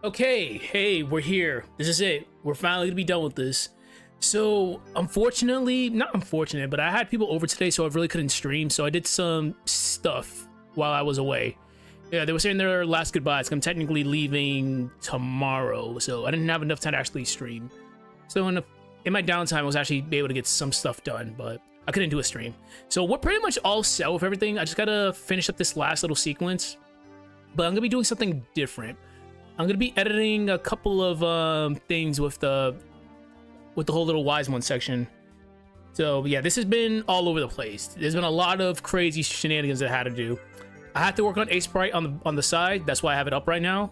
Okay, hey, we're here. This is it. We're finally gonna be done with this. So, unfortunately, not unfortunate, but I had people over today, so I really couldn't stream. So I did some stuff while I was away. Yeah, they were saying their last goodbyes. I'm technically leaving tomorrow, so I didn't have enough time to actually stream. So in my downtime, I was actually able to get some stuff done, but I couldn't do a stream. So we're pretty much all set with everything. I just gotta finish up this last little sequence, but I'm gonna be doing something different. I'm gonna be editing a couple of things with the whole little wise one section. So yeah, this has been all over the place. There's been a lot of crazy shenanigans that I had to do. I had to work on Sprite on the side. That's why I have it up right now.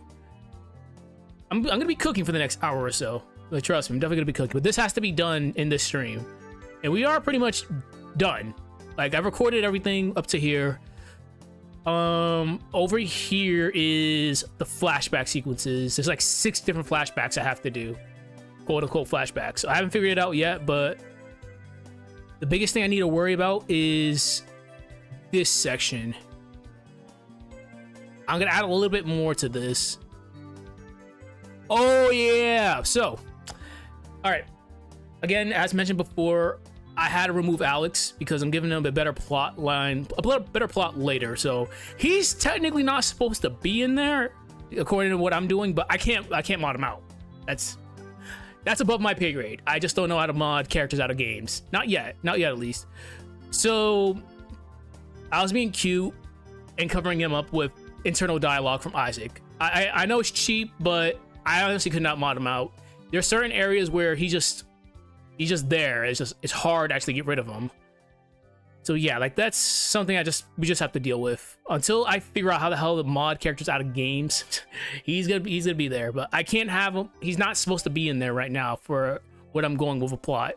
I'm gonna be cooking for the next hour or so. Like, trust me, I'm definitely gonna be cooking. But this has to be done in this stream, and we are pretty much done. Like, I've recorded everything up to here. Over here is the flashback sequences. There's like 6 different flashbacks I have to do, quote unquote flashbacks. So I haven't figured it out yet, but the biggest thing I need to worry about is this section. I'm gonna add a little bit more to this. Oh yeah. So, all right. Again, as mentioned before, I had to remove Alex because I'm giving him a better plot line, a better plot later. So he's technically not supposed to be in there, according to what I'm doing. But I can't mod him out. That's above my pay grade. I just don't know how to mod characters out of games. Not yet at least. So I was being cute and covering him up with internal dialogue from Isaac. I know it's cheap, but I honestly could not mod him out. There are certain areas where he's just there. It's hard to actually get rid of him. So yeah, like that's something we just have to deal with until I figure out how the hell to mod characters out of games. he's gonna be there, but I can't have him. He's not supposed to be in there right now for what I'm going with a plot.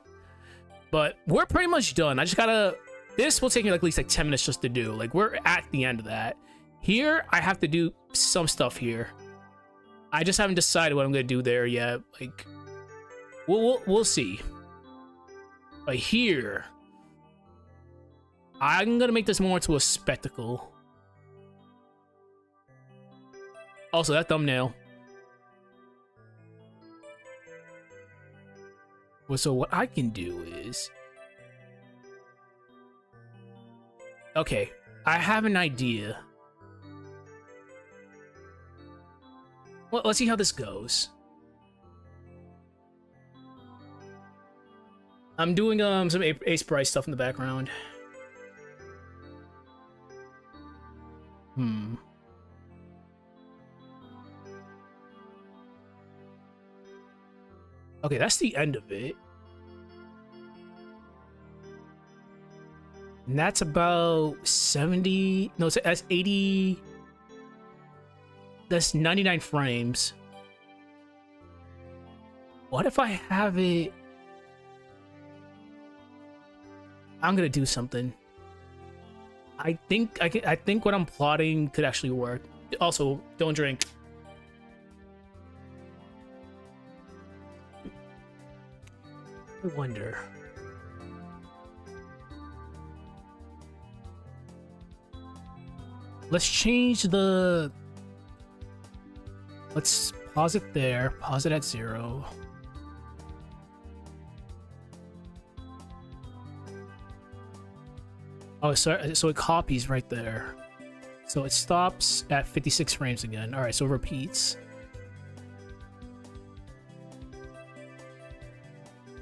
But we're pretty much done. I just gotta. This will take me like at least like 10 minutes just to do. Like, we're at the end of that. Here, I have to do some stuff here. I just haven't decided what I'm gonna do there yet. Like, we'll see. But here, I'm gonna make this more into a spectacle. Also, that thumbnail. Well, so what I can do is, okay, I have an idea. Well, let's see how this goes. I'm doing some Ace Bryce stuff in the background. Okay, that's the end of it. And that's about 70. No, that's 80. That's 99 frames. What if I have it? I'm gonna do something. I think what I'm plotting could actually work. Also, don't drink. I wonder. Let's change the. Let's pause it there. Pause it at 0. Oh, so it copies right there. So it stops at 56 frames again. All right, so it repeats.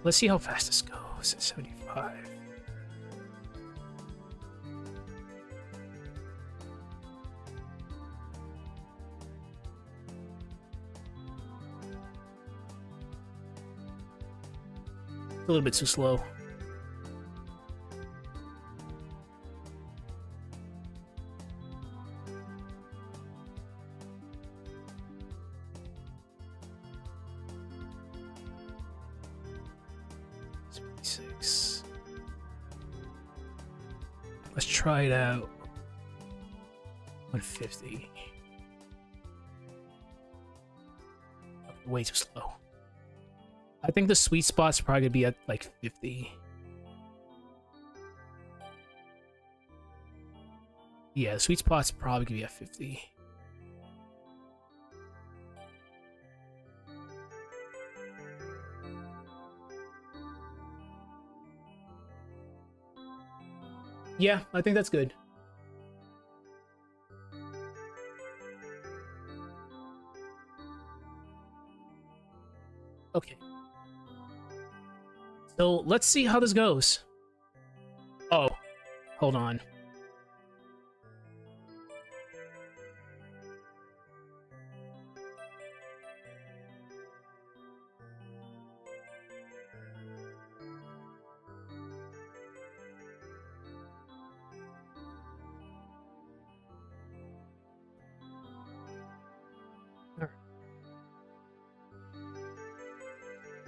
Let's see how fast this goes at 75. A little bit too slow. Let's try it out. 150. Way too slow. I think the sweet spot's probably gonna be at like 50. Yeah, the sweet spot's probably gonna be at 50. Yeah, I think that's good. Okay. So let's see how this goes. Oh, hold on.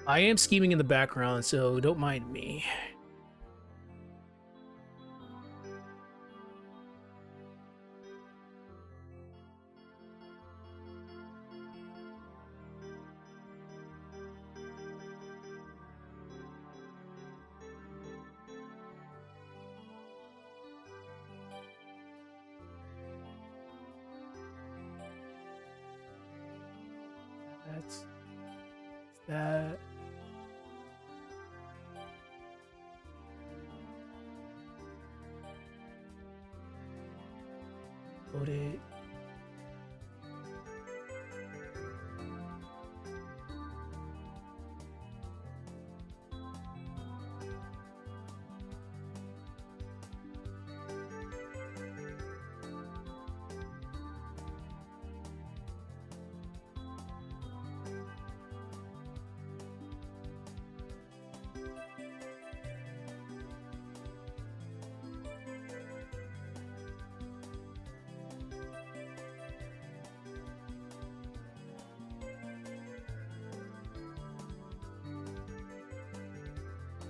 I am scheming in the background, so don't mind me. That's that. Load it.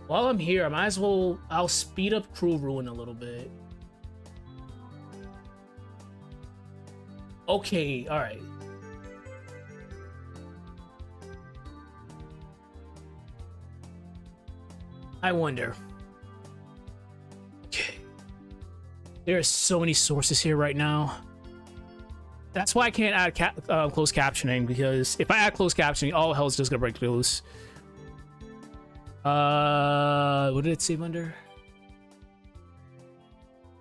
While I'm here, I might as well, I'll speed up Cruel Ruin a little bit. Okay, alright. I wonder. Okay. There are so many sources here right now. That's why I can't add closed captioning, because if I add closed captioning, all hell's just gonna break loose. What did it save under?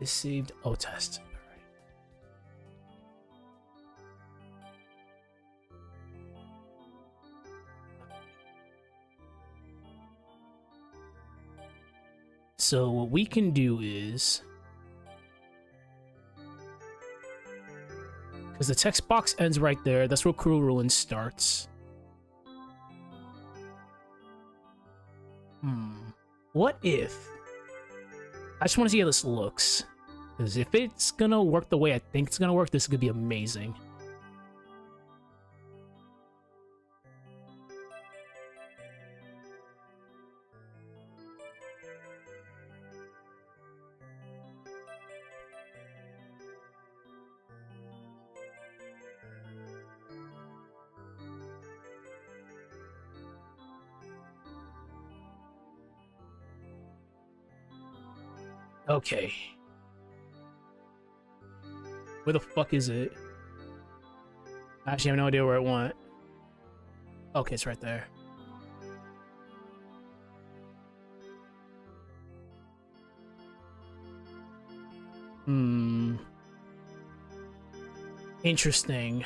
It saved test. All right. So what we can do is, because the text box ends right there, that's where Cruel Ruin starts. What if... I just want to see how this looks. Because if it's gonna work the way I think it's gonna work, this could be amazing. Okay. Where the fuck is it? I actually have no idea where it went. Okay, it's right there. Interesting.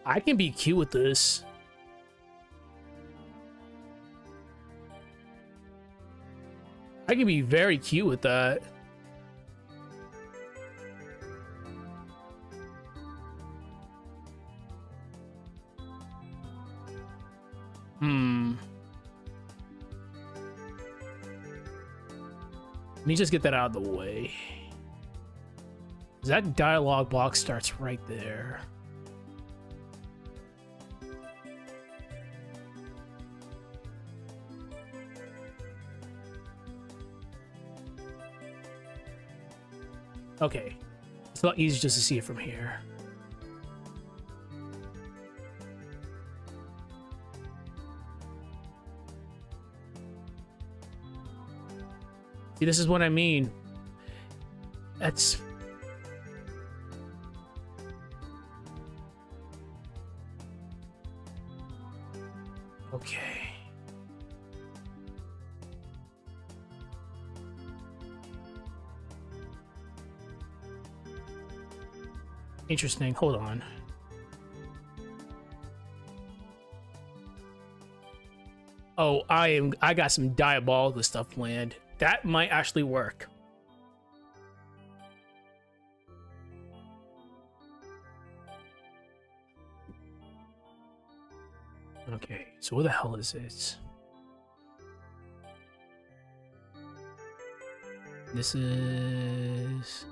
I can be cute with this. I can be very cute with that. Let me just get that out of the way. That dialogue box starts right there. Okay, it's a lot easier just to see it from here. See, this is what I mean. Okay. Interesting. Hold on. Oh, I got some diabolical stuff planned. That might actually work. Okay, so where the hell is this? This is...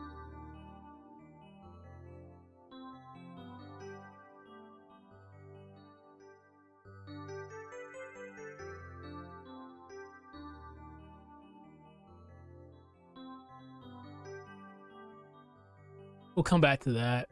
We'll come back to that.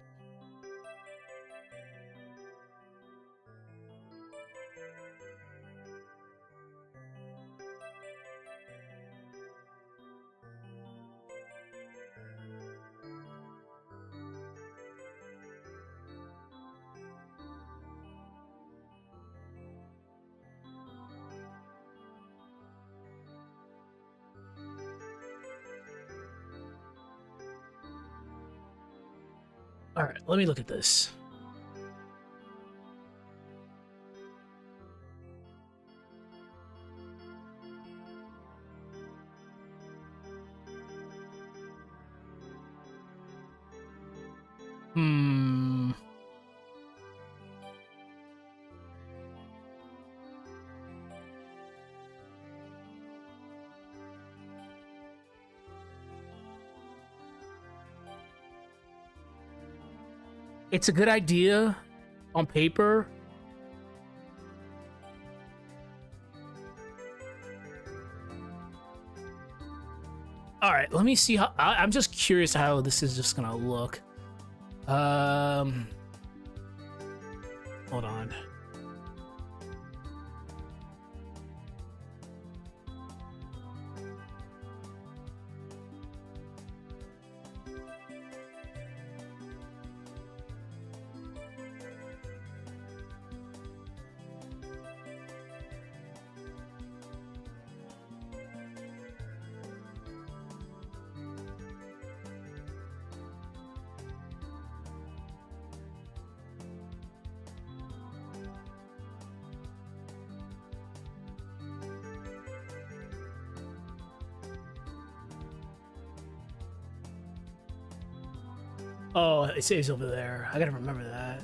All right, let me look at this. It's a good idea on paper. All right, let me see how. I'm just curious how this is just gonna look. Hold on. Oh, it saves over there. I gotta remember that.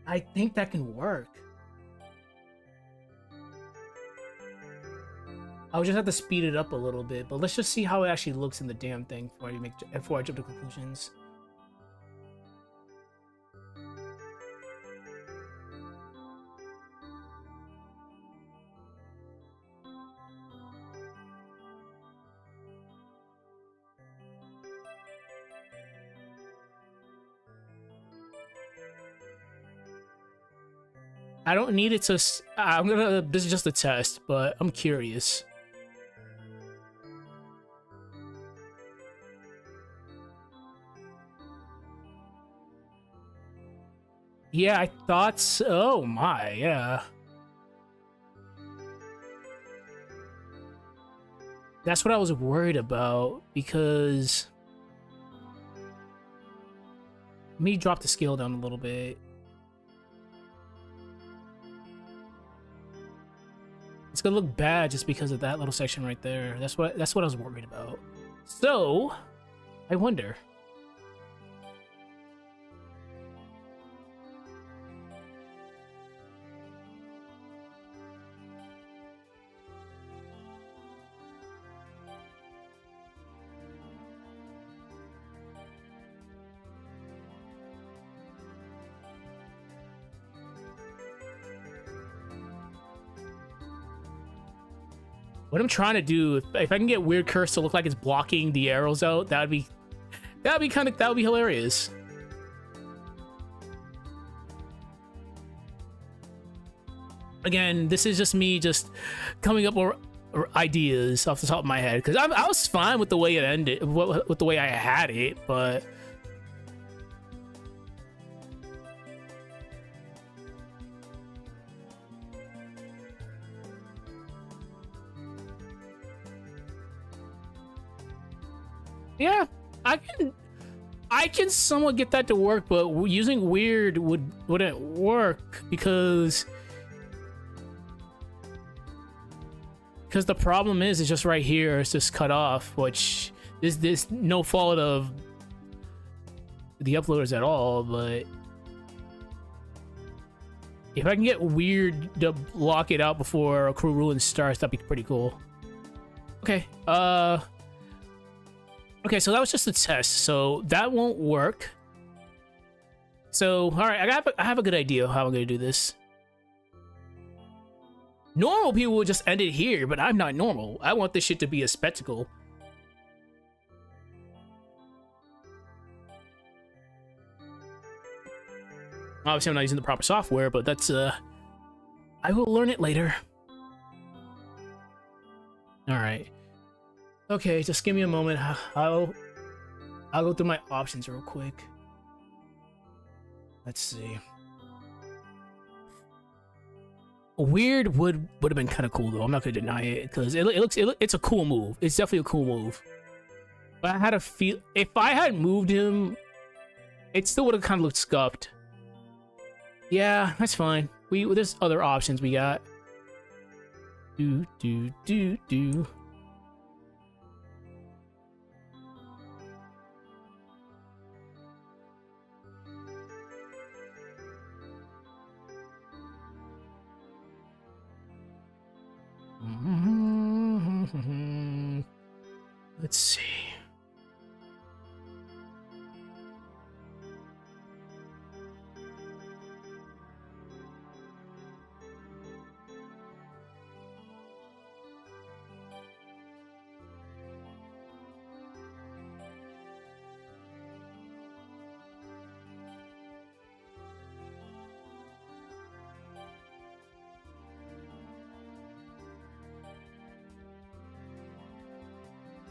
I think that can work. I'll just have to speed it up a little bit, but let's just see how it actually looks in the damn thing before I jump to conclusions. I don't need it to. This is just a test, but I'm curious. Yeah, I thought so. Oh my, yeah. That's what I was worried about because. Let me drop the scale down a little bit. It's gonna look bad just because of that little section right there. That's what I was worried about. So, I wonder. What I'm trying to do, if I can get weird curse to look like it's blocking the arrows out, that would be hilarious. Again, this is just me just coming up with ideas off the top of my head, because I was fine with the way it ended, with the way I had it, but yeah, I can somewhat get that to work, but using weird wouldn't work because the problem is it's just right here. It's just cut off, which is this no fault of the uploaders at all. But if I can get weird to block it out before Accrue Ruin starts, that'd be pretty cool. Okay. Okay, so that was just a test, so that won't work. So, all right, I have a good idea of how I'm gonna do this. Normal people would just end it here, but I'm not normal. I want this shit to be a spectacle. Obviously, I'm not using the proper software, but that's, I will learn it later. All right. Okay, just give me a moment. I'll go through my options real quick. Let's see. Weird would have been kind of cool though. I'm not gonna deny it because it's a cool move. It's definitely a cool move. But I had a feel if I had moved him, it still would have kind of looked scuffed. Yeah, that's fine. There's other options we got. Do. Let's see.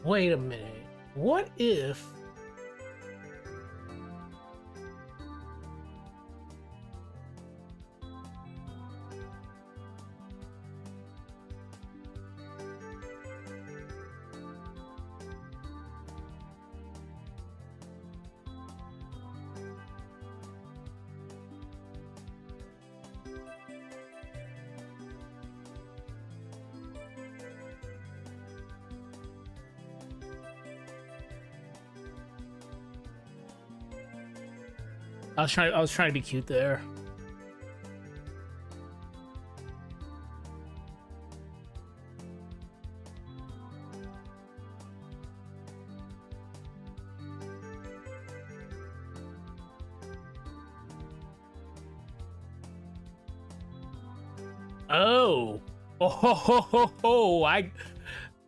Wait a minute. What if... I was trying to be cute there. Oh. Oh ho ho ho ho. I'm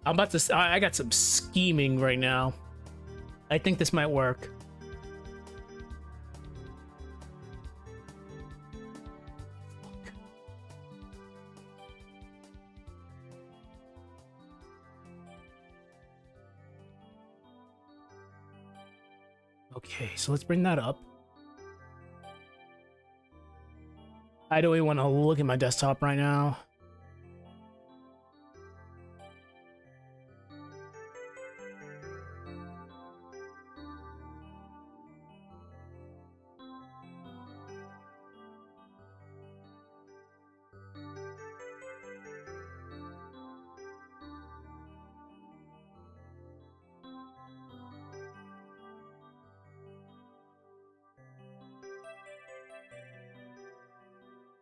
about to I got some scheming right now. I think this might work. Okay, so let's bring that up. I don't even want to look at my desktop right now.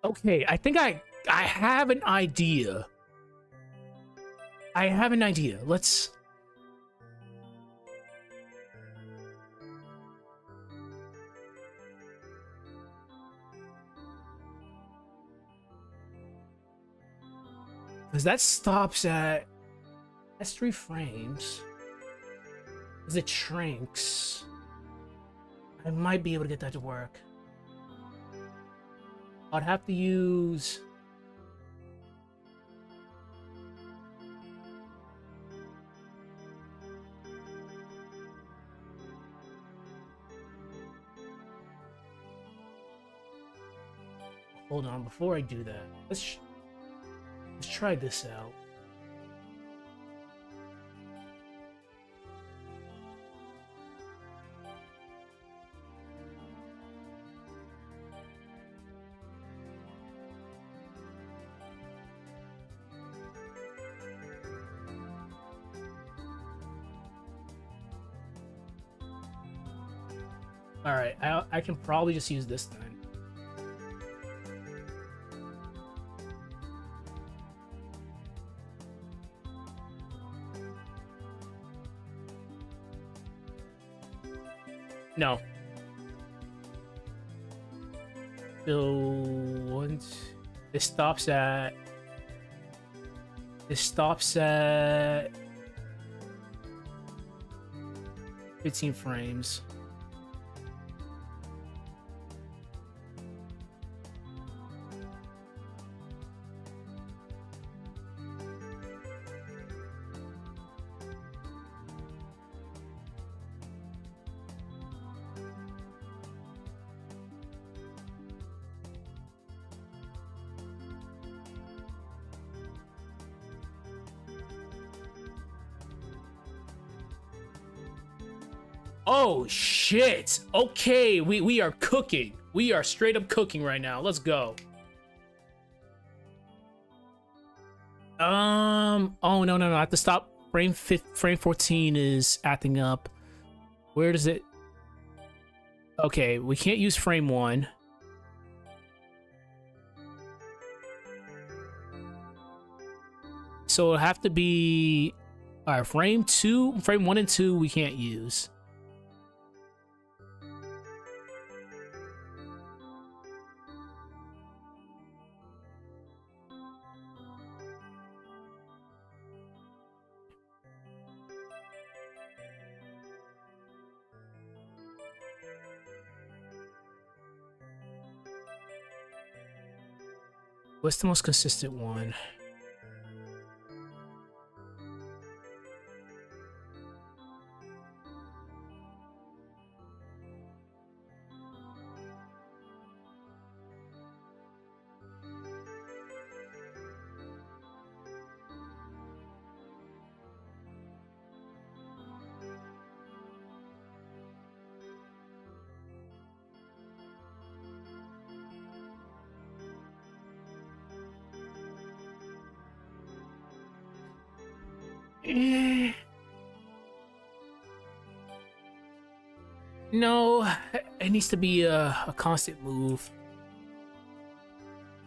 Okay, I think I have an idea. I have an idea. Let's... Because that stops at That's 3 frames. As it shrinks, I might be able to get that to work. I'd have to use... Hold on, before I do that, let's try this out. All right, I can probably just use this then. No. So once this stops at 15 frames. Oh shit! Okay, we are cooking. We are straight up cooking right now. Let's go. Oh no! I have to stop. Frame 14 is acting up. Where does it? Okay, we can't use frame 1. So it'll have to be... Alright, frame 1 and 2 we can't use. What's the most consistent one? No, it needs to be a constant move.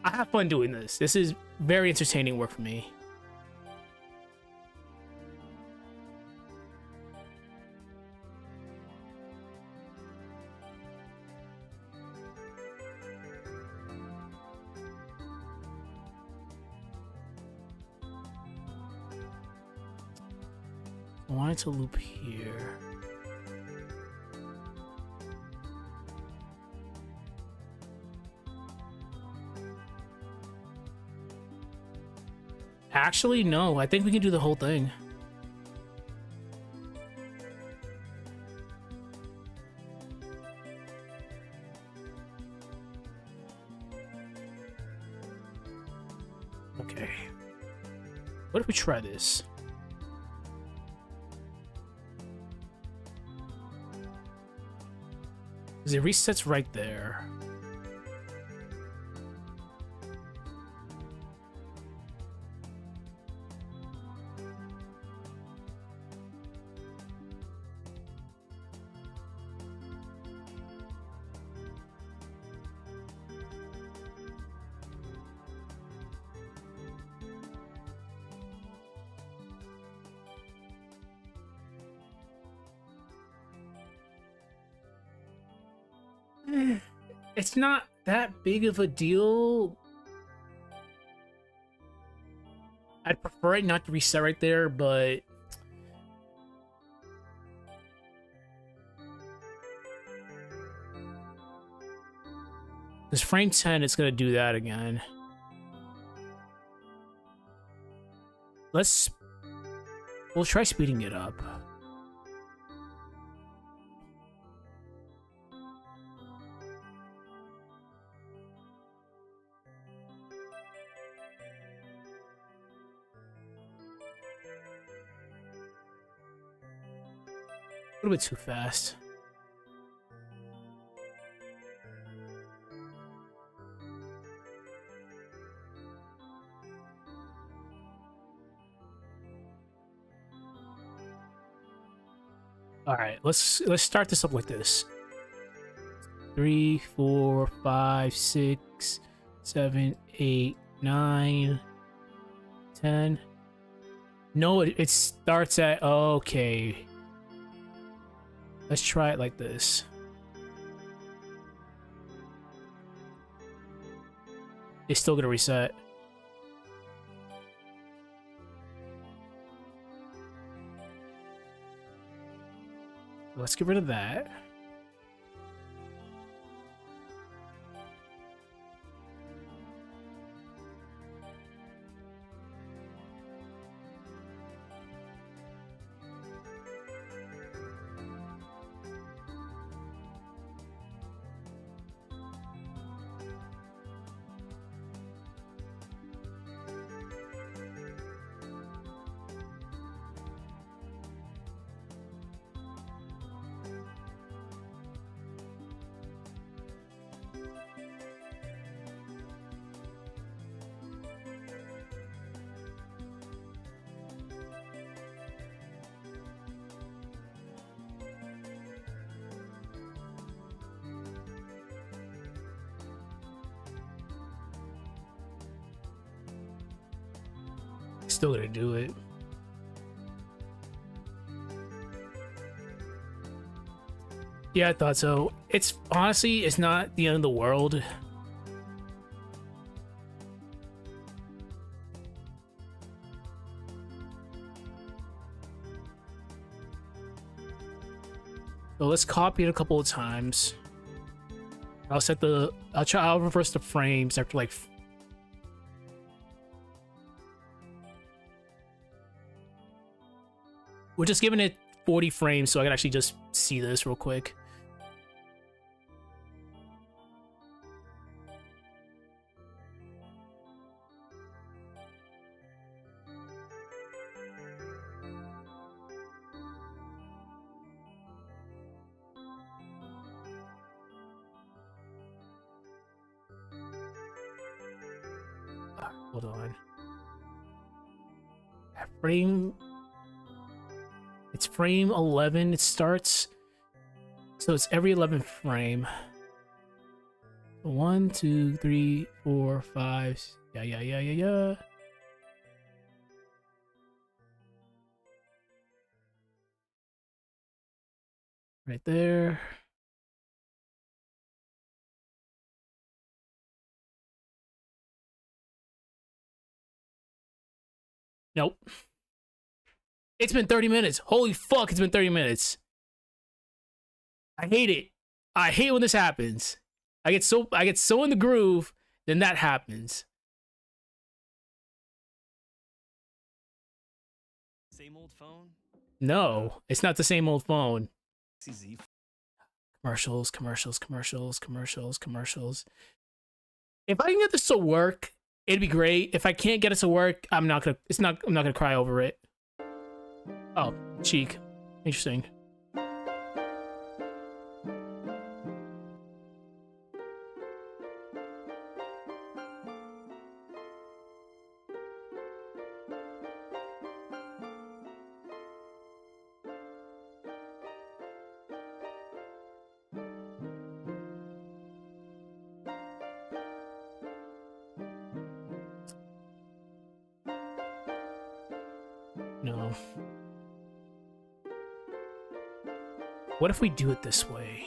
I have fun doing this. This is very entertaining work for me. I wanted to loop here. Actually, no. I think we can do the whole thing. Okay. What if we try this? Because it resets right there. It's not that big of a deal. I'd prefer it not to reset right there, but this frame 10, it's gonna do that again. We'll try speeding it up. A little bit too fast. All right, let's start this up like this. 3, 4, 5, 6, 7, 8, 9, 10. No, it starts at okay. Let's try it like this. It's still gonna reset. Let's get rid of that. Still gonna do it. Yeah, I thought so. It's honestly, it's not the end of the world. So let's copy it a couple of times. I'll reverse the frames after like we're just giving it 40 frames so I can actually just see this real quick. Hold on. It's frame 11 it starts. So it's every 11th frame. 1, 2, 3, 4, 5. Yeah. Right there. Nope. It's been 30 minutes. Holy fuck, it's been 30 minutes. I hate it. I hate when this happens. I get so in the groove, then that happens. Same old phone? No, it's not the same old phone. CZ. Commercials. If I can get this to work, it'd be great. If I can't get it to work, I'm not gonna cry over it. Oh, cheek. Interesting. No. What if we do it this way?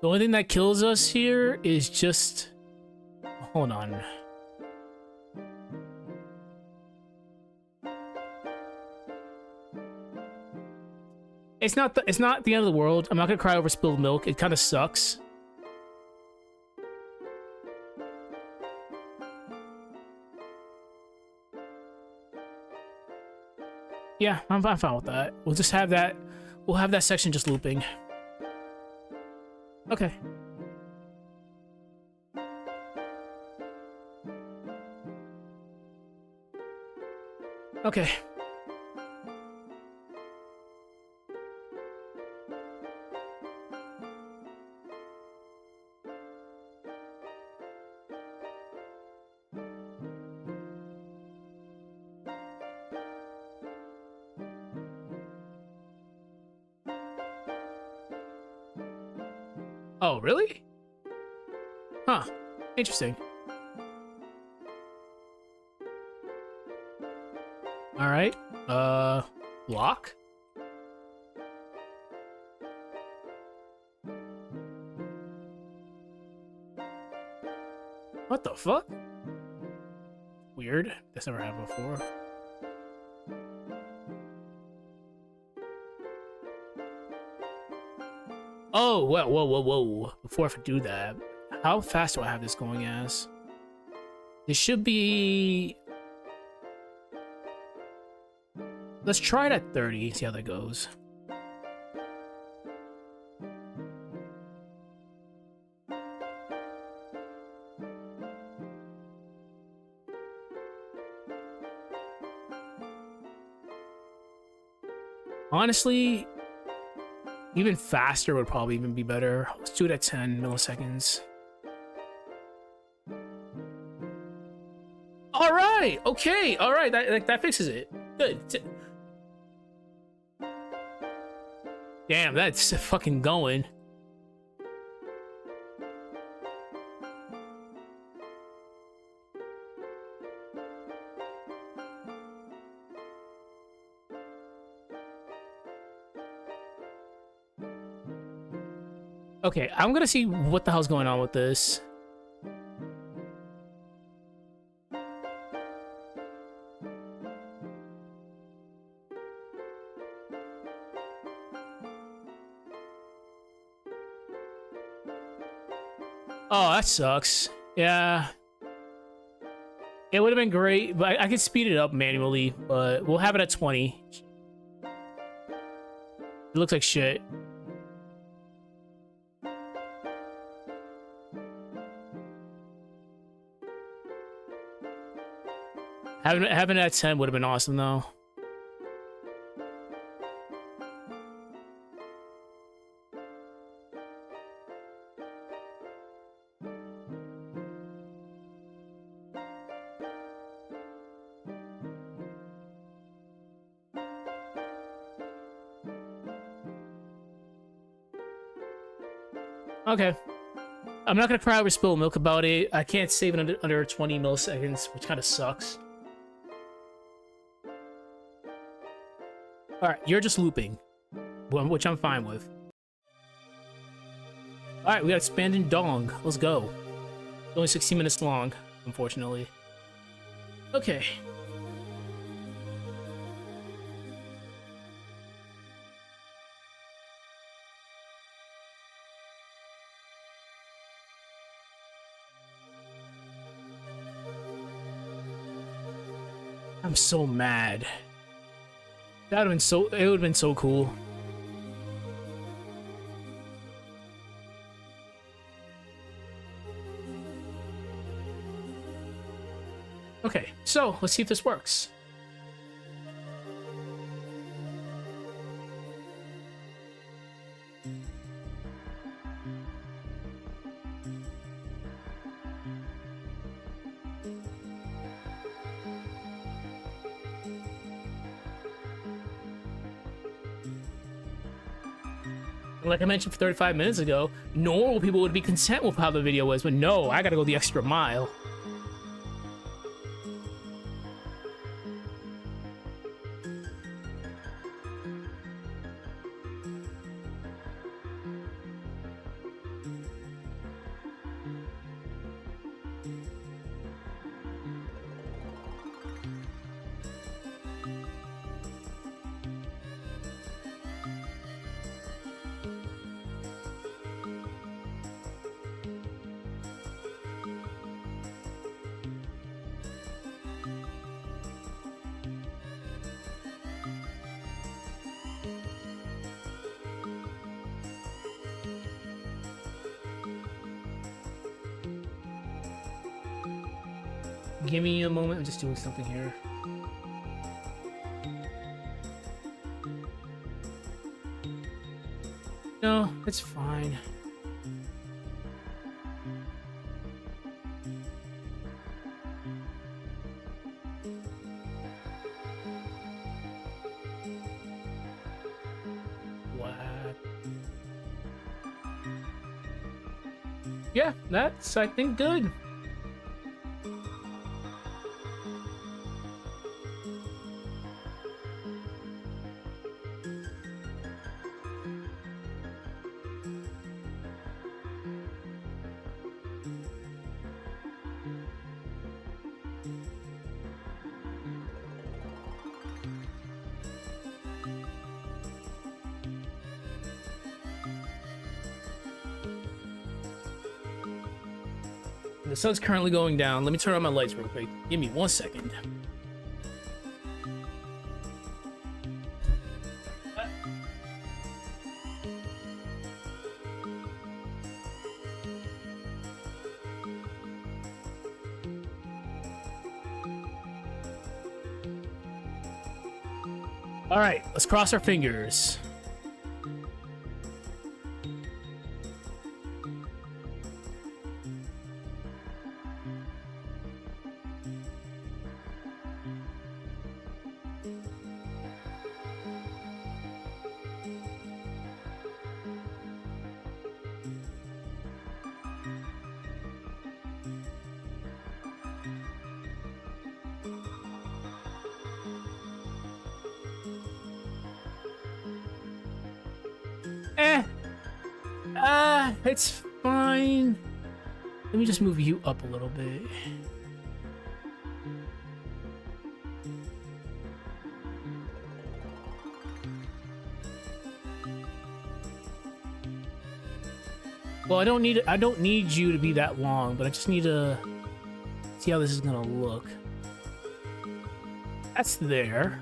The only thing that kills us here is just... Hold on. It's not the end of the world. I'm not gonna cry over spilled milk. It kind of sucks. Yeah, I'm fine with that. We'll just have that. We'll have that section just looping. Okay. Okay. Oh, really? Huh. Interesting. All right. Lock? What the fuck? Weird. That's never happened before. Oh, whoa. Before I do that, how fast do I have this going as? This should be... Let's try it at 30, see how that goes. Honestly, even faster would probably even be better. Let's do it at 10 milliseconds. All right, okay, all right, that fixes it. Good. Damn, that's fucking going. Okay, I'm gonna see what the hell's going on with this. Oh, that sucks. Yeah. It would have been great, but I could speed it up manually, but we'll have it at 20. It looks like shit. Having it at 10 would have been awesome, though. Okay. I'm not gonna cry over spilled milk about it. I can't save it under 20 milliseconds, which kind of sucks. Alright, you're just looping, which I'm fine with. Alright, we got expanding dong. Let's go. It's only 16 minutes long, unfortunately. Okay. I'm so mad. That would have been so. It would have been so cool. Okay, so let's see if this works. Like I mentioned 35 minutes ago, normal people would be content with how the video was, but no, I gotta go the extra mile. Give me a moment. I'm just doing something here. No, it's fine. What? Yeah, that's, I think, good. The sun's currently going down. Let me turn on my lights real quick. Give me 1 second. All right, let's cross our fingers. It's fine. Let me just move you up a little bit. Well, I don't need you to be that long, but I just need to see how this is gonna look. That's there.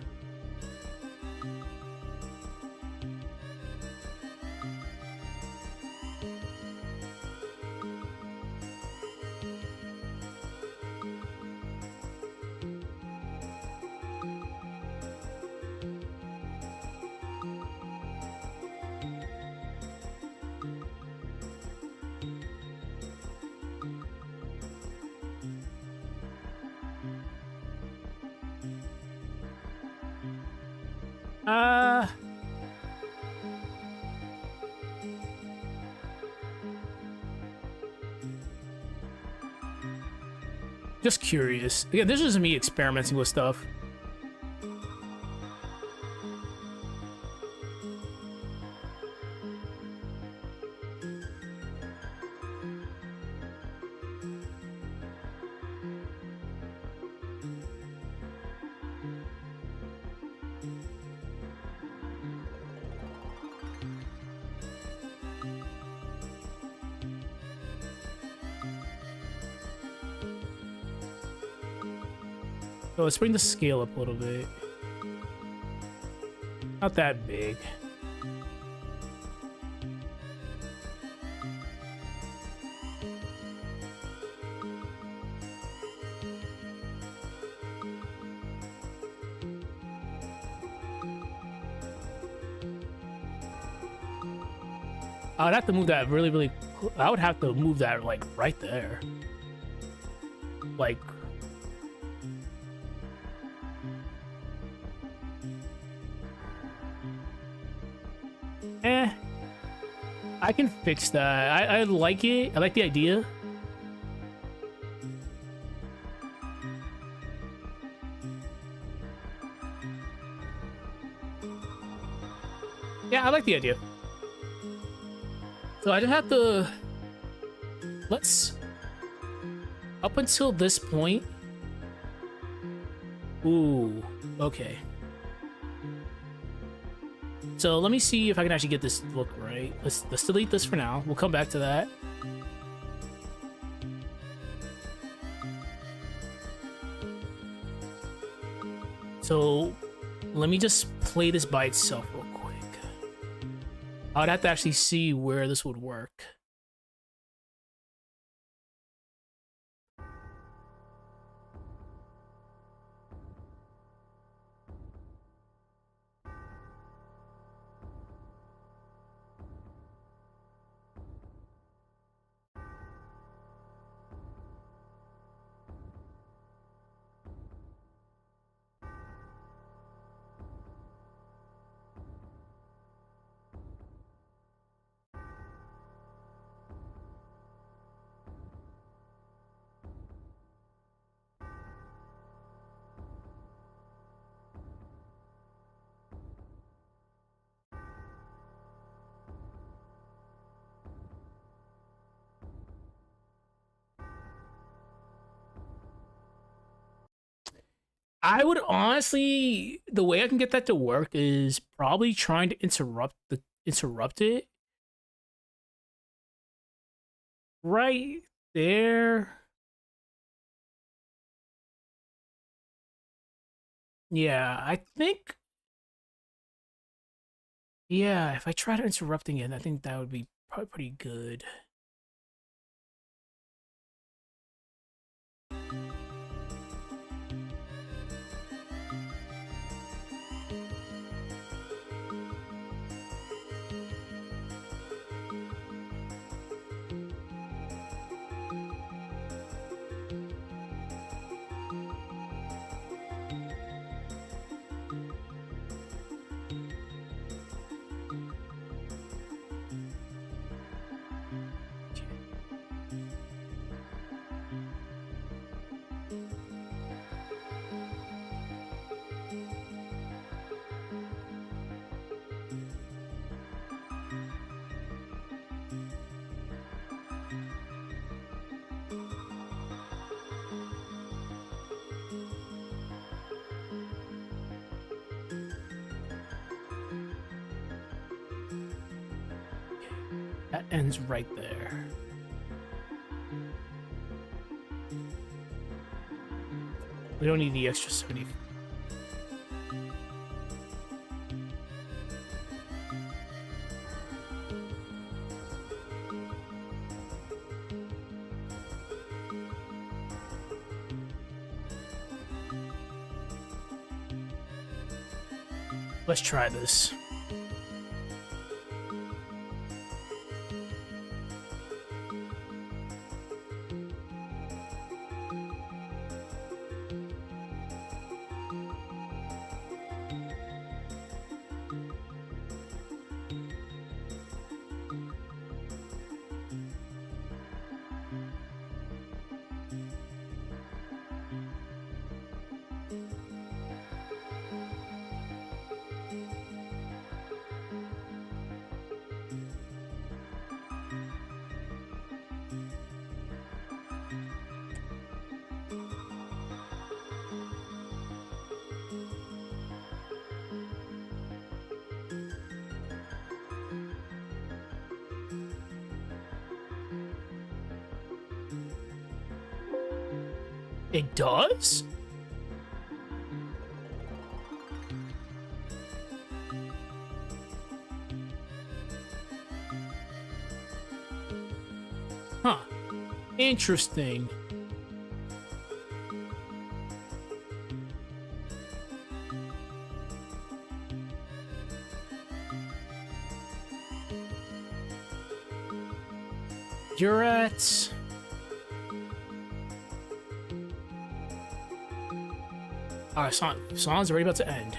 Just curious. Again, this is me experimenting with stuff. So let's bring the scale up a little bit. Not that big. I would have to move that really I would have to move that like right there. Like I can fix that. I like it. I like the idea. Yeah, I like the idea. So I just have to... Let's... Up until this point... Ooh, okay. So let me see if I can actually get this look right. Let's delete this for now. We'll come back to that. So let me just play this by itself real quick. I would have to actually see where this would work. I would honestly, the way I can get that to work is probably trying to interrupt it right there. Yeah, I think. Yeah, if I try to interrupting it, I think that would be probably pretty good. That ends right there. We don't need the extra 70. Let's try this. It does? Huh. Interesting. You're at... Alright, song's already about to end.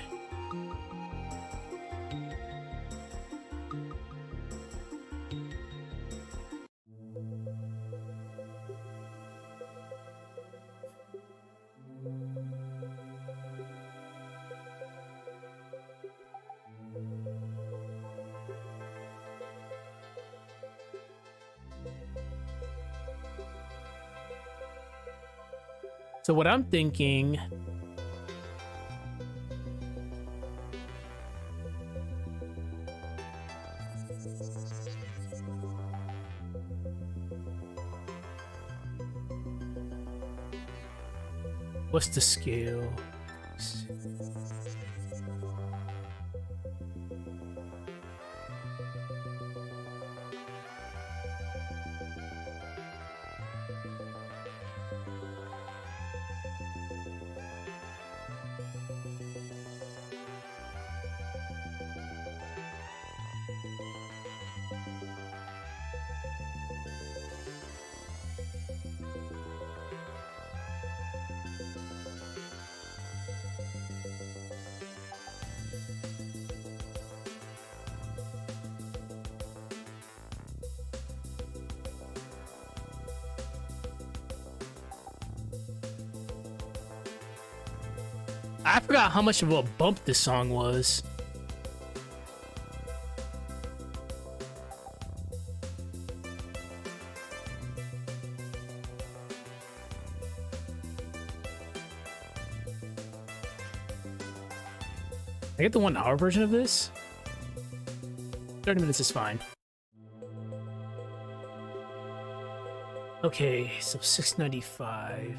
So what I'm thinking... What's the scale? I forgot how much of a bump this song was. I get the 1 hour version of this. 30 minutes is fine. Okay, so $6.95.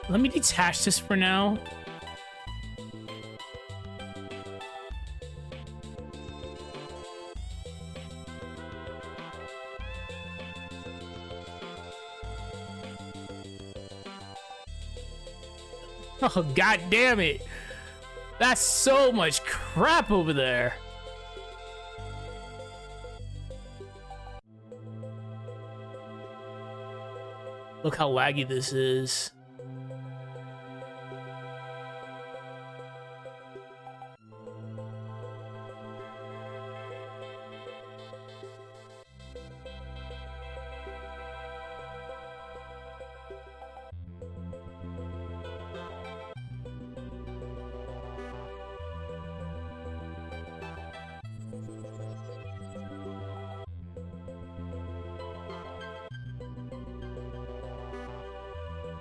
Let me detach this for now. Oh, god damn it. That's so much crap over there. Look how laggy this is.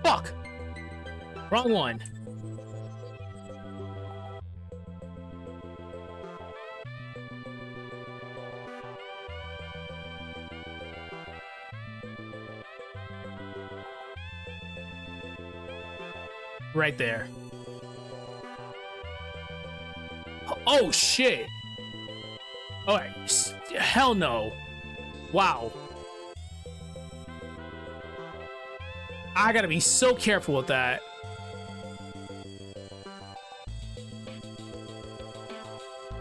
Fuck! Wrong one. Right there. Oh shit! Alright, hell no. Wow. I gotta be so careful with that.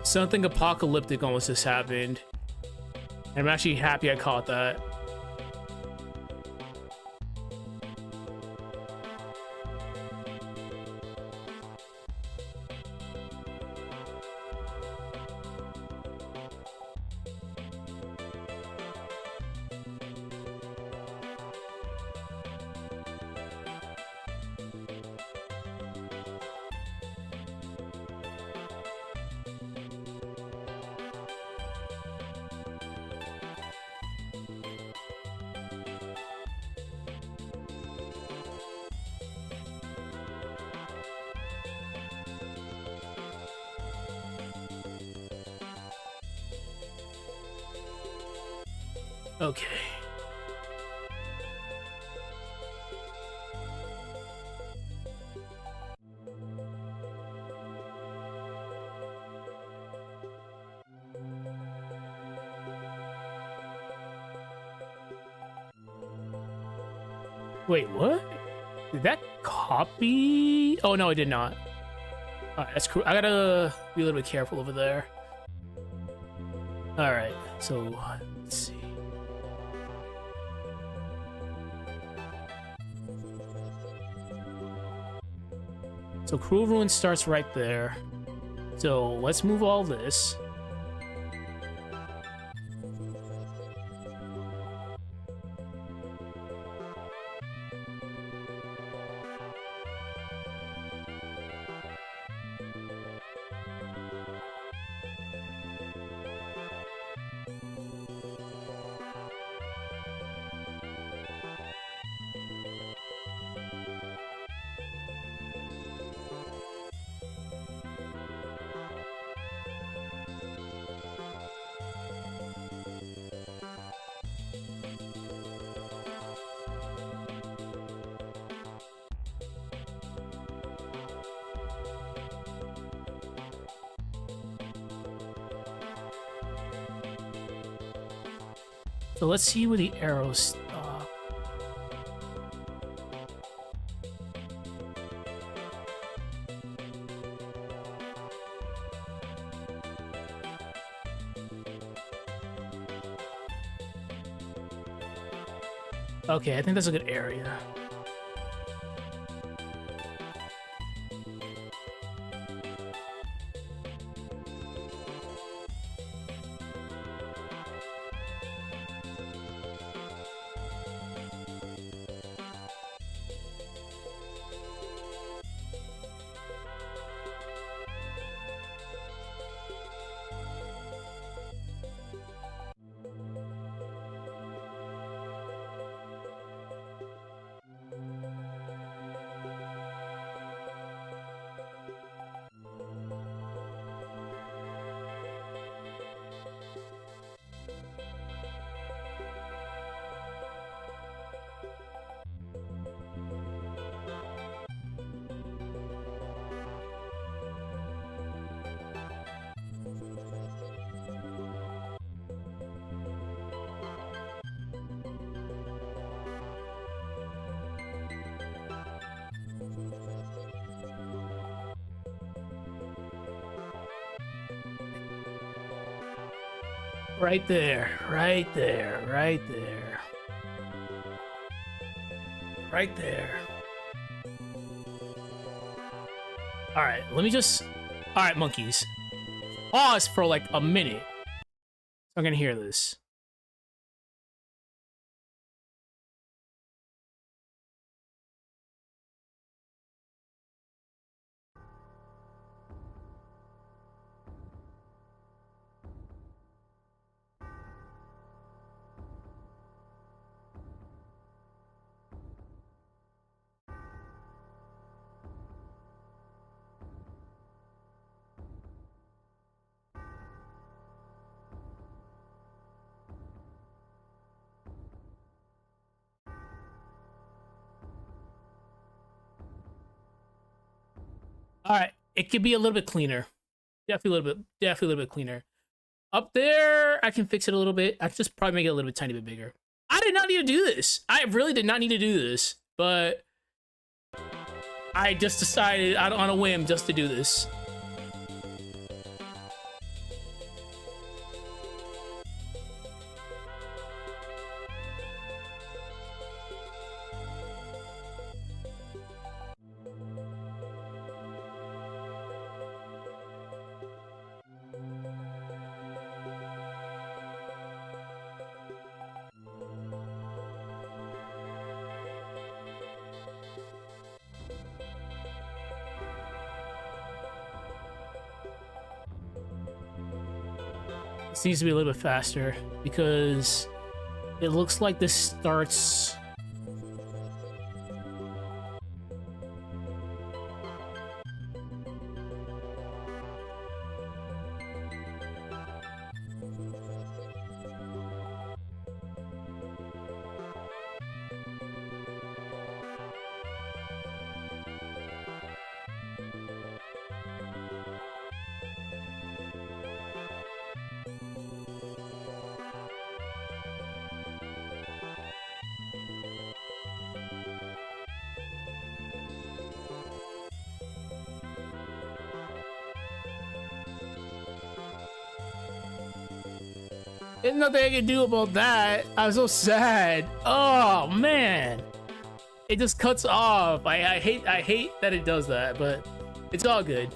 Something apocalyptic almost just happened. I'm actually happy I caught that. Okay. Wait, what? Did that copy? Oh, no, it did not. All right, that's cool. I gotta be a little bit careful over there. All right, so let's see. So Cruel Ruin starts right there. So let's move all this. So let's see where the arrows stop. Okay, I think that's a good area. Right there, right there, right there. Right there. Alright, let me just... Alright, monkeys. Pause for like a minute. So I'm gonna hear this. Alright, it could be a little bit cleaner. Definitely a little bit cleaner. Up there, I can fix it a little bit. I can just probably make it a little bit tiny bit bigger. I did not need to do this. I really did not need to do this, but I just decided on a whim just to do this. This needs to be a little bit faster because it looks like this starts... There's nothing I can do about that. I'm so sad. Oh man, it just cuts off. I hate that it does that, but it's all good.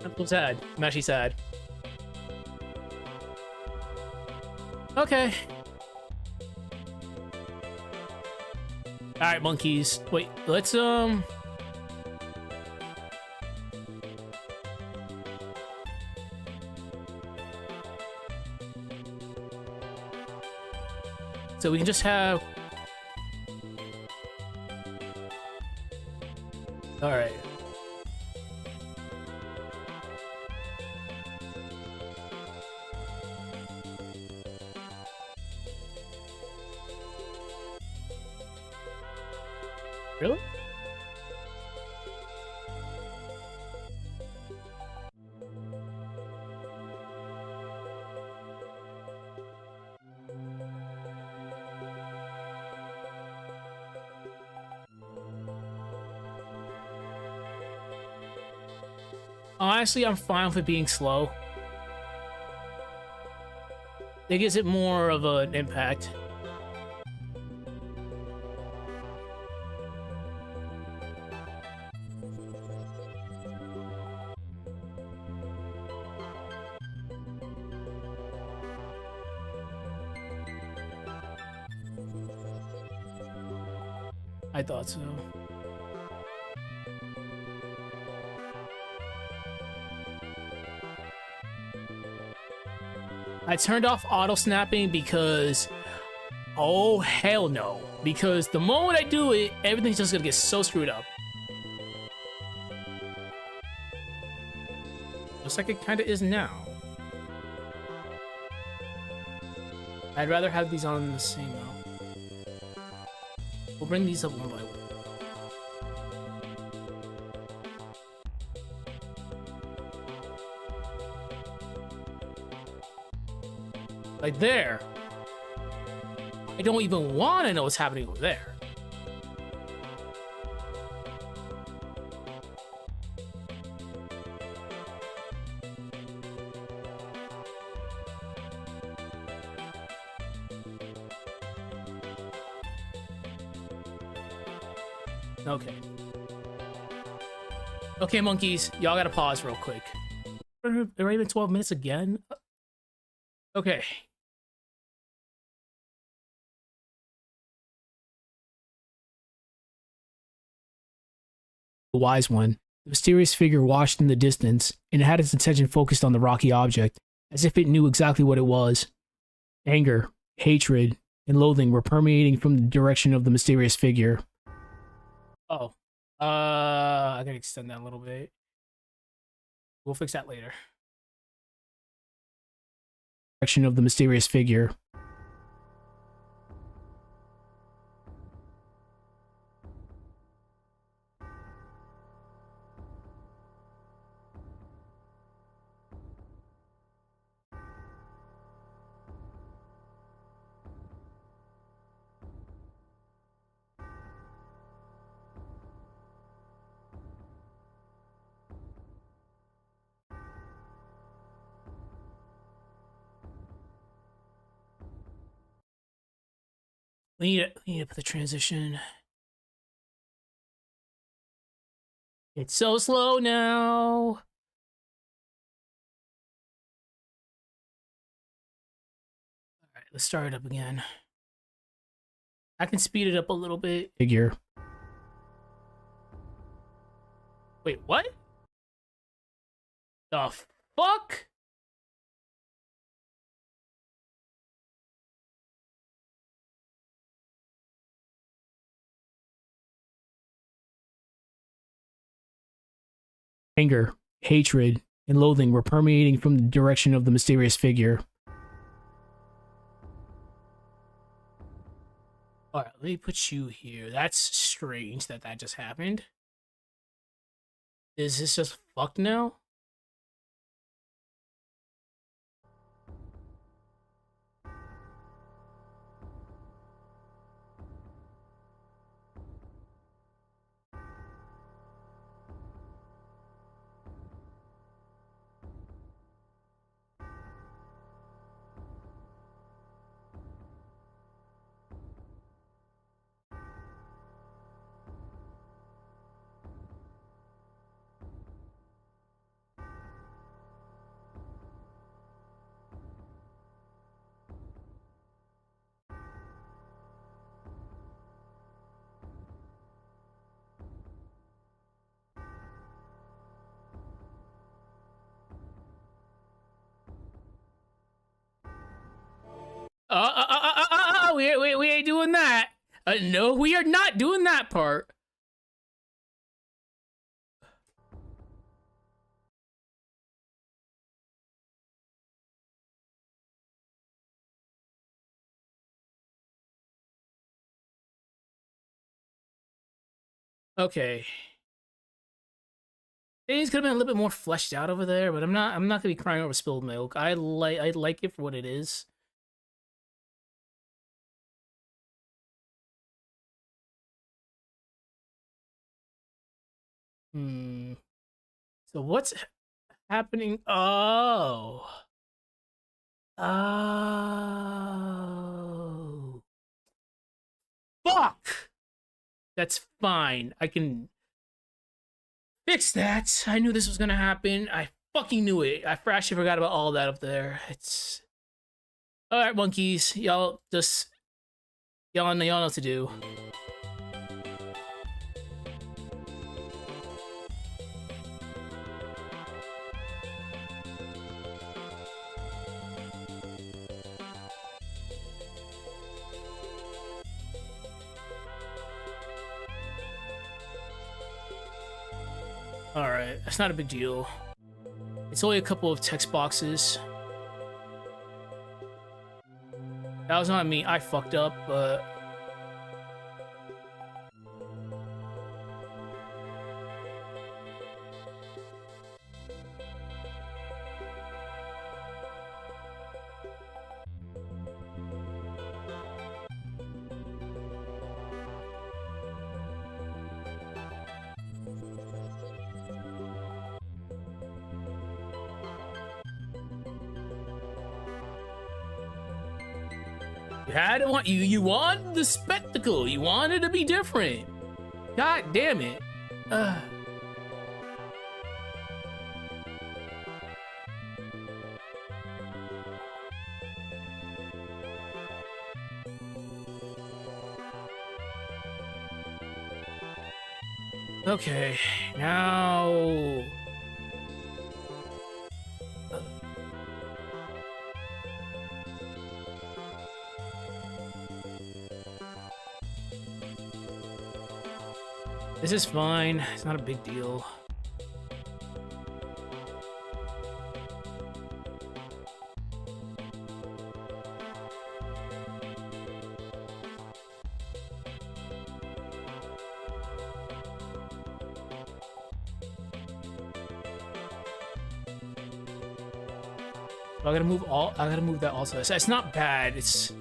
I'm so sad. I'm actually sad. Okay. All right, monkeys. Wait, let's So we can just have... Alright. Really? Honestly, I'm fine with it being slow. It gives it more of an impact. I thought so. I turned off auto snapping because, oh hell no, because the moment I do it, everything's just gonna get so screwed up. Looks like it kind of is now. I'd rather have these on the same though. We'll bring these up one by one. Like there. I don't even want to know what's happening over there. Okay. Okay, monkeys. Y'all gotta pause real quick. Already been 12 minutes again? Okay. The wise one. The mysterious figure watched in the distance, and it had its attention focused on the rocky object, as if it knew exactly what it was. Anger, hatred, and loathing were permeating from the direction of the mysterious figure. Oh. I gotta extend that a little bit. We'll fix that later. Direction of the mysterious figure. We need to put the transition. It's so slow now. All right, let's start it up again. I can speed it up a little bit. Figure. Wait, what? The fuck? Anger, hatred, and loathing were permeating from the direction of the mysterious figure. Alright, let me put you here. That's strange that that just happened. Is this just fucked now? We ain't doing that. No, we are not doing that part. Okay. Things could have been a little bit more fleshed out over there, but I'm not gonna be crying over spilled milk. I like it for what it is. Hmm. So what's happening? Oh. Oh. Fuck! That's fine. I can fix that. I knew this was gonna happen. I fucking knew it. I actually forgot about all that up there. It's... Alright, monkeys. Y'all just... Y'all know what to do. Alright, that's not a big deal. It's only a couple of text boxes. That was not me. I fucked up, but... You had to want you wanted the spectacle. You wanted to be different. God damn it. Okay, now... This is fine. It's not a big deal. I gotta move all. I gotta move that also. It's not bad. It's.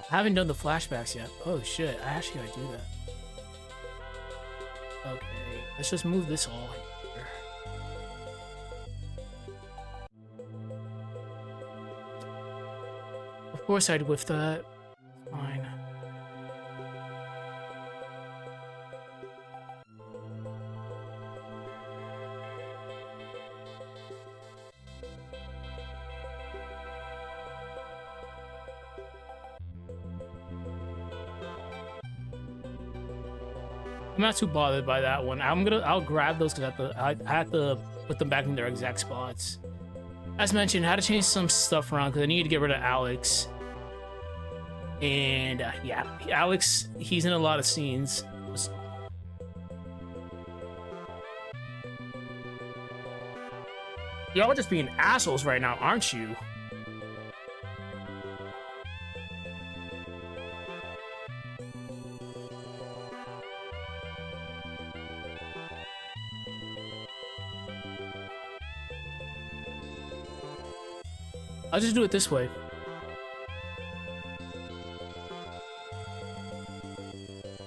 I haven't done the flashbacks yet. Oh shit, I actually gotta do that. Okay, let's just move this all here. Of course I'd whiff that. Fine. I'm not too bothered by that one. I'll grab those because I have to put them back in their exact spots. As mentioned, I had to change some stuff around because I needed to get rid of Alex. And yeah, Alex, he's in a lot of scenes. Y'all just being assholes right now, aren't you? I'll just do it this way.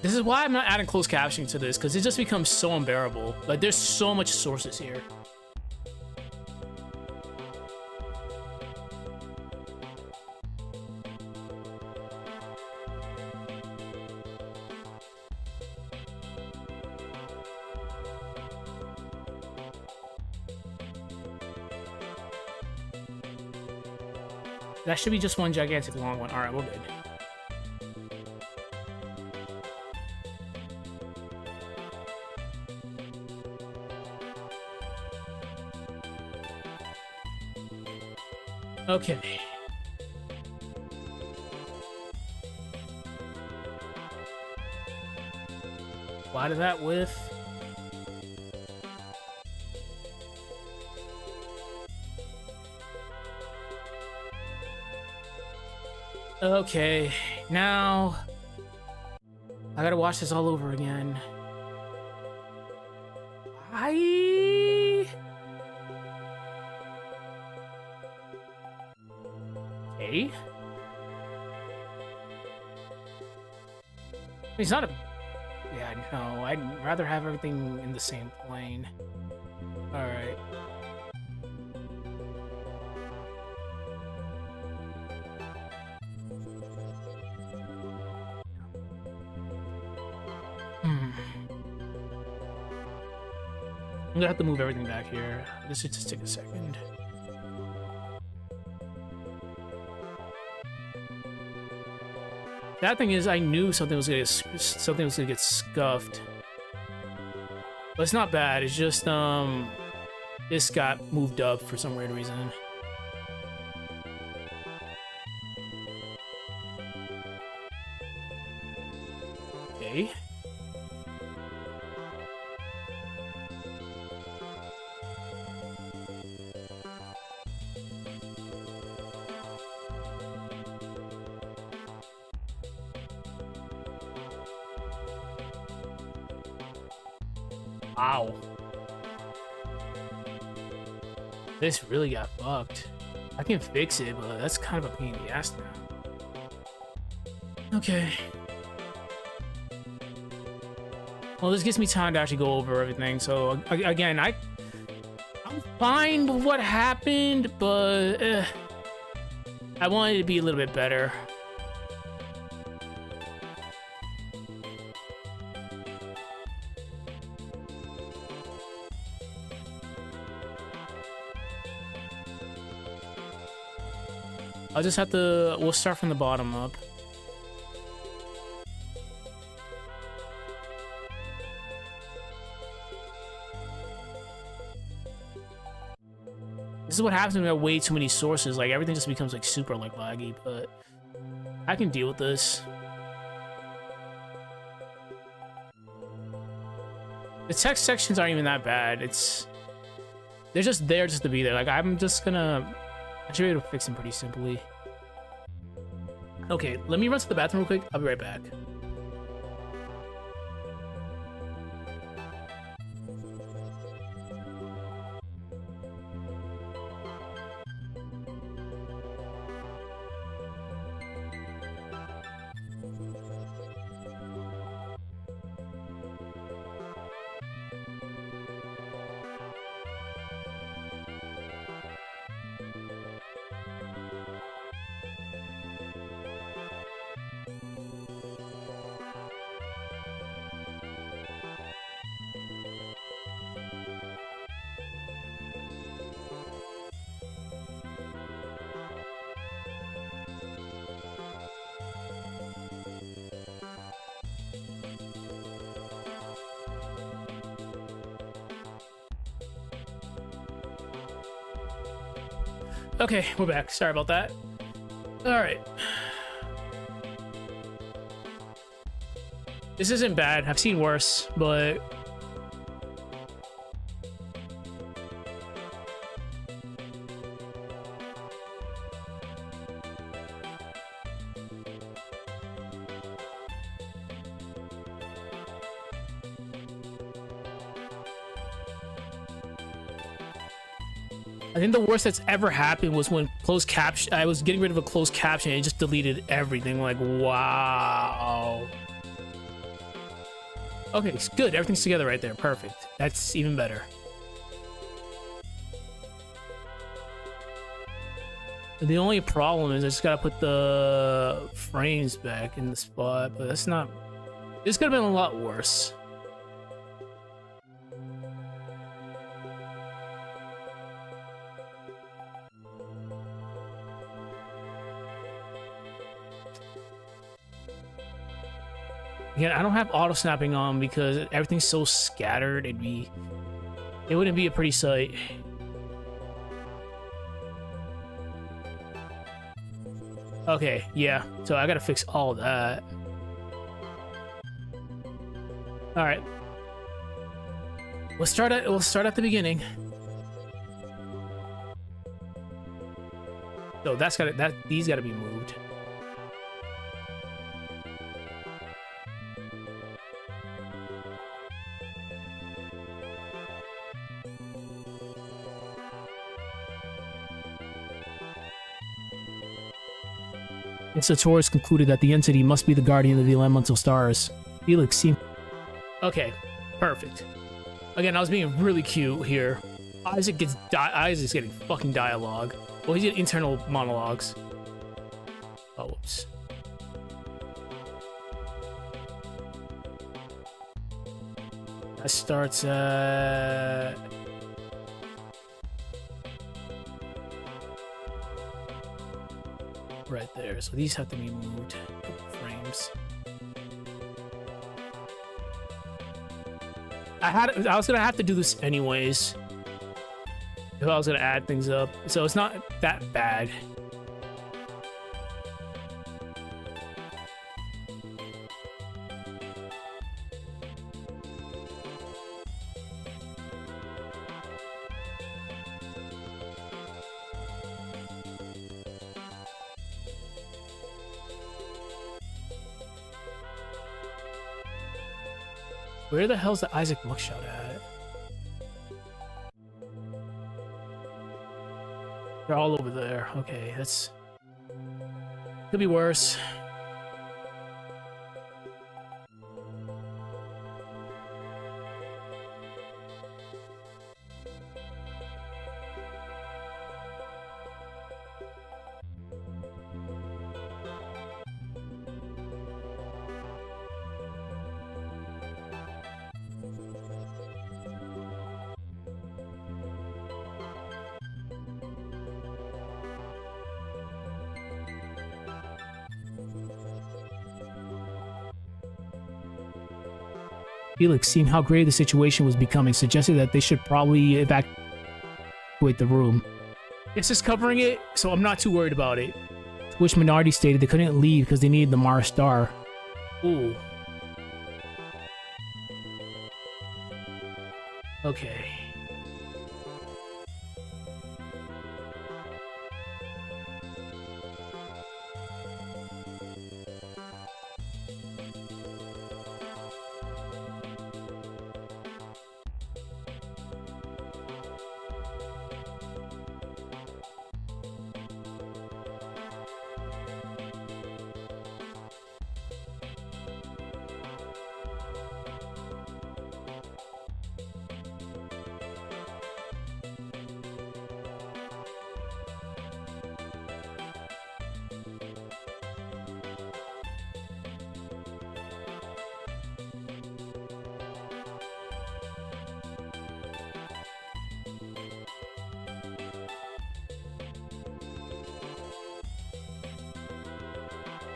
This is why I'm not adding closed captioning to this, because it just becomes so unbearable. Like, there's so much sources here. That should be just one gigantic long one. All right, we're good. Okay. Why did that whiff? Okay, now I gotta watch this all over again. Okay. It's not a... Yeah, no, I'd rather have everything in the same plane. Alright. I'm gonna have to move everything back here. This should just take a second. That thing is, I knew something was gonna get scuffed, but it's not bad. It's just this got moved up for some weird reason. Okay. Wow. This really got fucked. I can fix it, but that's kind of a pain in the ass now. Okay. Well, this gives me time to actually go over everything. So, again, I'm fine with what happened, but I wanted it to be a little bit better. I'll just have to... We'll start from the bottom up. This is what happens when we have way too many sources. Like, everything just becomes, like, super, like, laggy, but I can deal with this. The text sections aren't even that bad. They're just there just to be there. Like, I'm just gonna... I should be able to fix them pretty simply. Okay, let me run to the bathroom real quick. I'll be right back. Okay, we're back. Sorry about that. Alright. This isn't bad. I've seen worse, but... I think the worst that's ever happened was when closed caption. I was getting rid of a closed caption and it just deleted everything. Like, wow. Okay, it's good. Everything's together right there. Perfect. That's even better. The only problem is I just gotta put the frames back in the spot, but that's not... This could have been a lot worse. Again, I don't have auto snapping on because everything's so scattered. It wouldn't be a pretty sight. Okay, yeah. So I gotta fix all of that. All right. We'll start at the beginning. So these gotta be moved. Satorus concluded that the entity must be the guardian of the elemental stars. Felix seemed... Okay, perfect. Again, I was being really cute here. Isaac's getting fucking dialogue. Well, he's getting internal monologues. Oh, whoops. That starts at... right there. So these have to be moved a couple frames. I was gonna have to do this anyways if I was gonna add things up, so it's not that bad. Where the hell's the Isaac mugshot at? They're all over there. Okay, that's... could be worse. Felix, seeing how grave the situation was becoming, suggested that they should probably evacuate the room. It's just covering it, so I'm not too worried about it. To which Minority stated they couldn't leave because they needed the Mars star. Ooh. Okay.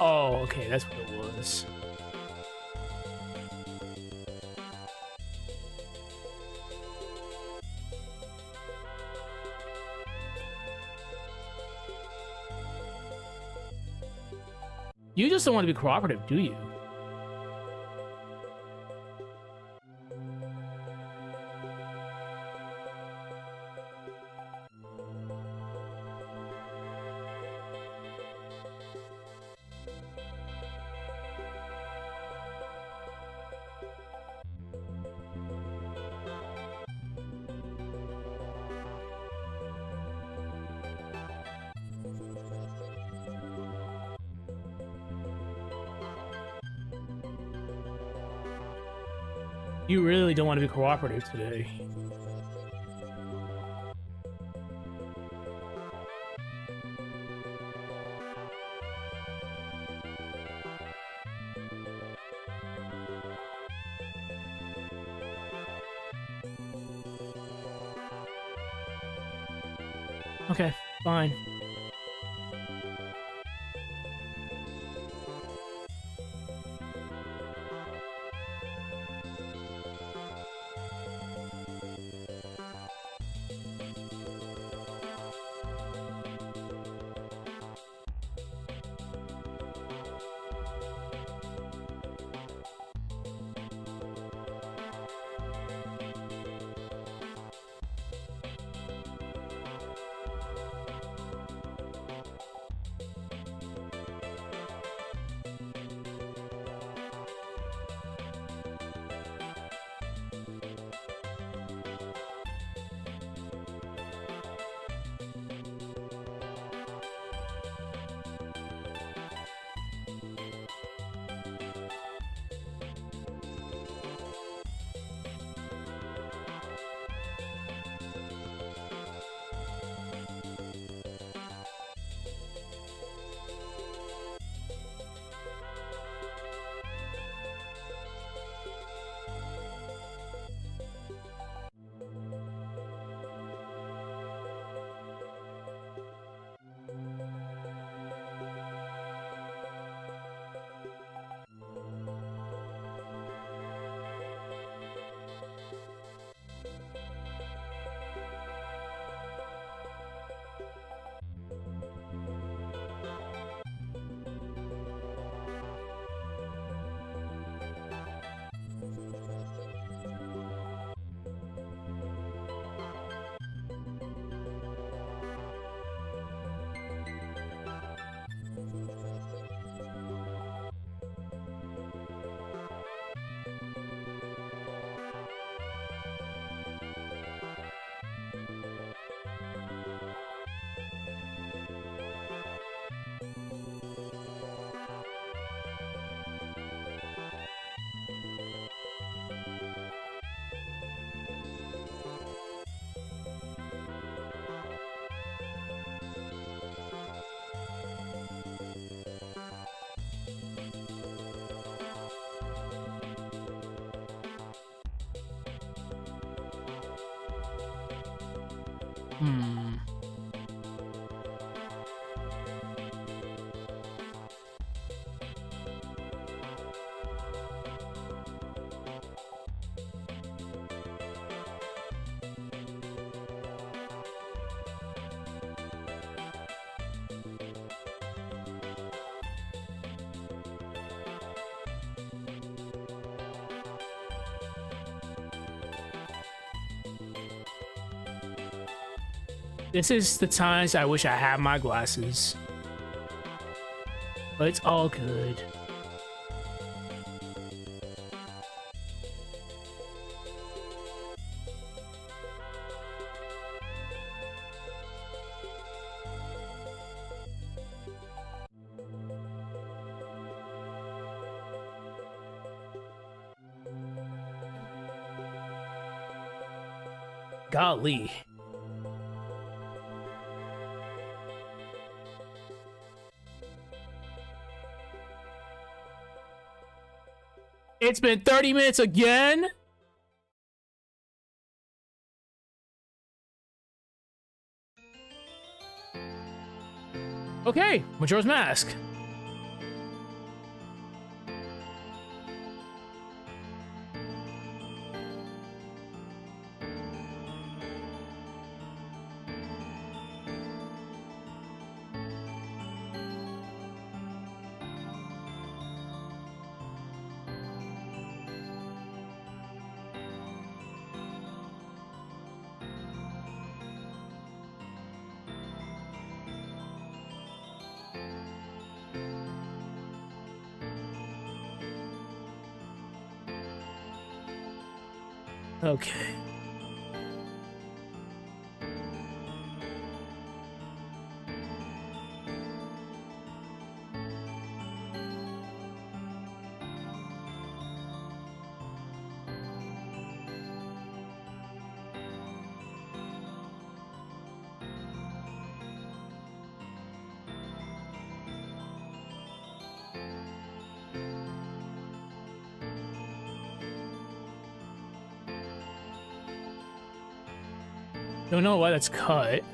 Oh, okay, that's what it was. You just don't want to be cooperative, do you? You really don't want to be cooperative today. Okay, fine. Hmm. This is the times I wish I had my glasses. But it's all good. Golly. It's been 30 minutes again? Okay, Majora's Mask. Okay. Don't know why that's cut.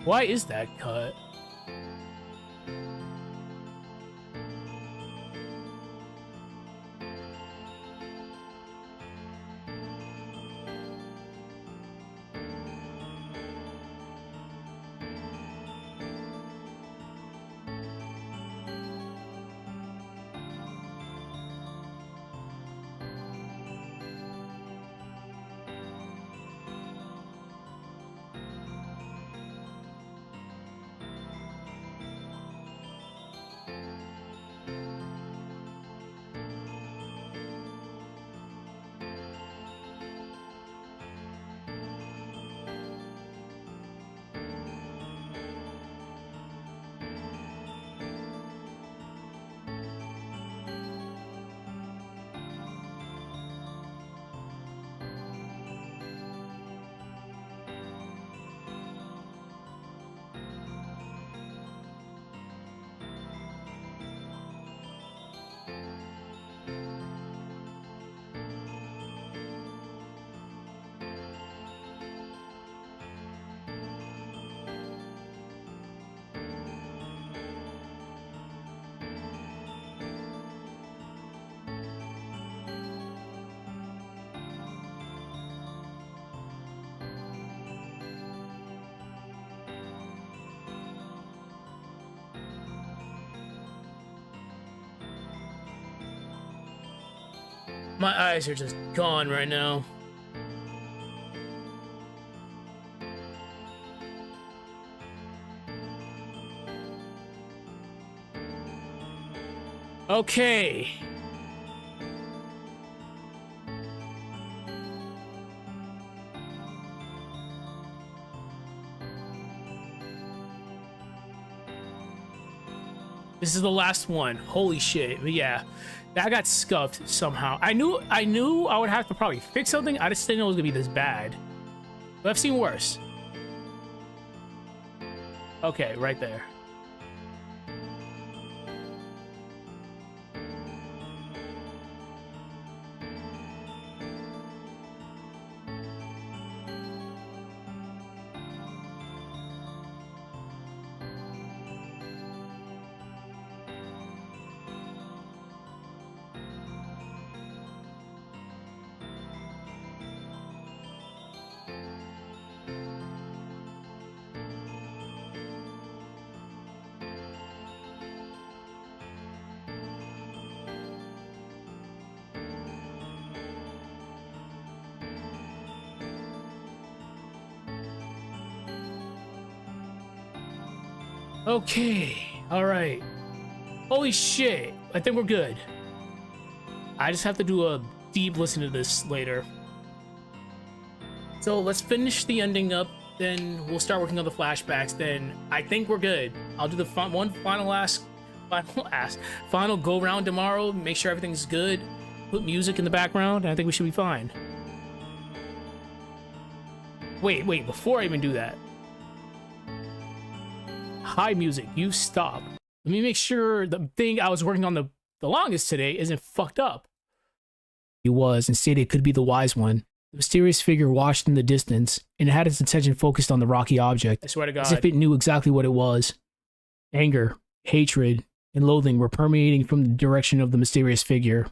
Why is that cut? My eyes are just gone right now. Okay. This is the last one. Holy shit. But yeah, that got scuffed somehow. I knew I would have to probably fix something. I just didn't know it was gonna be this bad. But I've seen worse. Okay, right there. Okay, all right. Holy shit, I think we're good. I just have to do a deep listen to this later. So let's finish the ending up, then we'll start working on the flashbacks. Then I think we're good. I'll do the final go round tomorrow. Make sure everything's good. Put music in the background, and I think we should be fine. Wait, before I even do that. Hi, music, you stop. Let me make sure the thing I was working on the longest today isn't fucked up. He was, and stated it could be the wise one. The mysterious figure watched in the distance, and it had its attention focused on the rocky object. I swear to God. As if it knew exactly what it was. Anger, hatred, and loathing were permeating from the direction of the mysterious figure.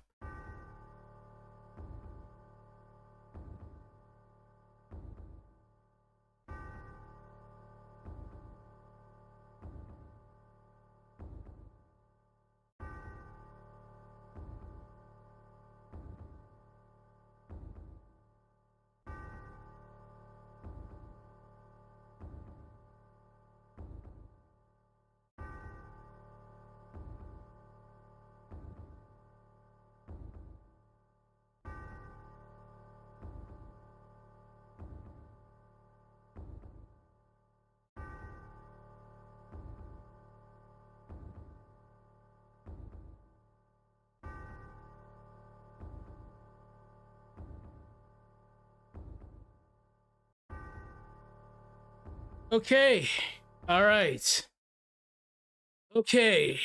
Okay, all right. Okay,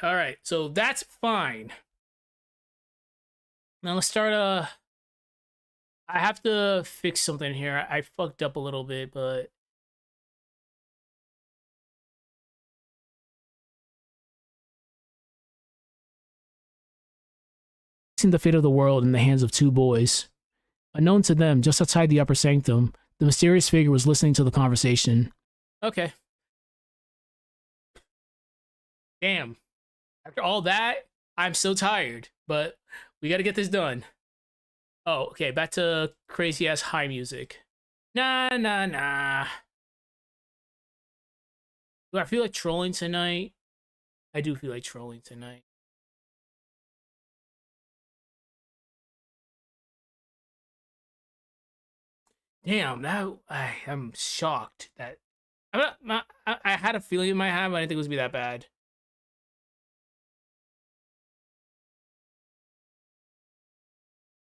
all right. So that's fine. Now let's start, I have to fix something here. I fucked up a little bit, but... Placing the fate of the world in the hands of two boys. Unknown to them, just outside the upper sanctum, the mysterious figure was listening to the conversation. Okay. Damn. After all that, I'm so tired, but we gotta get this done. Oh, okay, back to crazy-ass high music. Nah. Do I feel like trolling tonight? I do feel like trolling tonight. Damn, I'm shocked that... I had a feeling in my head, but I didn't think it was gonna be that bad.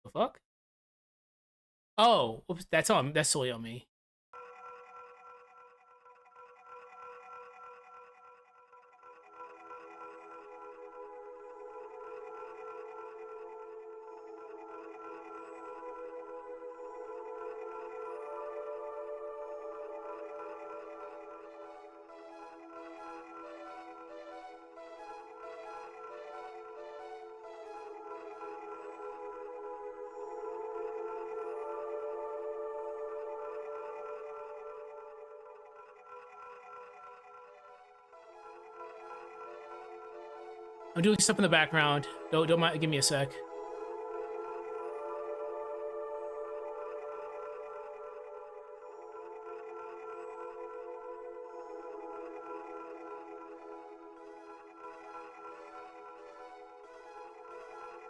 The fuck? Oh, oops, that's totally on me. I'm doing stuff in the background. Don't mind, give me a sec.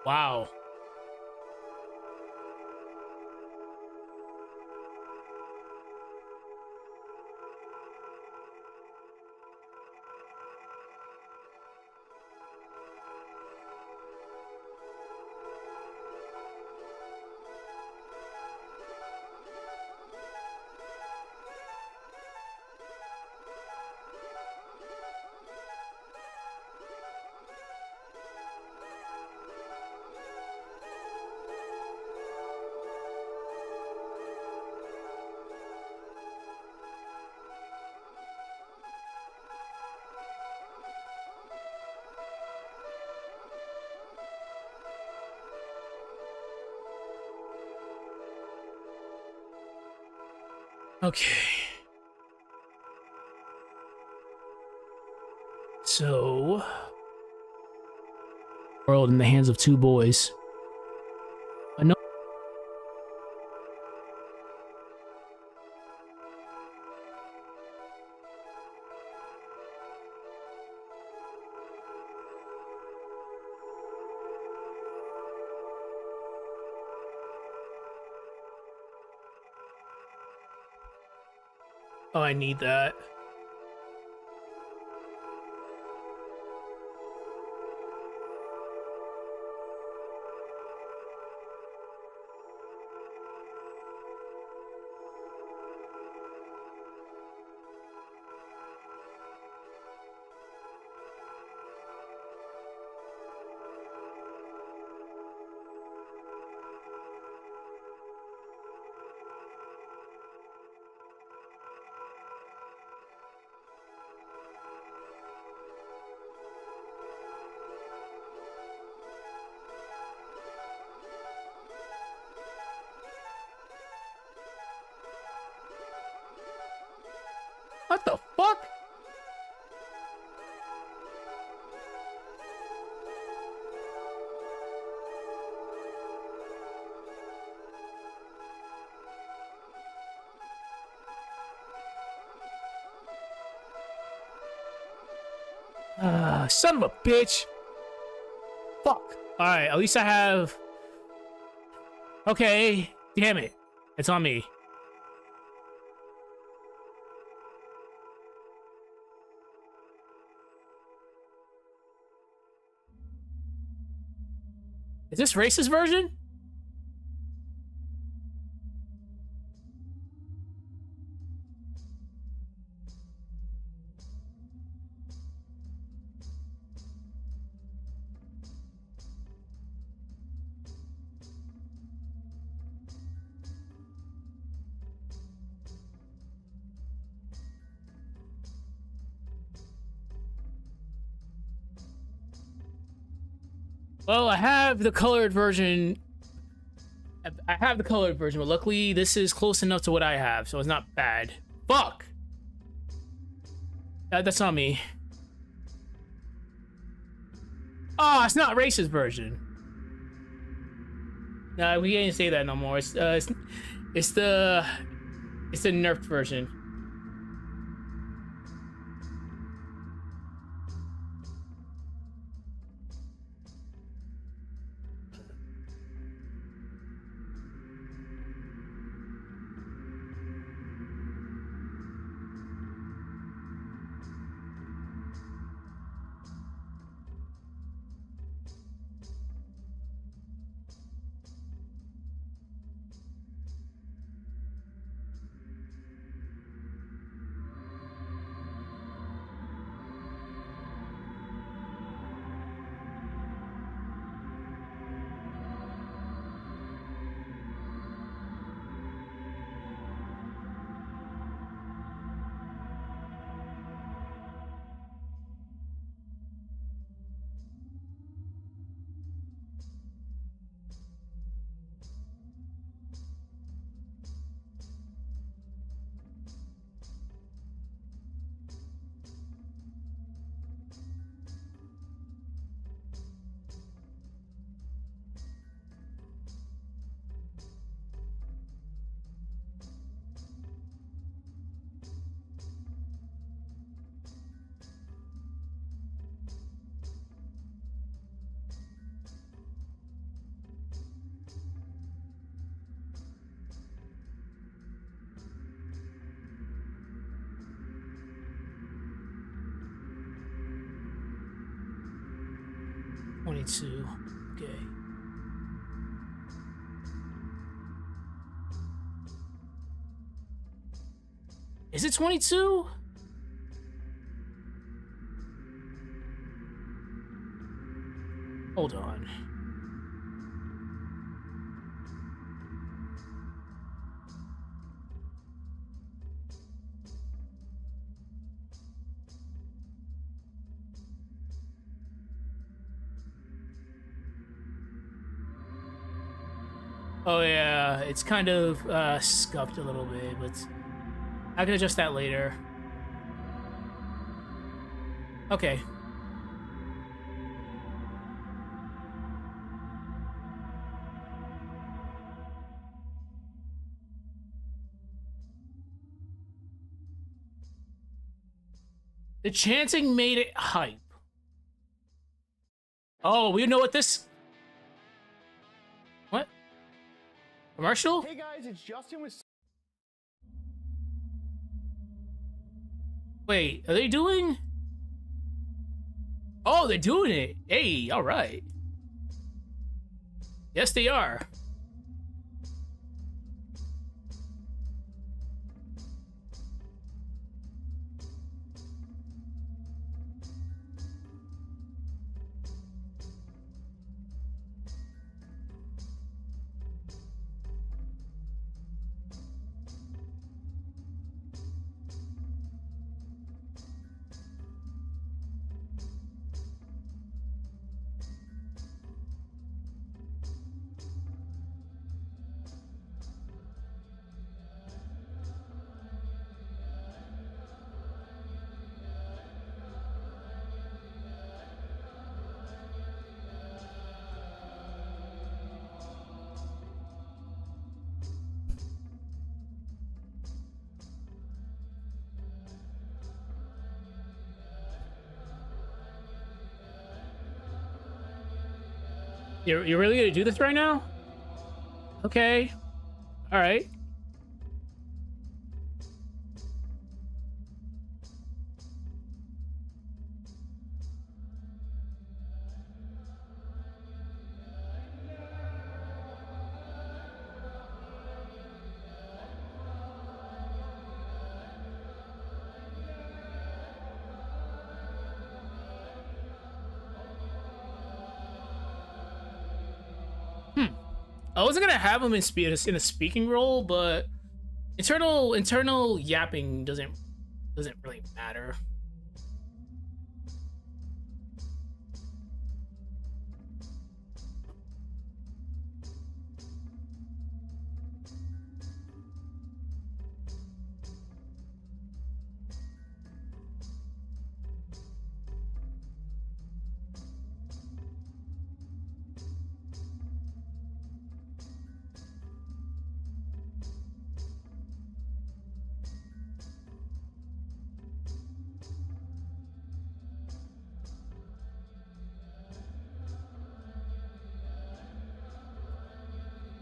Wow. Okay. So, world in the hands of two boys. No. Oh, I need that. What the fuck? Son of a bitch. Fuck. Alright, at least I have... Okay. Damn it. It's on me. Is this racist version? Well, I have the colored version. I have the colored version, but luckily this is close enough to what I have, so it's not bad. Fuck! That's not me. Oh, it's not racist version. Nah, we can't say that no more. It's the nerfed version. .22. Okay. Is it 22? Hold on. Oh yeah, it's kind of scuffed a little bit, but I can adjust that later. Okay. The chanting made it hype. Oh, we know what this... What? Commercial? Hey guys, it's Justin with... Wait, are they doing... Oh, they're doing it. Hey, all right. Yes, they are. You're really gonna do this right now? Okay. All right. I wasn't gonna have him in a speaking role, but internal yapping doesn't really matter.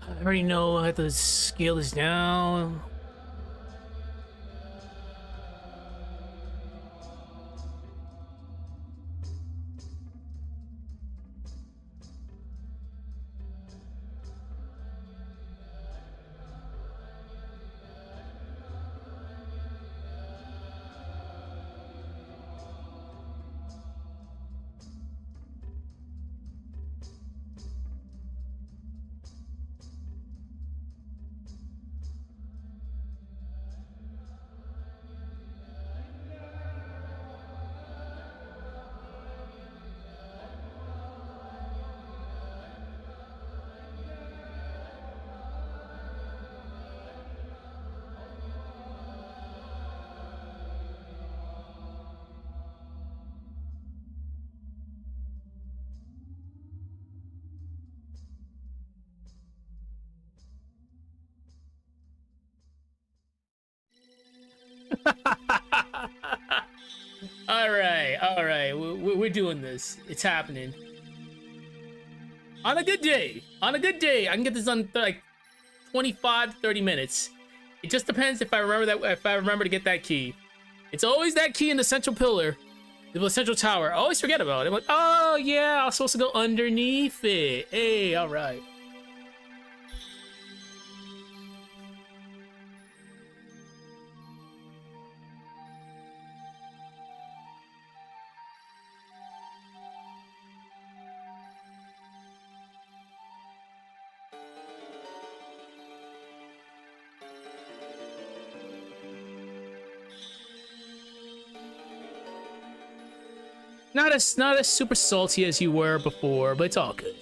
I already know I have to scale this down. All right, we're doing this. It's happening. On a good day, I can get this done like 25 to 30 minutes. It just depends if I remember to get that key. It's always that key in the central pillar, the central tower. I always forget about it. I'm like, oh yeah, I was supposed to go underneath it. Hey, all right. Not as super salty as you were before, but it's all good.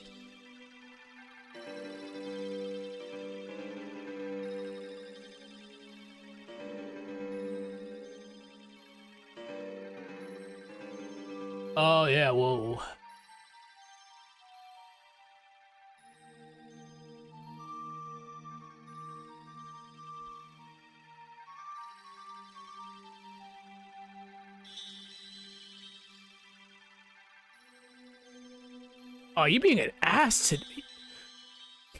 Oh, you being an ass today.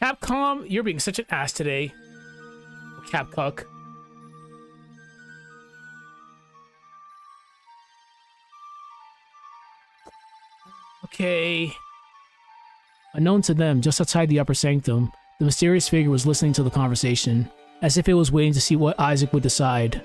Capcom, you're being such an ass today. Capcuck. Okay. Unknown to them, just outside the upper sanctum, the mysterious figure was listening to the conversation, as if it was waiting to see what Isaac would decide.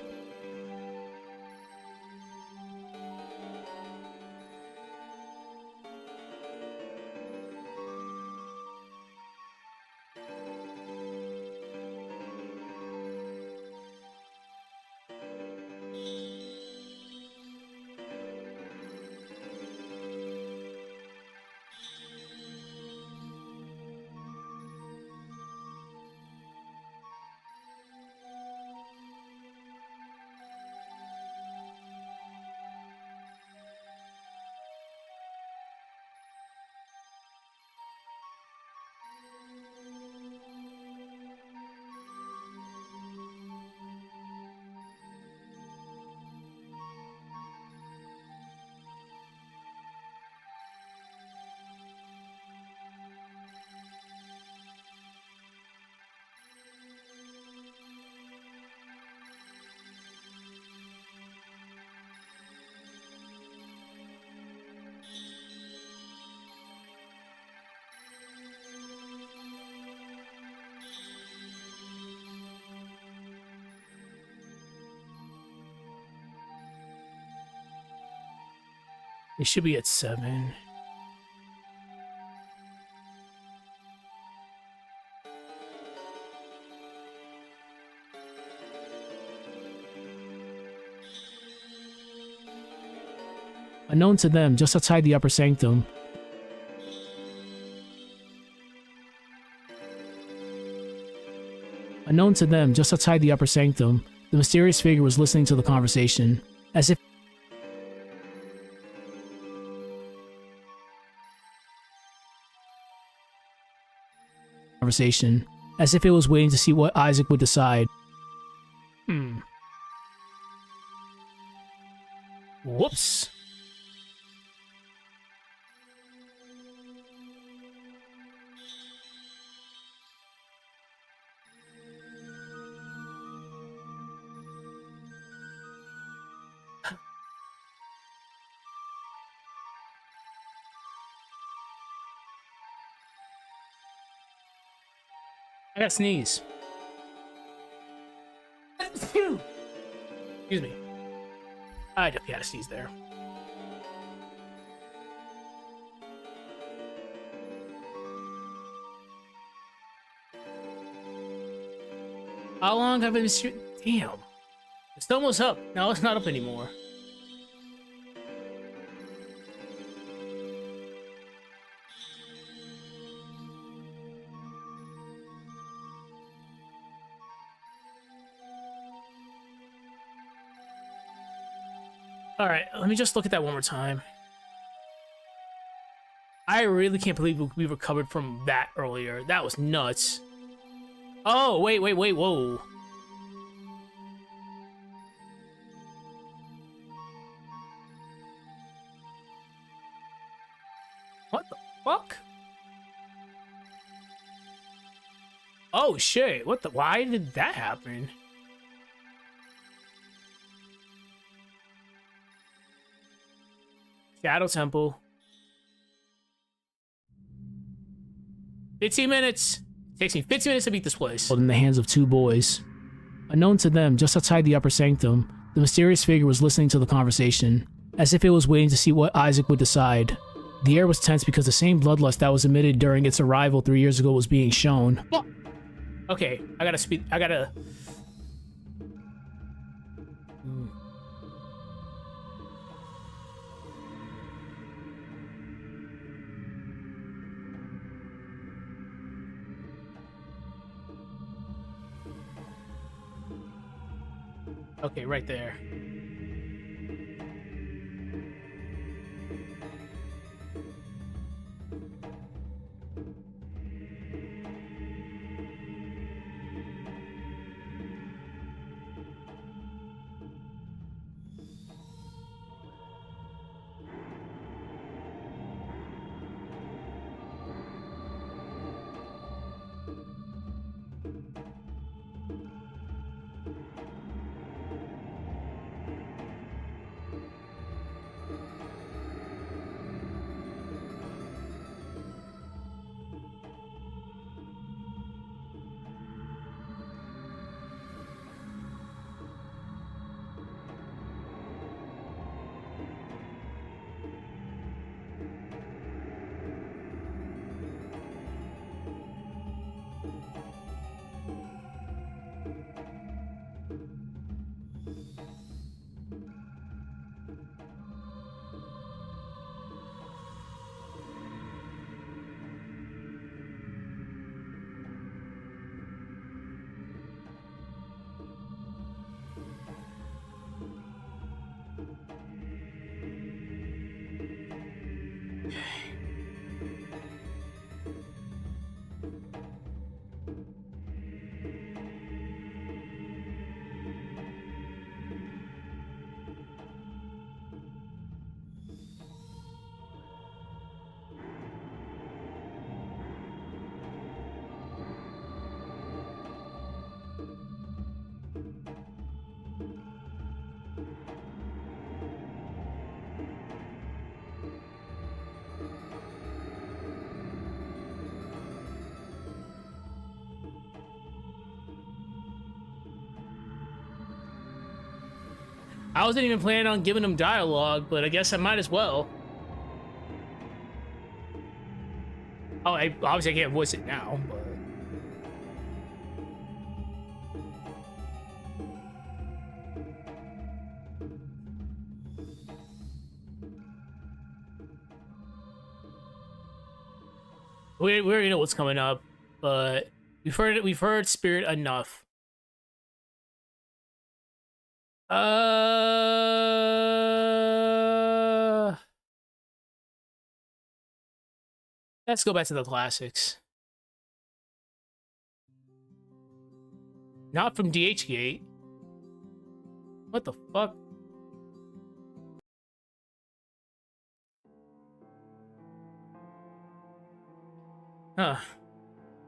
It should be at 7. Unknown to them, just outside the upper sanctum. Unknown to them, just outside the upper sanctum, the mysterious figure was listening to the conversation, as if it was waiting to see what Isaac would decide. Whoops. I gotta sneeze. Excuse me. I definitely had to sneeze there. How long have I been shooting? Damn. It's almost up. No, it's not up anymore. Alright, let me just look at that one more time. I really can't believe we recovered from that earlier. That was nuts. Oh, wait, whoa. What the fuck? Oh shit, what the, why did that happen? Shadow Temple. 15 minutes. Takes me 15 minutes to beat this place. In the hands of 2 boys. Unknown to them, just outside the upper sanctum, the mysterious figure was listening to the conversation, as if it was waiting to see what Isaac would decide. The air was tense because the same bloodlust that was emitted during its arrival 3 years ago was being shown. Okay, I gotta speed. I gotta. Okay, right there. I wasn't even planning on giving him dialogue, but I guess I might as well. Oh, obviously I can't voice it now, but... We already know what's coming up, but we've heard Spirit enough. Let's go back to the classics. Not from DHgate. What the fuck? Huh.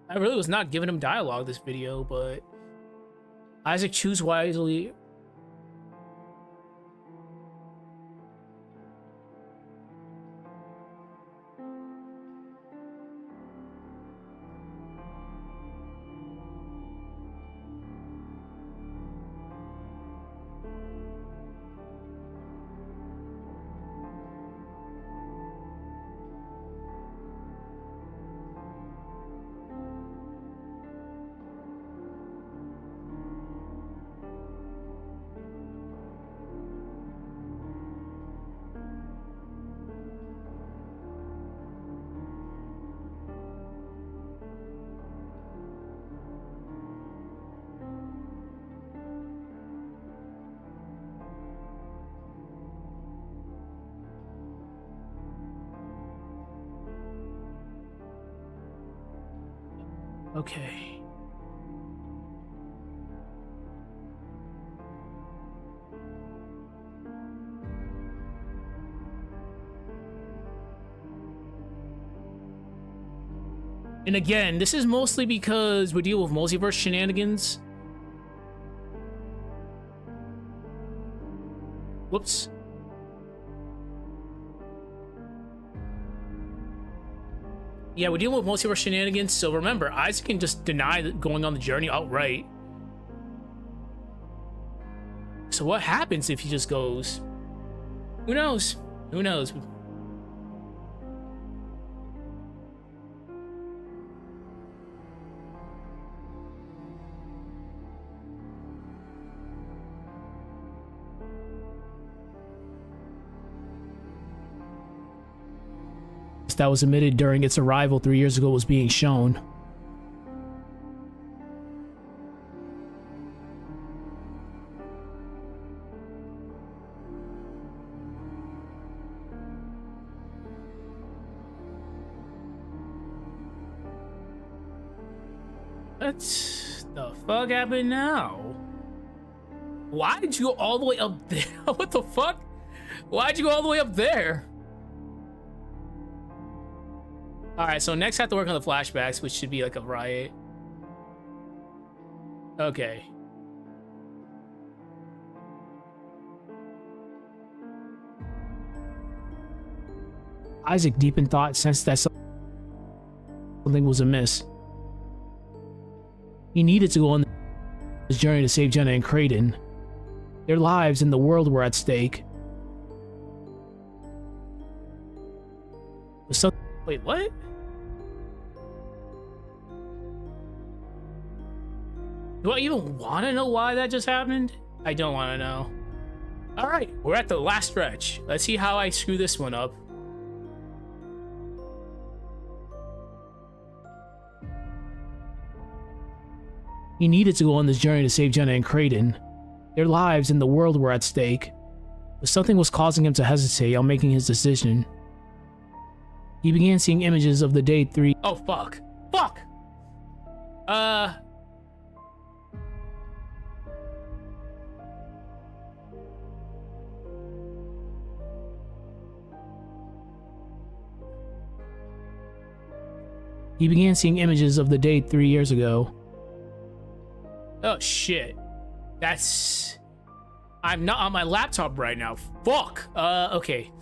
I really was not giving him dialogue this video, but Isaac, choose wisely. Okay. And again, this is mostly because we deal with multiverse shenanigans. Whoops. Yeah, we're dealing with multiverse shenanigans, so remember, Isaac can just deny going on the journey outright. So what happens if he just goes? Who knows? Who knows? That was emitted during its arrival 3 years ago was being shown. What the fuck happened now? Why did you go all the way up there? What the fuck? Why'd you go all the way up there? Alright, so next I have to work on the flashbacks, which should be like a riot. Okay. Isaac, deep in thought, sensed that something was amiss. He needed to go on this journey to save Jenna and Creighton. Their lives and the world were at stake. Wait, what? Do I even want to know why that just happened? I don't want to know. Alright, we're at the last stretch. Let's see how I screw this one up. He needed to go on this journey to save Jenna and Creighton. Their lives and the world were at stake. But something was causing him to hesitate on making his decision. He began seeing images of the day 3. Oh, fuck. Fuck! He began seeing images of the date 3 years ago. Oh, shit. That's... I'm not on my laptop right now. Fuck! Okay.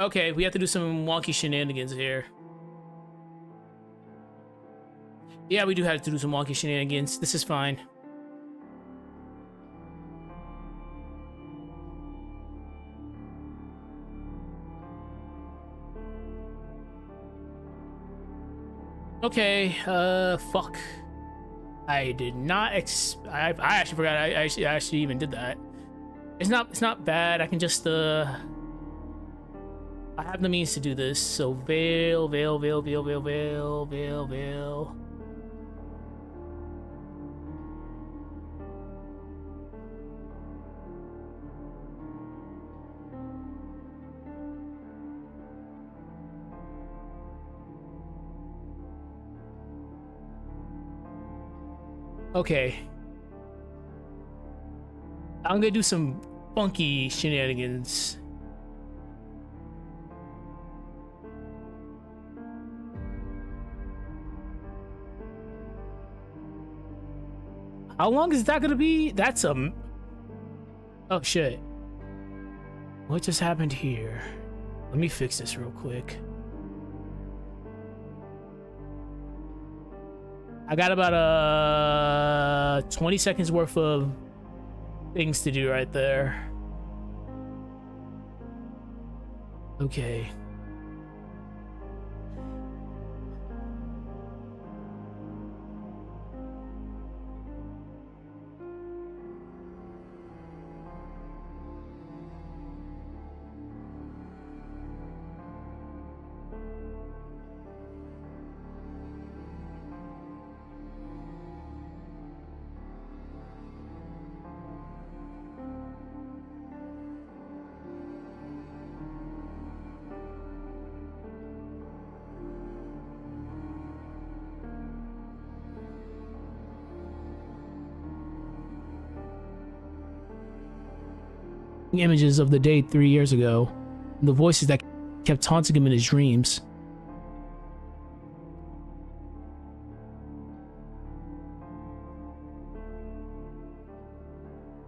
Okay, we have to do some wonky shenanigans here. Yeah, we do have to do some wonky shenanigans. This is fine. Okay, fuck. I did not I actually forgot I actually even did that. It's not bad. I can just I have the means to do this. So veil. Okay. I'm gonna do some funky shenanigans. How long is that gonna be? That's a... Oh shit. What just happened here? Let me fix this real quick. I got about 20 seconds worth of things to do right there. Okay. Images of the date 3 years ago, and the voices that kept taunting him in his dreams.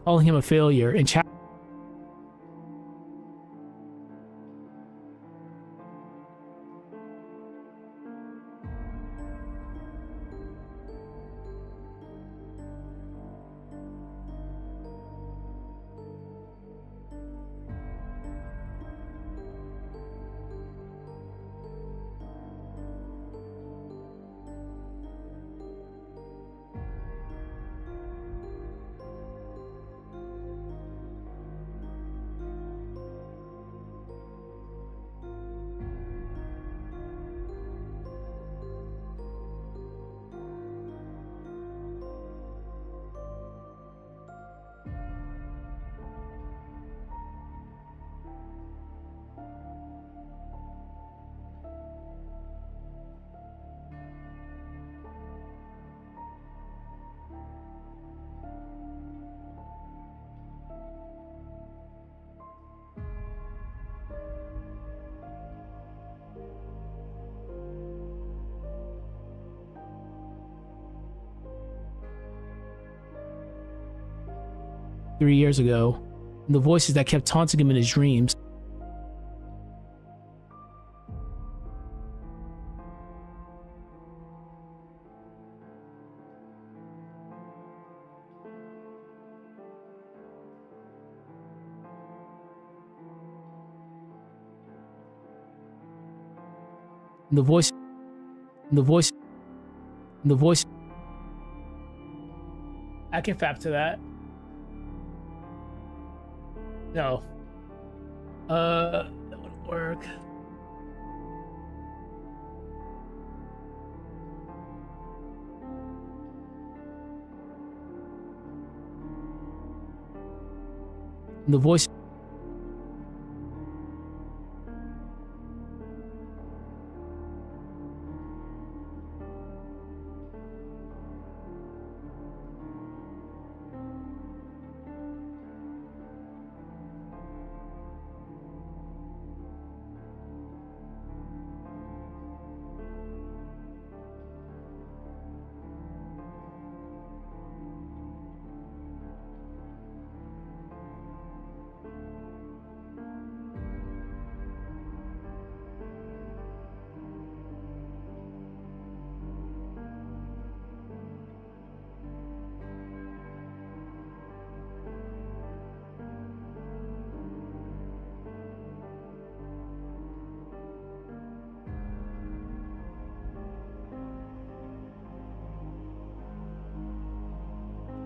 Calling him a failure and three years ago, and the voices that kept taunting him in his dreams. The voice. I can fap to that. No. That wouldn't work. The voice.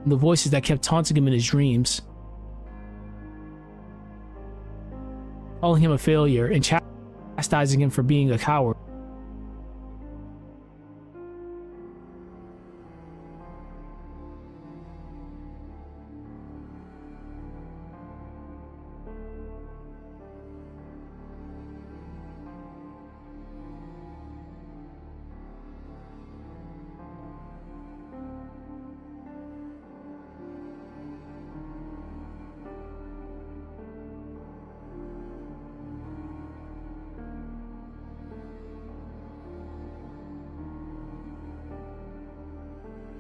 The voices that kept taunting him in his dreams, calling him a failure and chastising him for being a coward.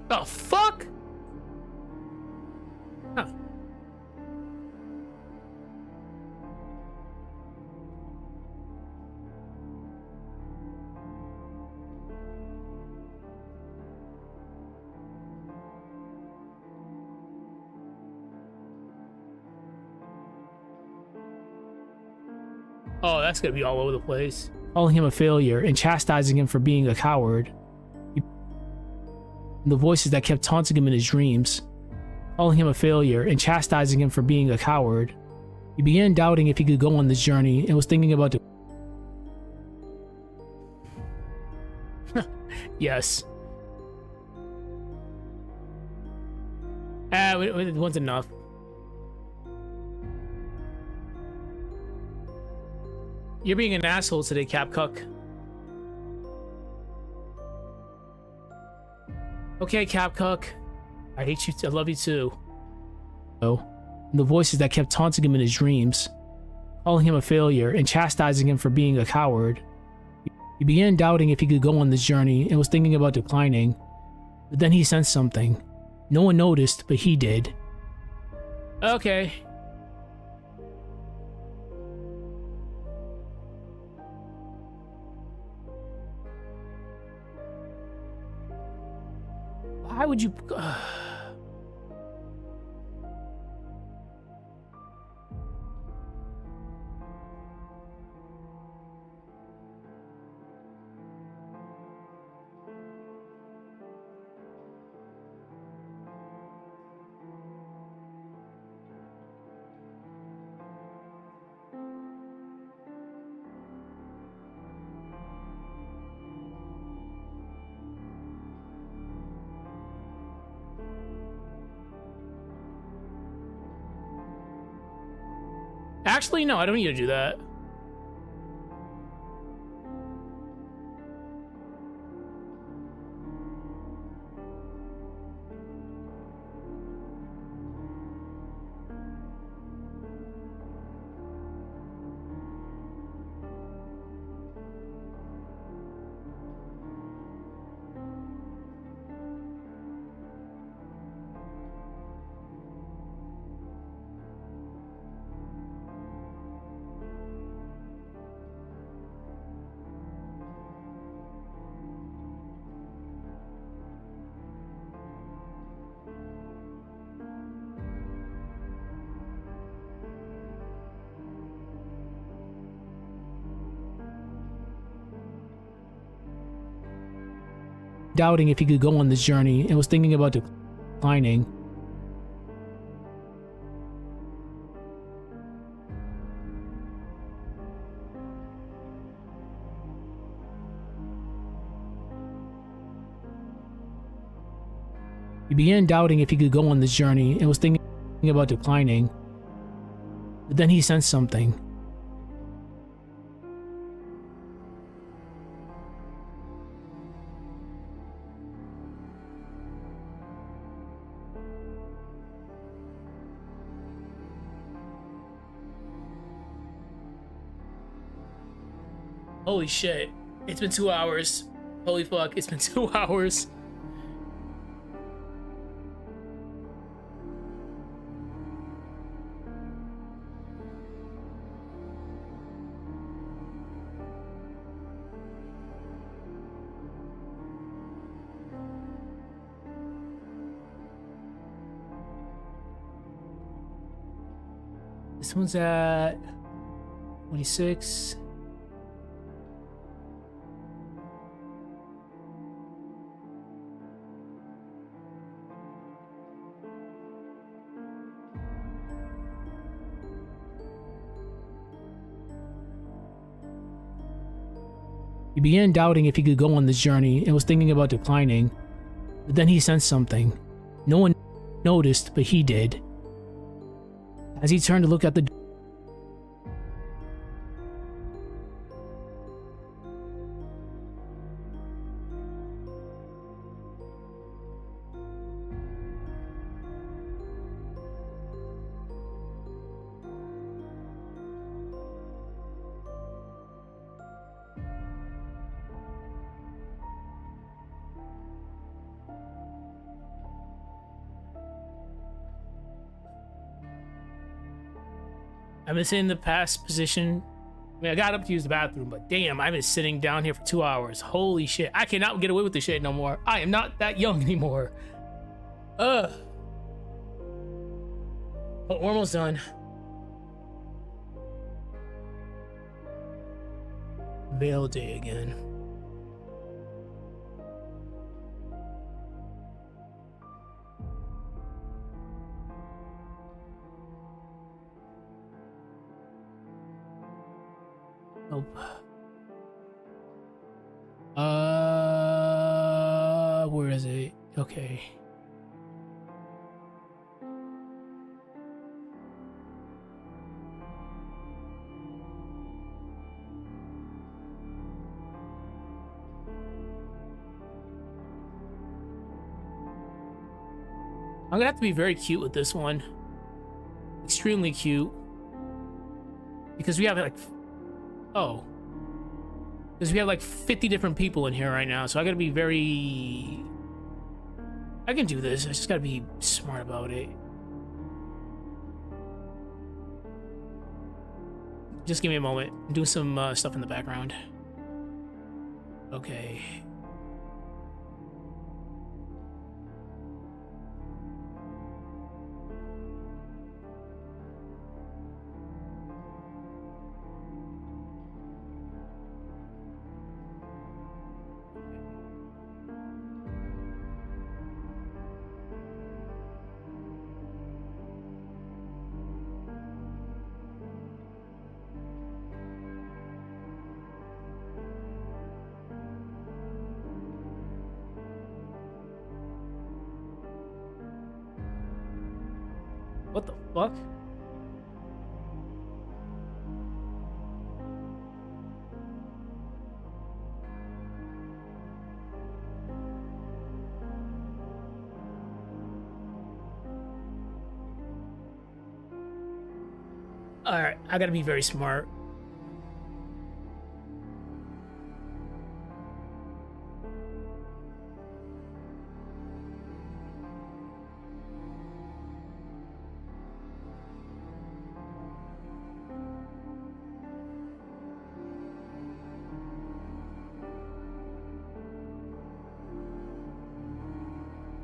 The fuck? Huh. Oh, that's gonna be all over the place. Calling him a failure and chastising him for being a coward. The voices that kept taunting him in his dreams, calling him a failure and chastising him for being a coward. He began doubting if he could go on this journey and was thinking about Yes. It wasn't enough. You're being an asshole today, Capcook. Okay, Capcook. I hate you. I love you too. Oh, the voices that kept taunting him in his dreams, calling him a failure and chastising him for being a coward. He began doubting if he could go on this journey and was thinking about declining. But then he sensed something. No one noticed, but he did. Okay. Why would you... Actually, no, I don't need to do that. Doubting if he could go on this journey and was thinking about declining. He began doubting if he could go on this journey and was thinking about declining. But then he sensed something. Holy shit. It's been 2 hours. Holy fuck, it's been 2 hours. This one's at 26. He began doubting if he could go on this journey and was thinking about declining. But then he sensed something. No one noticed, but he did. As he turned to look at the door, I've been sitting in the past position. I mean, I got up to use the bathroom, but damn, I've been sitting down here for 2 hours. Holy shit. I cannot get away with this shit no more. I am not that young anymore. We're almost done. Veil day again. Nope. Where is it? Okay. I'm gonna have to be very cute with this one. Extremely cute. Because we have like... Oh. Because we have like 50 different people in here right now, so I gotta be very... I can do this, I just gotta be smart about it. Just give me a moment. I'm doing some stuff in the background. Okay. What the fuck? Alright, I gotta be very smart.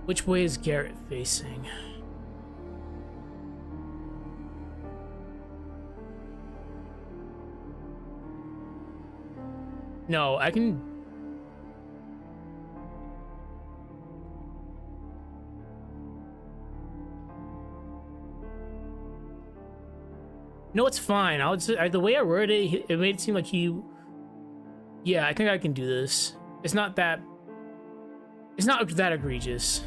Which way is Garrett facing? No, I can... No, it's fine. I'll just, the way I worded it, it made it seem like he... Yeah, I think I can do this. It's not that... It's not that egregious.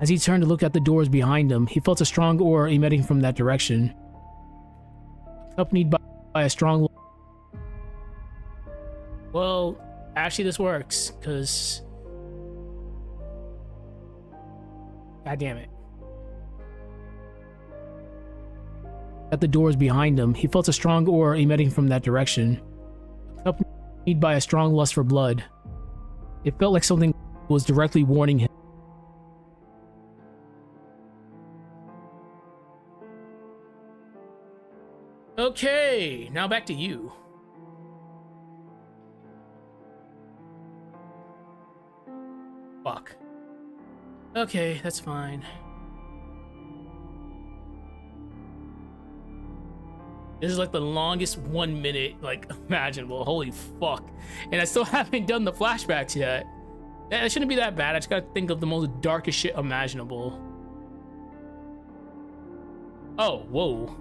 As he turned to look at the doors behind him, he felt a strong aura emitting from that direction, accompanied by a strong... Well, actually this works, because... God damn it. At the doors behind him, he felt a strong aura emitting from that direction, accompanied by a strong lust for blood. It felt like something was directly warning him. Okay, now back to you. Fuck. Okay, that's fine. This is like the longest 1 minute, like, imaginable. Holy fuck. And I still haven't done the flashbacks yet. That shouldn't be that bad. I just gotta think of the most darkest shit imaginable. Oh, whoa.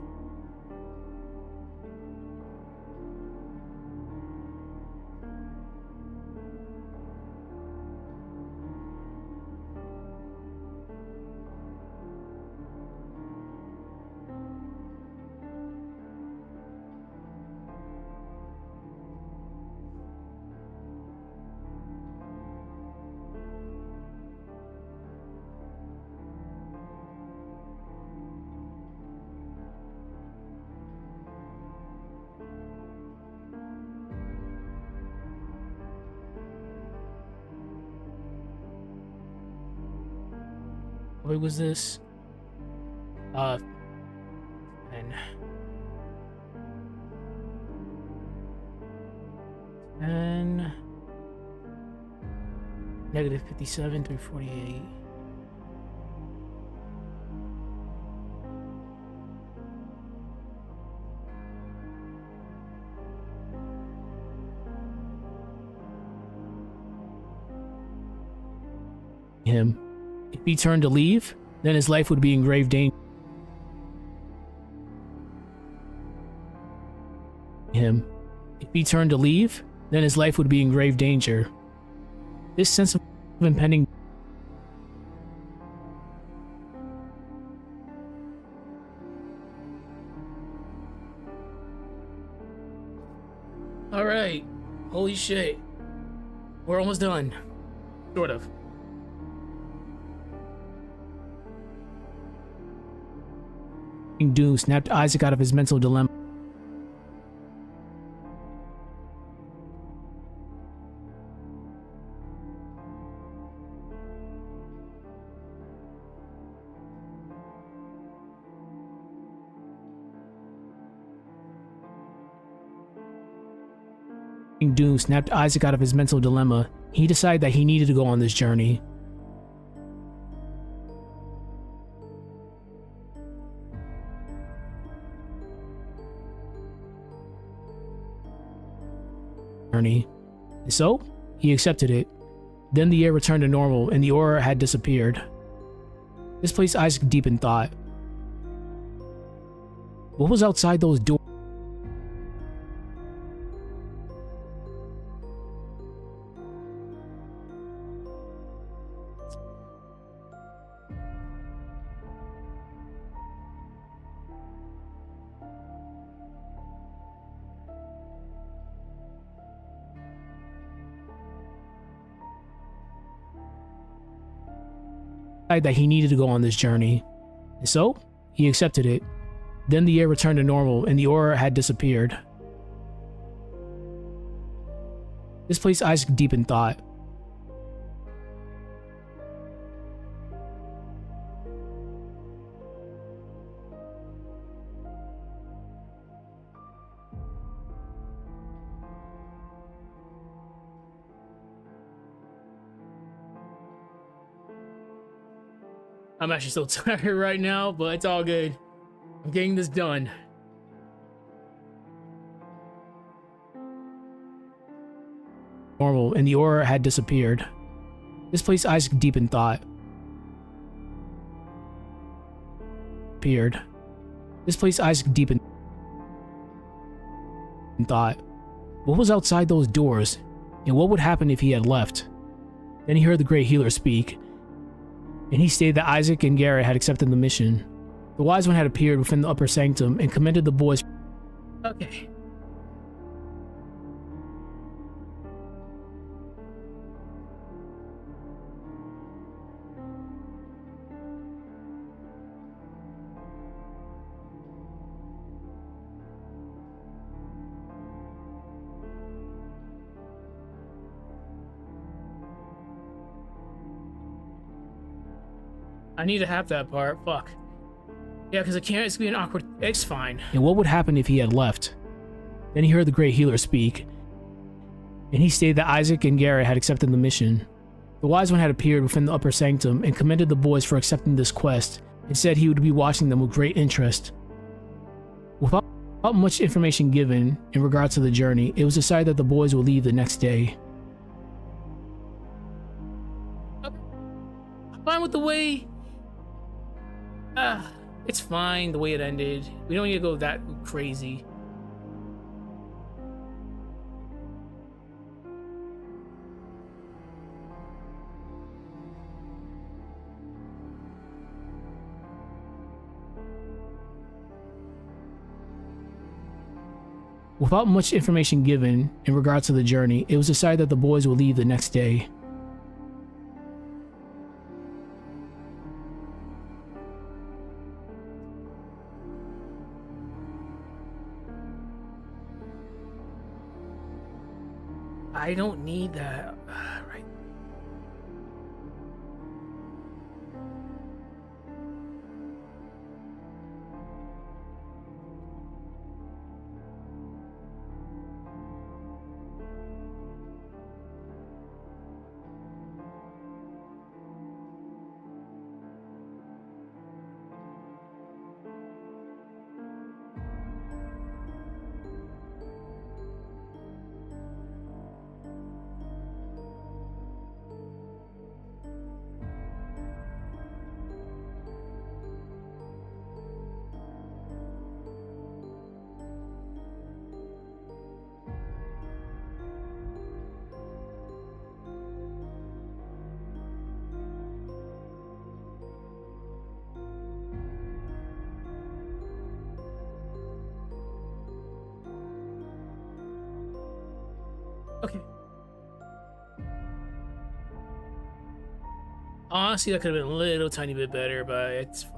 What was this? And negative 57 through 48. Him. If he turned to leave, then his life would be in grave danger. Him. If he turned to leave, then his life would be in grave danger. This sense of impending... Alright. Holy shit. We're almost done. Sort of. Doom snapped Isaac out of his mental dilemma. Doom snapped Isaac out of his mental dilemma. He decided that he needed to go on this journey. So, he accepted it. Then the air returned to normal and the aura had disappeared. This placed Isaac deep in thought. What was outside those doors? That he needed to go on this journey. So, he accepted it. Then the air returned to normal and the aura had disappeared. This placed Isaac deep in thought. I'm actually so tired right now, but it's all good. I'm getting this done. Normal, and the aura had disappeared. This placed Isaac deep in thought. This placed Isaac deep in thought. What was outside those doors, and what would happen if he had left? Then he heard the great healer speak. And he stated that Isaac and Garrett had accepted the mission. The wise one had appeared within the upper sanctum and commended the boys. Okay. I need to have that part. Fuck. Yeah, because it's gonna be an awkward. It's fine. And what would happen if he had left? Then he heard the great healer speak. And he stated that Isaac and Garrett had accepted the mission. The wise one had appeared within the upper sanctum and commended the boys for accepting this quest and said he would be watching them with great interest. Without much information given in regards to the journey, it was decided that the boys would leave the next day. Okay. I'm fine with the way. It's fine the way it ended. We don't need to go that crazy. Without much information given in regards to the journey, it was decided that the boys would leave the next day. I don't need that. Right. Okay. Honestly, that could have been a little tiny bit better, but it's fine.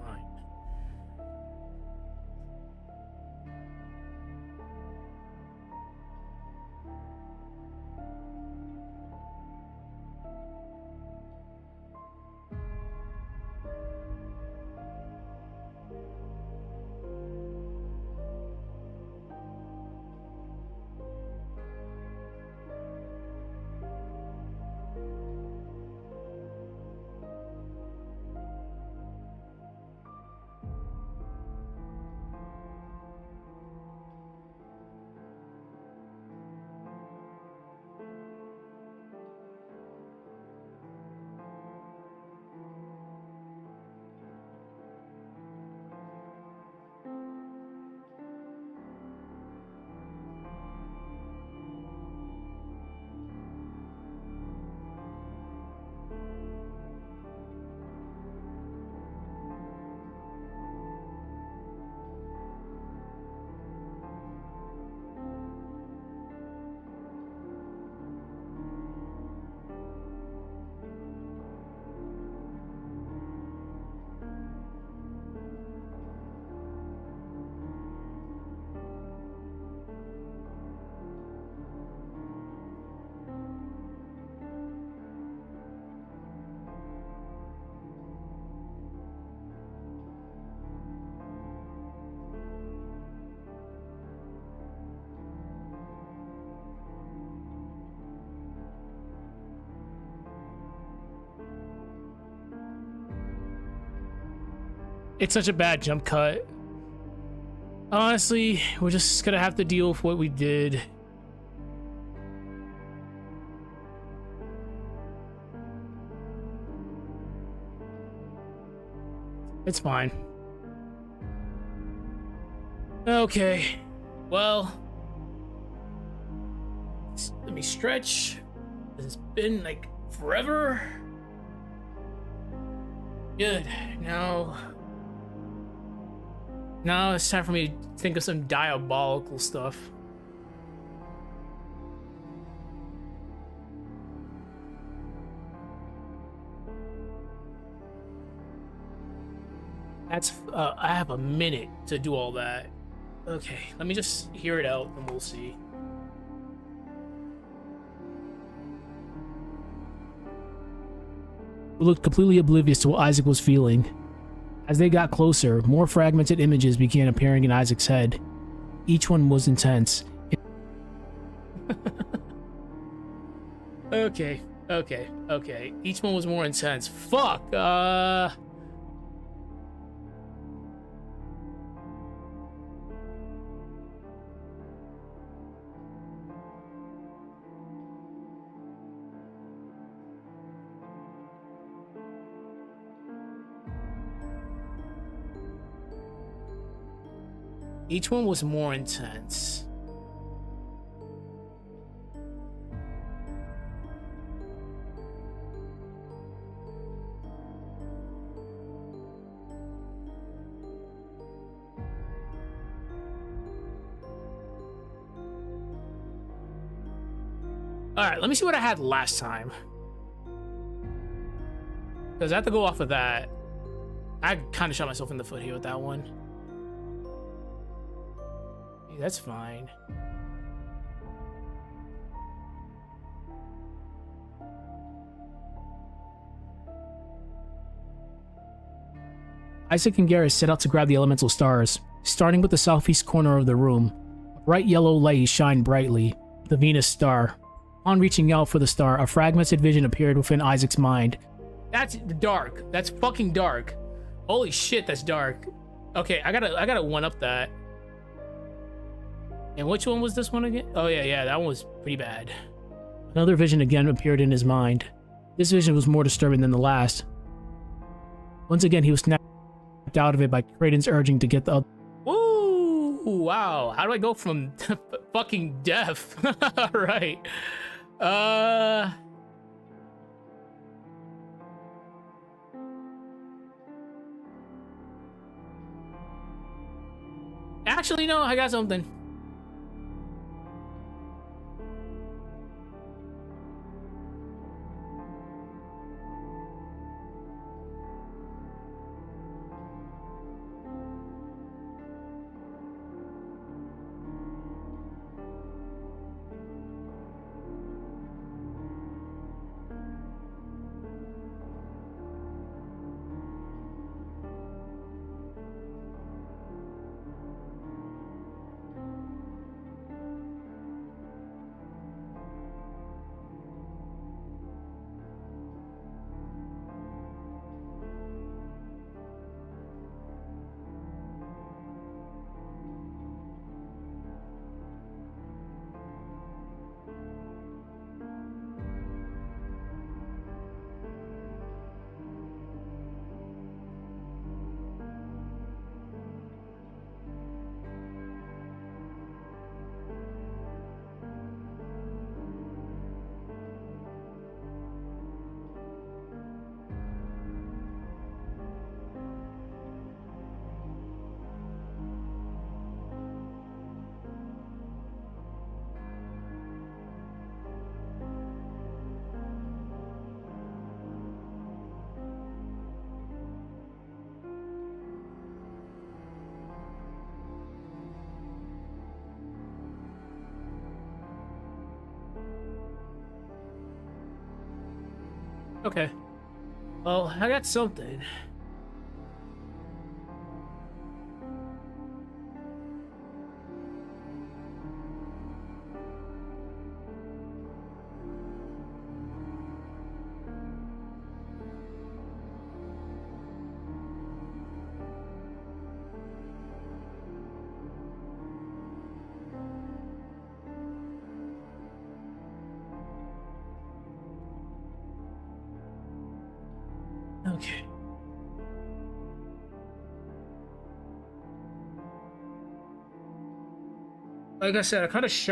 It's such a bad jump cut. Honestly, we're just gonna have to deal with what we did. It's fine. Okay. Well, let me stretch. It's been like forever. Good. Now it's time for me to think of some diabolical stuff. I have a minute to do all that. Okay, let me just hear it out and we'll see. He looked completely oblivious to what Isaac was feeling. As they got closer, more fragmented images began appearing in Isaac's head. Each one was intense. Okay. Each one was more intense. Fuck. Each one was more intense. All right, let me see what I had last time. Because I have to go off of that. I kind of shot myself in the foot here with that one. Hey, that's fine. Isaac and Garrus set out to grab the elemental stars, starting with the southeast corner of the room. A bright yellow light shined brightly, the Venus star. On reaching out for the star, a fragmented vision appeared within Isaac's mind. That's dark. That's fucking dark. Holy shit, that's dark. Okay, I gotta one up that. And which one was this one again? Oh yeah, that one was pretty bad. Another vision again appeared in his mind. This vision was more disturbing than the last. Once again, he was snapped out of it by Kraden's urging to get the other. Ooh, wow. How do I go from fucking death? Right. Actually, no, I got something. Okay. Well, I got something. Okay. Like I said,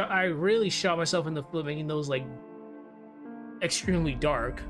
I really shot myself in the foot making those like extremely dark.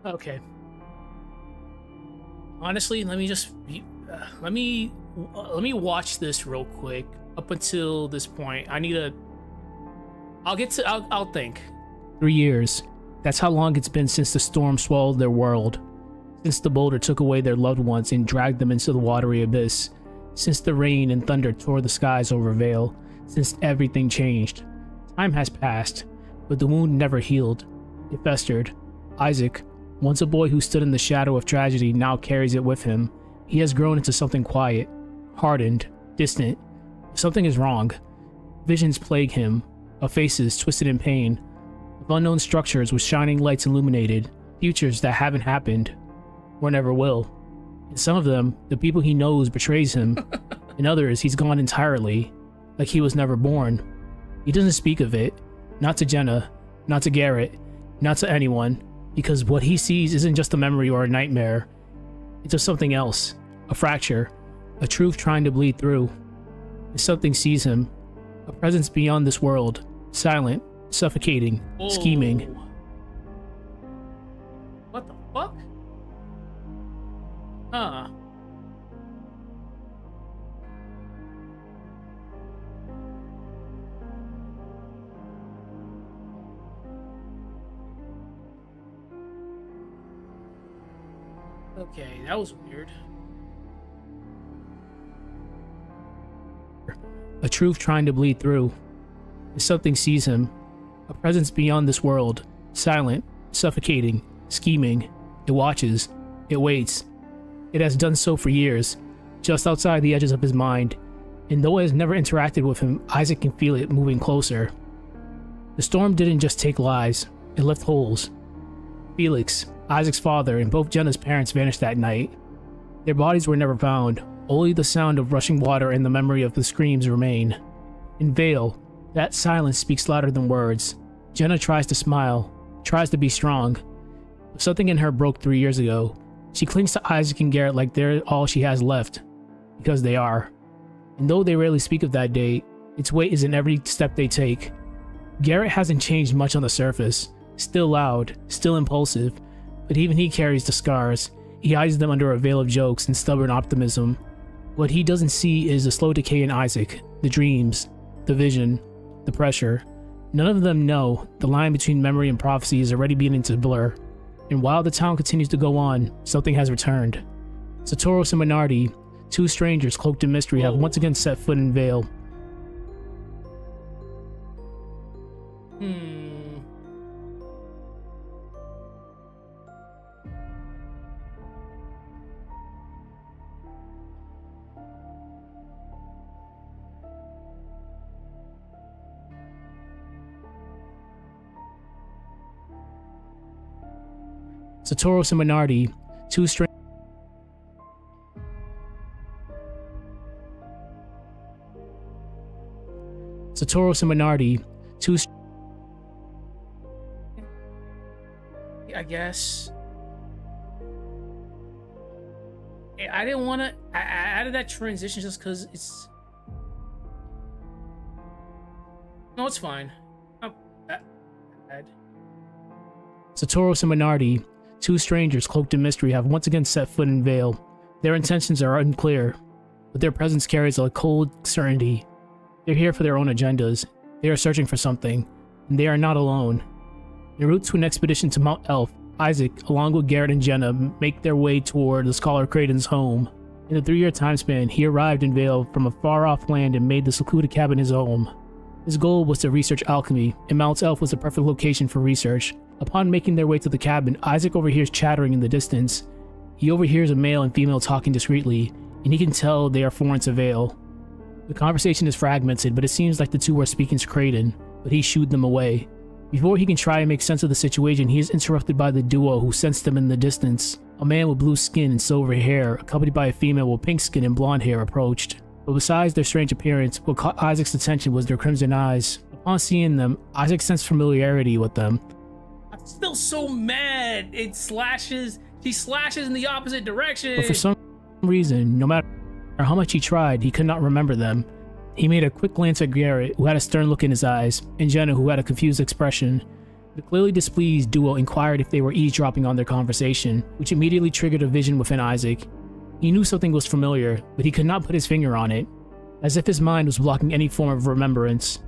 Okay. Honestly, let me just let me watch this real quick. Up until this point, I'll think. 3 years. That's how long it's been since the storm swallowed their world. Since the boulder took away their loved ones and dragged them into the watery abyss. Since the rain and thunder tore the skies over Vale. Since everything changed. Time has passed, but the wound never healed. It festered. Isaac, once a boy who stood in the shadow of tragedy, now carries it with him. He has grown into something quiet, hardened, distant. Something is wrong. Visions plague him, of faces twisted in pain, of unknown structures with shining lights illuminated, futures that haven't happened, or never will. In some of them, the people he knows betrays him. In others, he's gone entirely, like he was never born. He doesn't speak of it, not to Jenna, not to Garrett, not to anyone, because what he sees isn't just a memory or a nightmare. It's of something else, a fracture, a truth trying to bleed through. If something sees him, a presence beyond this world, silent, suffocating, scheming. What the fuck? Huh. Okay, that was weird. A truth trying to bleed through. If something sees him, a presence beyond this world, silent, suffocating, scheming. It watches, it waits. It has done so for years, just outside the edges of his mind, and though it has never interacted with him, Isaac can feel it moving closer. The storm didn't just take lives, it left holes. Felix, Isaac's father, and both Jenna's parents vanished that night. Their bodies were never found, only the sound of rushing water and the memory of the screams remain. In Vale, that silence speaks louder than words. Jenna tries to smile, tries to be strong. But something in her broke 3 years ago. She clings to Isaac and Garrett like they're all she has left. Because they are. And though they rarely speak of that day, its weight is in every step they take. Garrett hasn't changed much on the surface. Still loud, still impulsive. But even he carries the scars. He hides them under a veil of jokes and stubborn optimism. What he doesn't see is the slow decay in Isaac, the dreams, the vision, the pressure. None of them know the line between memory and prophecy is already beginning to blur. And while the town continues to go on, something has returned. Satoros and Minardi, two strangers cloaked in mystery, have once again set foot in Vale. Satoros and Minardi, two strangers. Satoros and Minardi, two. I guess. I didn't want to. I added that transition just because it's. No, it's fine. Oh, Satoros and Minardi, two strangers cloaked in mystery, have once again set foot in Vale. Their intentions are unclear, but their presence carries a cold certainty. They're here for their own agendas. They are searching for something, and they are not alone. En route to an expedition to Mount Elf, Isaac, along with Garrett and Jenna, make their way toward the Scholar Creighton's home. In a 3-year time span, he arrived in Vale from a far-off land and made the secluded cabin his home. His goal was to research alchemy, and Mount Elf was the perfect location for research. Upon making their way to the cabin, Isaac overhears chattering in the distance. He overhears a male and female talking discreetly, and he can tell they are foreign to Vale. The conversation is fragmented, but it seems like the two are speaking to Creighton, but he shooed them away. Before he can try and make sense of the situation, he is interrupted by the duo who sense them in the distance. A man with blue skin and silver hair, accompanied by a female with pink skin and blonde hair, approached. But besides their strange appearance, what caught Isaac's attention was their crimson eyes. Upon seeing them, Isaac sensed familiarity with them. I'm still so mad. It slashes. She slashes in the opposite direction. But for some reason, no matter how much he tried, he could not remember them. He made a quick glance at Garrett, who had a stern look in his eyes, and Jenna, who had a confused expression. The clearly displeased duo inquired if they were eavesdropping on their conversation, which immediately triggered a vision within Isaac. He knew something was familiar, but he could not put his finger on it, as if his mind was blocking any form of remembrance.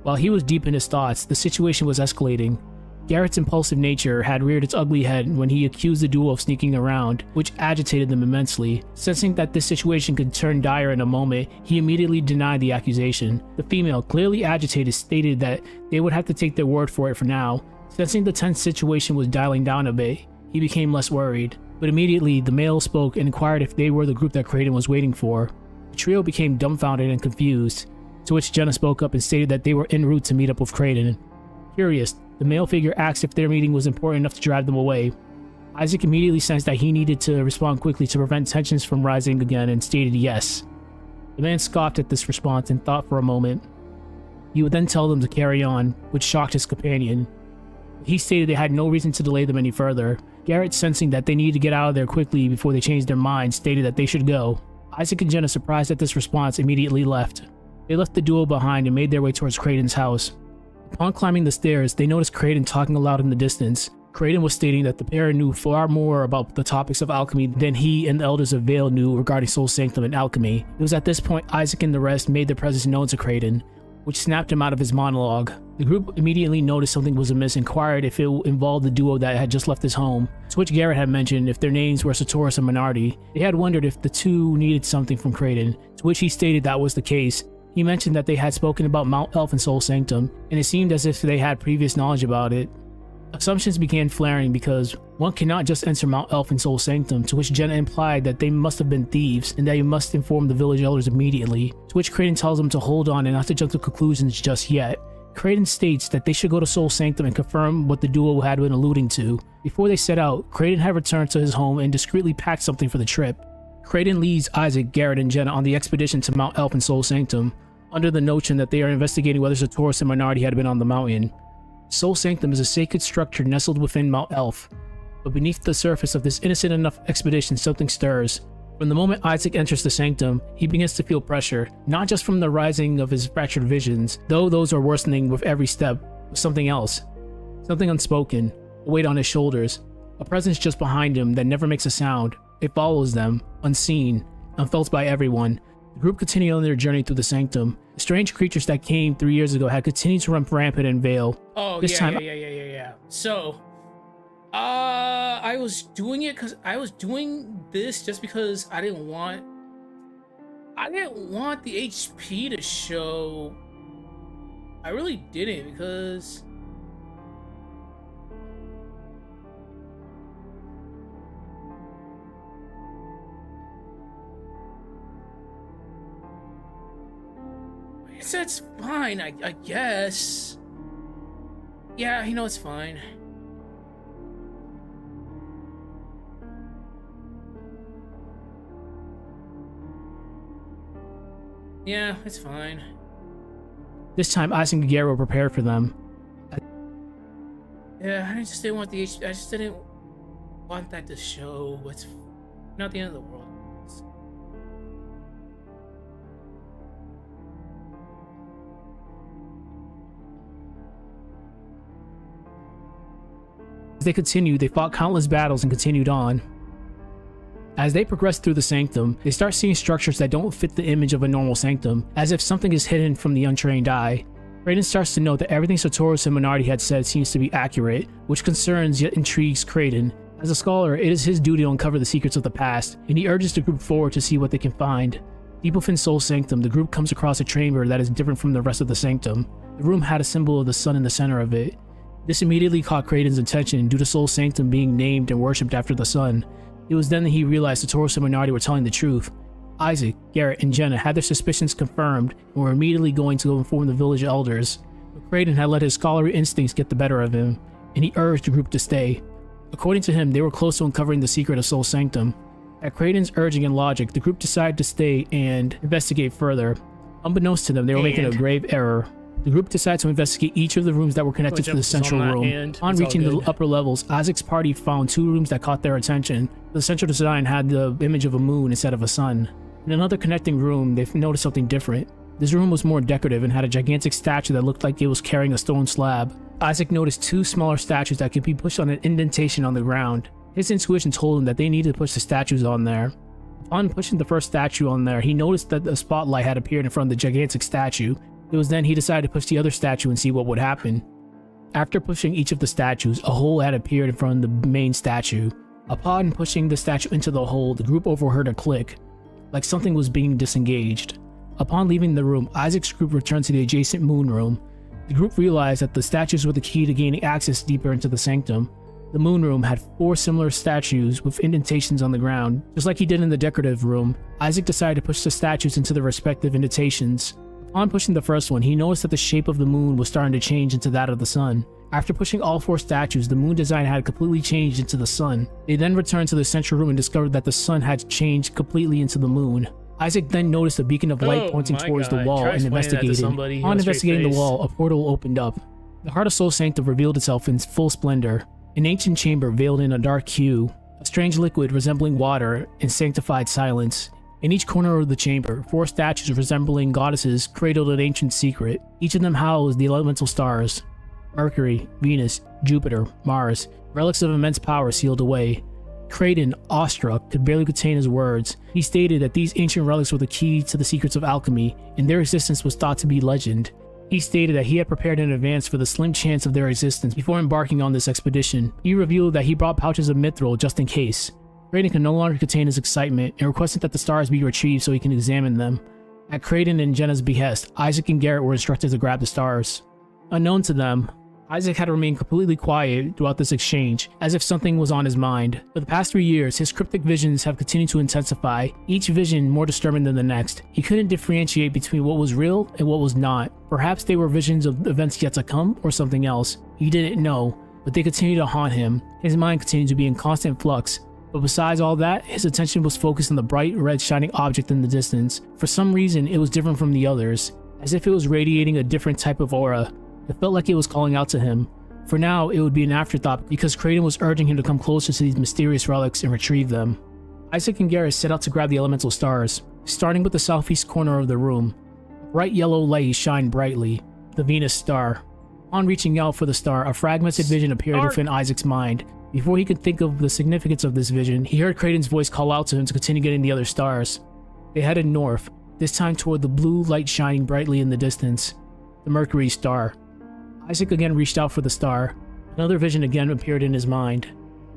While he was deep in his thoughts, the situation was escalating. Garrett's impulsive nature had reared its ugly head when he accused the duo of sneaking around, which agitated them immensely. Sensing that this situation could turn dire in a moment, he immediately denied the accusation. The female, clearly agitated, stated that they would have to take their word for it for now. Sensing the tense situation was dialing down a bit, he became less worried. But immediately, the male spoke and inquired if they were the group that Kraden was waiting for. The trio became dumbfounded and confused, to which Jenna spoke up and stated that they were en route to meet up with Kraden. Curious, the male figure asked if their meeting was important enough to drive them away. Isaac immediately sensed that he needed to respond quickly to prevent tensions from rising again and stated yes. The man scoffed at this response and thought for a moment. He would then tell them to carry on, which shocked his companion. He stated they had no reason to delay them any further. Garrett, sensing that they needed to get out of there quickly before they changed their minds, stated that they should go. Isaac and Jenna, surprised at this response, immediately left. They left the duo behind and made their way towards Kraden's house. Upon climbing the stairs, they noticed Kraden talking aloud in the distance. Kraden was stating that the pair knew far more about the topics of alchemy than he and the elders of Vale knew regarding Soul Sanctum and alchemy. It was at this point Isaac and the rest made their presence known to Kraden, which snapped him out of his monologue. The group immediately noticed something was amiss and inquired if it involved the duo that had just left his home, to which Garrett had mentioned if their names were Satoris and Minardi. They had wondered if the two needed something from Kraden, to which he stated that was the case. He mentioned that they had spoken about Mount Elf and Soul Sanctum, and it seemed as if they had previous knowledge about it. Assumptions began flaring because one cannot just enter Mount Elf and Soul Sanctum, to which Jenna implied that they must have been thieves and that he must inform the village elders immediately, to which Kraden tells them to hold on and not to jump to conclusions just yet. Kraden states that they should go to Soul Sanctum and confirm what the duo had been alluding to. Before they set out, Kraden had returned to his home and discreetly packed something for the trip. Kraden leads Isaac, Garrett, and Jenna on the expedition to Mount Elf and Soul Sanctum, under the notion that they are investigating whether Satoris and Minardi had been on the mountain. Soul Sanctum is a sacred structure nestled within Mount Elf, but beneath the surface of this innocent enough expedition something stirs. From the moment Isaac enters the sanctum, he begins to feel pressure, not just from the rising of his fractured visions, though those are worsening with every step, but something else. Something unspoken, a weight on his shoulders, a presence just behind him that never makes a sound. It follows them, unseen, unfelt by everyone. The group continued on their journey through the sanctum. The strange creatures that came 3 years ago had continued to run rampant in Vale. Oh, yeah. So, I was doing it because I was doing this just because I didn't want the HP to show. I really didn't, because I guess that's fine. I guess. Yeah, it's fine. Yeah, it's fine. This time, Isaac and Garrett were prepared for them. Yeah, I just didn't want the HP. I just didn't want that to show. It's not the end of the world. As they continued, they fought countless battles and continued on. As they progress through the sanctum, they start seeing structures that don't fit the image of a normal sanctum, as if something is hidden from the untrained eye. Kraden starts to note that everything Satoris and Minardi had said seems to be accurate, which concerns yet intrigues Kraden. As a scholar, it is his duty to uncover the secrets of the past, and he urges the group forward to see what they can find. Deep within Soul Sanctum, the group comes across a chamber that is different from the rest of the sanctum. The room had a symbol of the sun in the center of it. This immediately caught Kraden's attention due to Soul Sanctum being named and worshipped after the sun. It was then that he realized Satoris and Minardi were telling the truth. Isaac, Garrett, and Jenna had their suspicions confirmed and were immediately going to go inform the village elders. But Kraden had let his scholarly instincts get the better of him, and he urged the group to stay. According to him, they were close to uncovering the secret of Soul Sanctum. At Kraden's urging and logic, the group decided to stay and investigate further. Unbeknownst to them, they were making a grave error. The group decided to investigate each of the rooms that were connected to the central room. On reaching the upper levels, Isaac's party found 2 rooms that caught their attention. The central design had the image of a moon instead of a sun. In another connecting room, they noticed something different. This room was more decorative and had a gigantic statue that looked like it was carrying a stone slab. Isaac noticed 2 smaller statues that could be pushed on an indentation on the ground. His intuition told him that they needed to push the statues on there. Upon pushing the first statue on there, he noticed that a spotlight had appeared in front of the gigantic statue. It was then he decided to push the other statue and see what would happen. After pushing each of the statues, a hole had appeared in front of the main statue. Upon pushing the statue into the hole, the group overheard a click, like something was being disengaged. Upon leaving the room, Isaac's group returned to the adjacent moon room. The group realized that the statues were the key to gaining access deeper into the Sanctum. The moon room had 4 similar statues with indentations on the ground. Just like he did in the decorative room, Isaac decided to push the statues into their respective indentations. Upon pushing the first one, he noticed that the shape of the moon was starting to change into that of the sun. After pushing all 4 statues, the moon design had completely changed into the sun. They then returned to the central room and discovered that the sun had changed completely into the moon. Isaac then noticed a beacon of light pointing towards the wall and investigated. On investigating the wall, a portal opened up. The Heart of Soul Sanctum revealed itself in full splendor. An ancient chamber veiled in a dark hue, a strange liquid resembling water in sanctified silence. In each corner of the chamber, 4 statues resembling goddesses cradled an ancient secret. Each of them housed the elemental stars: Mercury, Venus, Jupiter, Mars, relics of immense power sealed away. Kraden, awestruck, could barely contain his words. He stated that these ancient relics were the key to the secrets of alchemy, and their existence was thought to be legend. He stated that he had prepared in advance for the slim chance of their existence before embarking on this expedition. He revealed that he brought pouches of mithril just in case. Kraden could no longer contain his excitement and requested that the stars be retrieved so he can examine them. At Kraden and Jenna's behest, Isaac and Garrett were instructed to grab the stars. Unknown to them, Isaac had remained completely quiet throughout this exchange, as if something was on his mind. For the past 3 years, his cryptic visions have continued to intensify, each vision more disturbing than the next. He couldn't differentiate between what was real and what was not. Perhaps they were visions of events yet to come, or something else. He didn't know, but they continued to haunt him. His mind continued to be in constant flux. But besides all that, his attention was focused on the bright red shining object in the distance. For some reason, it was different from the others, as if it was radiating a different type of aura. It felt like it was calling out to him. For now, it would be an afterthought because Kraden was urging him to come closer to these mysterious relics and retrieve them. Isaac and Garrett set out to grab the elemental stars, starting with the southeast corner of the room. A bright yellow light shined brightly, the Venus star. On reaching out for the star, a fragmented vision appeared within Isaac's mind. Before he could think of the significance of this vision, he heard Kraden's voice call out to him to continue getting the other stars. They headed north, this time toward the blue light shining brightly in the distance, the Mercury star. Isaac again reached out for the star. Another vision again appeared in his mind.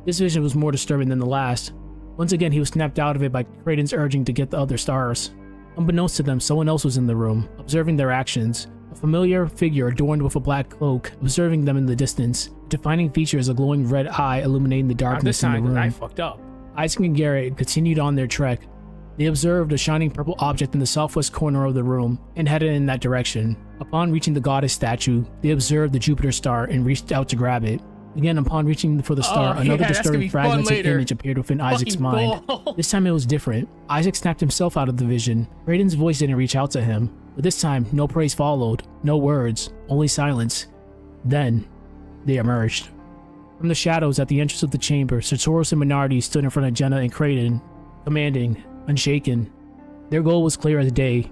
This vision was more disturbing than the last. Once again, he was snapped out of it by Kraden's urging to get the other stars. Unbeknownst to them, someone else was in the room, observing their actions. A familiar figure adorned with a black cloak, observing them in the distance. A defining feature is a glowing red eye illuminating the darkness in the room. I fucked up. Isaac and Garrett continued on their trek. They observed a shining purple object in the southwest corner of the room and headed in that direction. Upon reaching the goddess statue, they observed the Jupiter star and reached out to grab it. Again, upon reaching for the star, another disturbing fragmented image appeared within Isaac's mind. This time it was different. Isaac snapped himself out of the vision. Kraden's voice didn't reach out to him, but this time no praise followed, no words, only silence. Then, they emerged. From the shadows at the entrance of the chamber, Sartoris and Minardi stood in front of Jenna and Kraden, commanding, unshaken. Their goal was clear as day.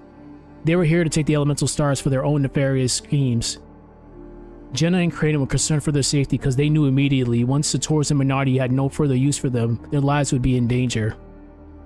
They were here to take the elemental stars for their own nefarious schemes. Jenna and Kraden were concerned for their safety because they knew immediately once Sartoris and Minardi had no further use for them, their lives would be in danger.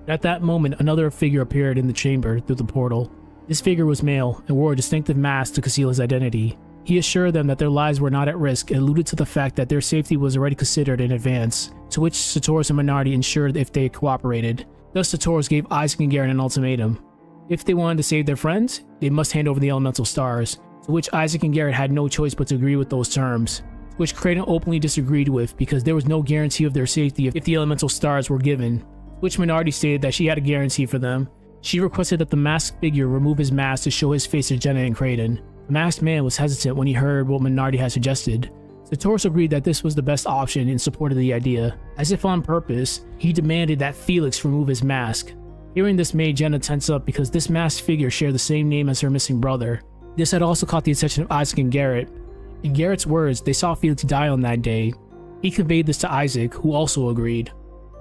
At that moment, another figure appeared in the chamber through the portal. This figure was male and wore a distinctive mask to conceal his identity. He assured them that their lives were not at risk and alluded to the fact that their safety was already considered in advance, to which Sartoris and Minardi ensured if they cooperated. Thus, Sartoris gave Isaac and Garrett an ultimatum. If they wanted to save their friends, they must hand over the elemental stars, to which Isaac and Garrett had no choice but to agree with those terms, which Kraden openly disagreed with because there was no guarantee of their safety if the elemental stars were given, which Minardi stated that she had a guarantee for them. She requested that the masked figure remove his mask to show his face to Jenna and Kraden. The masked man was hesitant when he heard what Minardi had suggested. Sartoris agreed that this was the best option and supported the idea. As if on purpose, he demanded that Felix remove his mask. Hearing this made Jenna tense up because this masked figure shared the same name as her missing brother. This had also caught the attention of Isaac and Garrett. In Garrett's words, they saw Felix die on that day. He conveyed this to Isaac, who also agreed.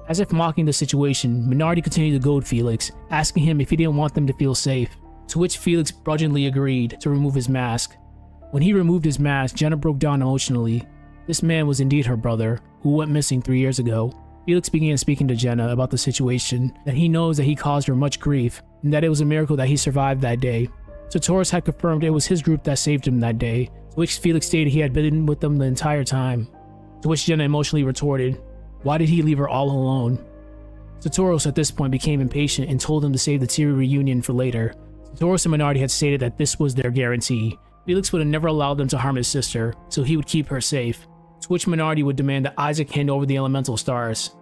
As if mocking the situation, Minardi continued to goad Felix, asking him if he didn't want them to feel safe, to which Felix grudgingly agreed to remove his mask. When he removed his mask, Jenna broke down emotionally. This man was indeed her brother, who went missing 3 years ago. Felix began speaking to Jenna about the situation, that he knows that he caused her much grief, and that it was a miracle that he survived that day. Sartorius had confirmed it was his group that saved him that day, to which Felix stated he had been with them the entire time. To which Jenna emotionally retorted, why did he leave her all alone? Sartorius at this point became impatient and told him to save the Tiri reunion for later. Sartorius and Minardi had stated that this was their guarantee. Felix would have never allowed them to harm his sister, so he would keep her safe. To which Minardi would demand that Isaac hand over the elemental stars.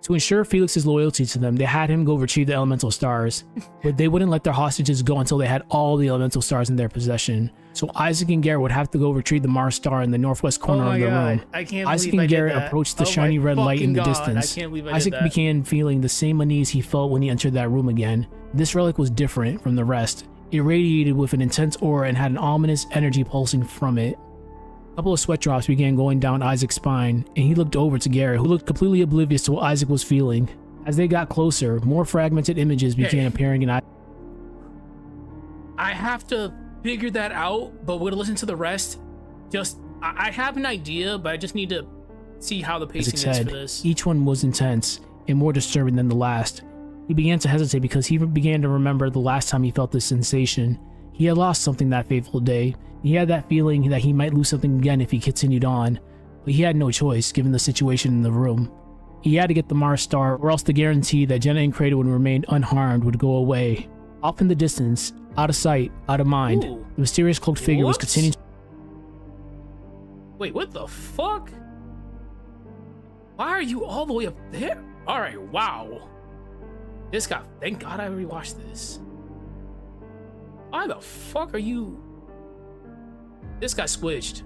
To ensure Felix's loyalty to them, they had him go retrieve the elemental stars, but they wouldn't let their hostages go until they had all the elemental stars in their possession. So Isaac and Garrett would have to go retrieve the Mars star in the northwest corner of the room. Isaac and Garrett approached the shiny red light in the distance. Isaac began feeling the same unease he felt when he entered that room again. This relic was different from the rest. It radiated with an intense aura and had an ominous energy pulsing from it. A couple of sweat drops began going down Isaac's spine, and he looked over to Garrett, who looked completely oblivious to what Isaac was feeling. As they got closer, more fragmented images began appearing in Isaac. I have to figure that out, but we're gonna listen to the rest. I have an idea, but I just need to see how the pacing is for this. Each one was intense and more disturbing than the last. He began to hesitate because he began to remember the last time he felt this sensation. He had lost something that fateful day. He had that feeling that he might lose something again if he continued on, but he had no choice given the situation in the room. He had to get the Mars star, or else the guarantee that Jenna and Kratos would remain unharmed would go away. Off in the distance, out of sight, out of mind, the mysterious cloaked figure was continuing. Wait, what the fuck? Why are you all the way up there? Alright, wow. This guy, thank God I rewatched this. Why the fuck are you? This guy squished.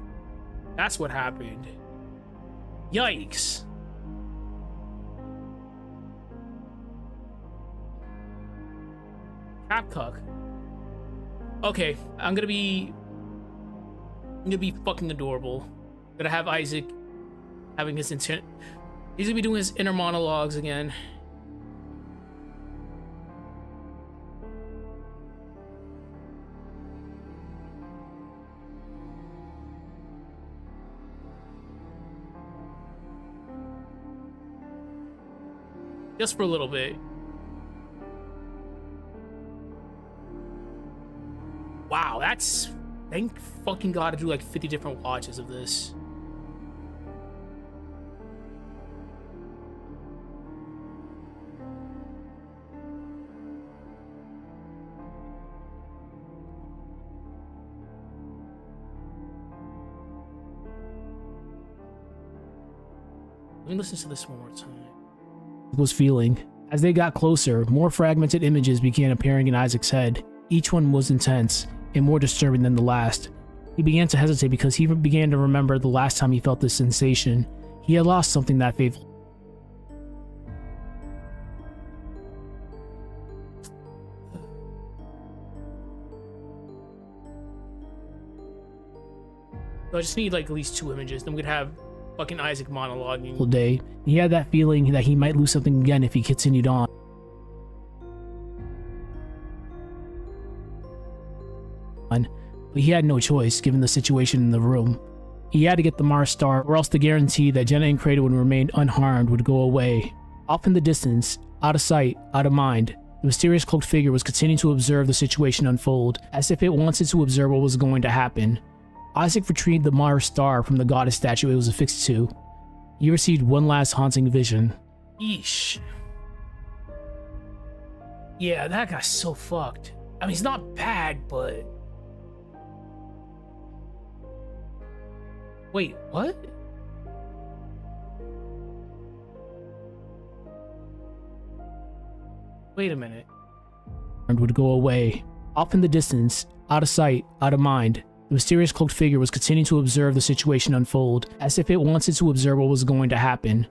That's what happened. Yikes. Capcuck. Okay, I'm gonna be fucking adorable. Gonna have Isaac having his intent. He's gonna be doing his inner monologues again. Just for a little bit. Wow, that's... Thank fucking God to do like 50 different watches of this. Let me listen to this one more time. Was feeling. As they got closer, more fragmented images began appearing in Isaac's head. Each one was intense and more disturbing than the last. He began to hesitate because he began to remember the last time he felt this sensation. He had lost something that fateful. I just need like at least 2 images, then we'd have fucking Isaac monologuing. Day. He had that feeling that he might lose something again if he continued on. But he had no choice given the situation in the room. He had to get the Mars star, or else the guarantee that Jenna and Kratos would remain unharmed would go away. Off in the distance, out of sight, out of mind, the mysterious cloaked figure was continuing to observe the situation unfold, as if it wanted to observe what was going to happen. Isaac retrieved the Mars star from the goddess statue it was affixed to. He received one last haunting vision. Yeesh. Yeah, that guy's so fucked. I mean, he's not bad, but... Wait, what? Wait a minute. And would go away. Off in the distance, out of sight, out of mind, the mysterious cloaked figure was continuing to observe the situation unfold, as if it wanted to observe what was going to happen.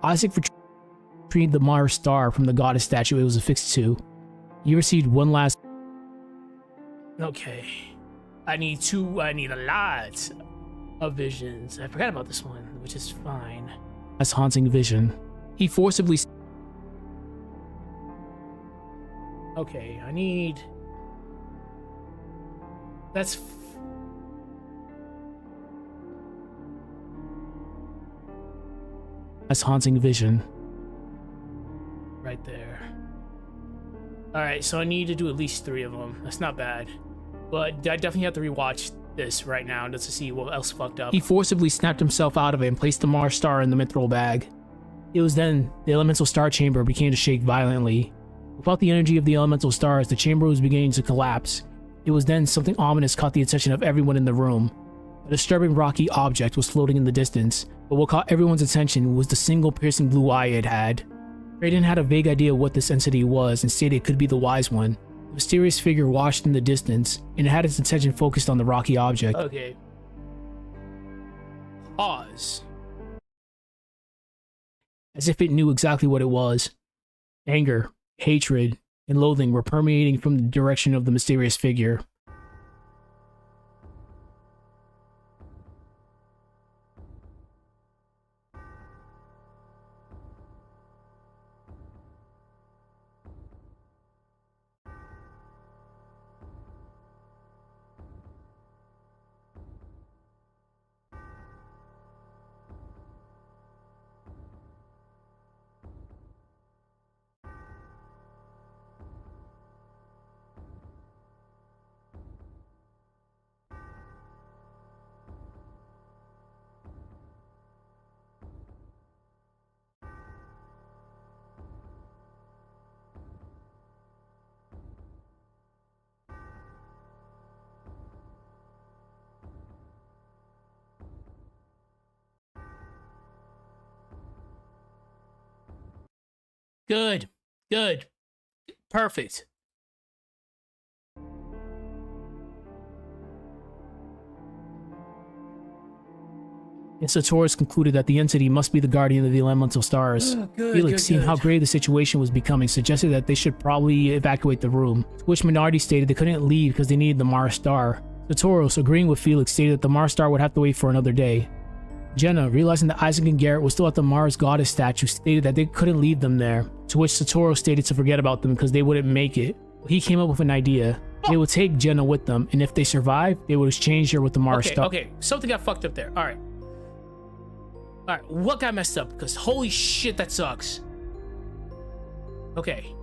Isaac retrieved the Mars star from the goddess statue it was affixed to. He received one last... Okay. I need a lot of visions. I forgot about this one, which is fine. Last haunting vision. He forcibly... Okay, I need... That's... last haunting vision. Right there. Alright, so I need to do at least 3 of them. That's not bad. But I definitely have to rewatch this right now just to see what else fucked up. He forcibly snapped himself out of it and placed the Mars star in the mithril bag. It was then the elemental star chamber began to shake violently. Without the energy of the elemental stars, the chamber was beginning to collapse. It was then something ominous caught the attention of everyone in the room. A disturbing rocky object was floating in the distance, but what caught everyone's attention was the single piercing blue eye it had. Raiden had a vague idea what this entity was and stated it could be the Wise One. The mysterious figure watched in the distance, and it had its attention focused on the rocky object. Okay. Pause. As if it knew exactly what it was. Anger, hatred, and loathing were permeating from the direction of the mysterious figure. Good. Good. Perfect. And Satoris concluded that the entity must be the guardian of the elemental stars. Felix, seeing how grave the situation was becoming, suggested that they should probably evacuate the room, to which Minardi stated they couldn't leave because they needed the Mars star. Satoris, agreeing with Felix, stated that the Mars star would have to wait for another day. Jenna, realizing that Isaac and Garrett was still at the Mars goddess statue, stated that they couldn't leave them there, to which Satoru stated to forget about them because they wouldn't make it. He came up with an idea. They would take Jenna with them, and if they survived, they would exchange her with the Mars star. Okay, something got fucked up there. Alright. Alright, what got messed up? Because holy shit, that sucks. Okay.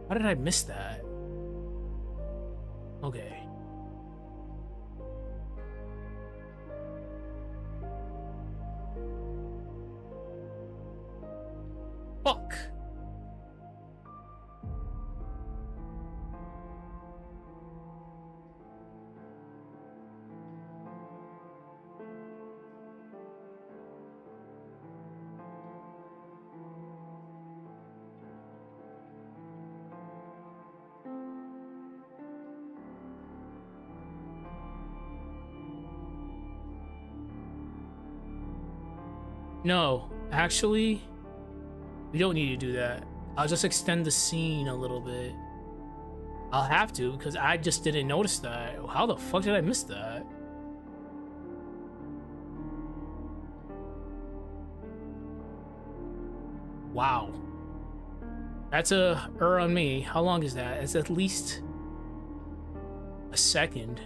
How did I miss that? Okay. Fuck. No, actually, we don't need to do that. I'll just extend the scene a little bit. I'll have to, because I just didn't notice that. How the fuck did I miss that? Wow. That's a on me. How long is that? It's at least a second.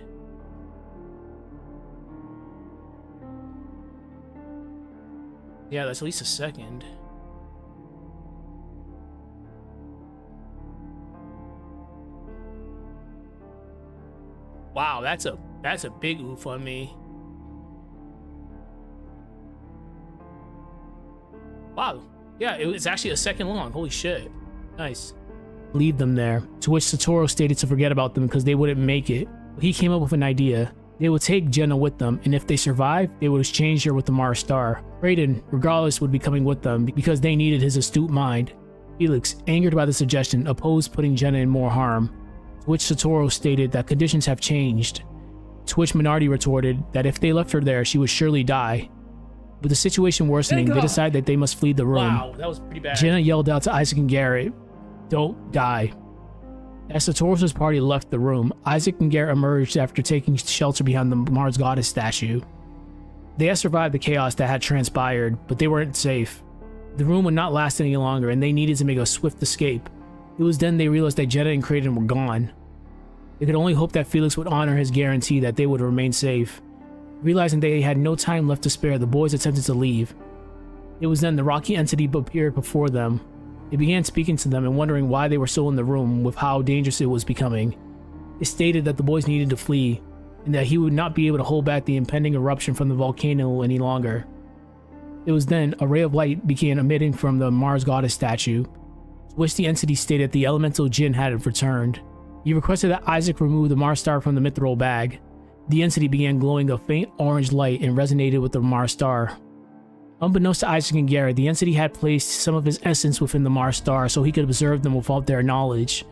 Yeah, that's at least a second. Wow, that's a big oof on me. Wow. Yeah, it was actually a second long. Holy shit. Nice. Leave them there, to which Satoru stated to forget about them because they wouldn't make it. He came up with an idea. They would take Jenna with them, and if they survived, they would exchange her with the Mars star. Raiden, regardless, would be coming with them because they needed his astute mind. Felix, angered by the suggestion, opposed putting Jenna in more harm, to which Satoru stated that conditions have changed, to which Minardi retorted that if they left her there, she would surely die. With the situation worsening, they decide that they must flee the room. Wow, that was pretty bad. Jenna yelled out to Isaac and Garrett, Don't die. As the Taurus' party left the room, Isaac and Garrett emerged after taking shelter behind the Mars goddess statue. They had survived the chaos that had transpired, but they weren't safe. The room would not last any longer, and they needed to make a swift escape. It was then they realized that Jenna and Creighton were gone. They could only hope that Felix would honor his guarantee that they would remain safe. Realizing they had no time left to spare, the boys attempted to leave. It was then the rocky entity appeared before them. It began speaking to them and wondering why they were still in the room with how dangerous it was becoming. It stated that the boys needed to flee, and that he would not be able to hold back the impending eruption from the volcano any longer. It was then a ray of light began emitting from the Mars goddess statue, to which the entity stated the elemental Jinn had returned. He requested that Isaac remove the Mars star from the mithril bag. The entity began glowing a faint orange light and resonated with the Mars star. Unbeknownst to Isaac and Garrett, the entity had placed some of his essence within the Mars star so he could observe them without their knowledge.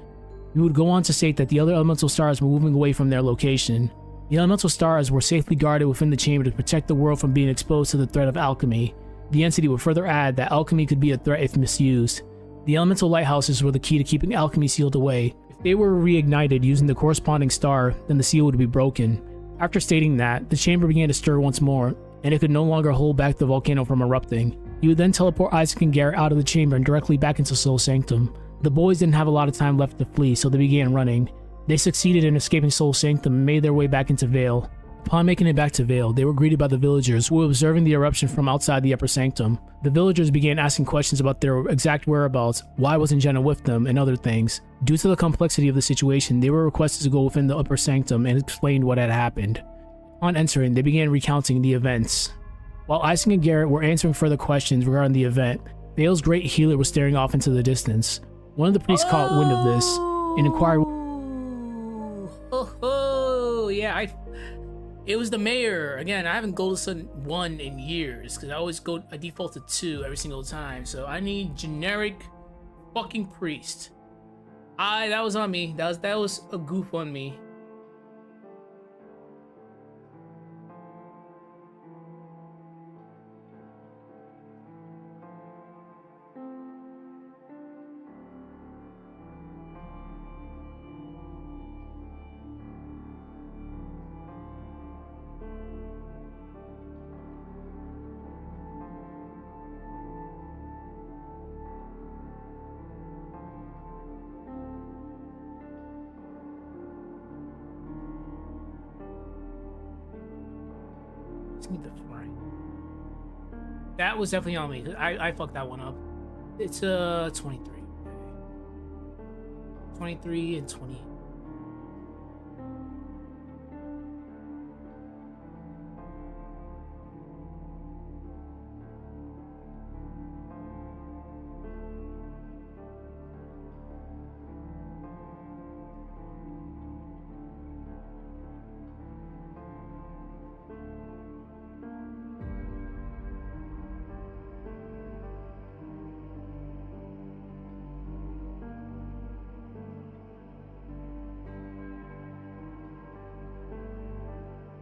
He would go on to state that the other elemental stars were moving away from their location. The elemental stars were safely guarded within the chamber to protect the world from being exposed to the threat of alchemy. The entity would further add that alchemy could be a threat if misused. The elemental lighthouses were the key to keeping alchemy sealed away. If they were reignited using the corresponding star, then the seal would be broken. After stating that, the chamber began to stir once more, and it could no longer hold back the volcano from erupting. He would then teleport Isaac and Garrett out of the chamber and directly back into Soul Sanctum. The boys didn't have a lot of time left to flee, so they began running. They succeeded in escaping Soul Sanctum and made their way back into Vale. Upon making it back to Vale, they were greeted by the villagers who were observing the eruption from outside the upper sanctum. The villagers began asking questions about their exact whereabouts, why wasn't Jenna with them, and other things. Due to the complexity of the situation, they were requested to go within the upper sanctum and explain what had happened. On entering, they began recounting the events. While Isaac and Garrett were answering further questions regarding the event, Vale's great healer was staring off into the distance. One of the priests caught wind of this and inquired. Oh, yeah, it was the mayor. Again, I haven't Golden Sun 1 in years because I default to 2 every single time. So I need generic fucking priest. That was on me. That was a goof on me. That was definitely on me. I fucked that one up. It's 23. 23 and 20.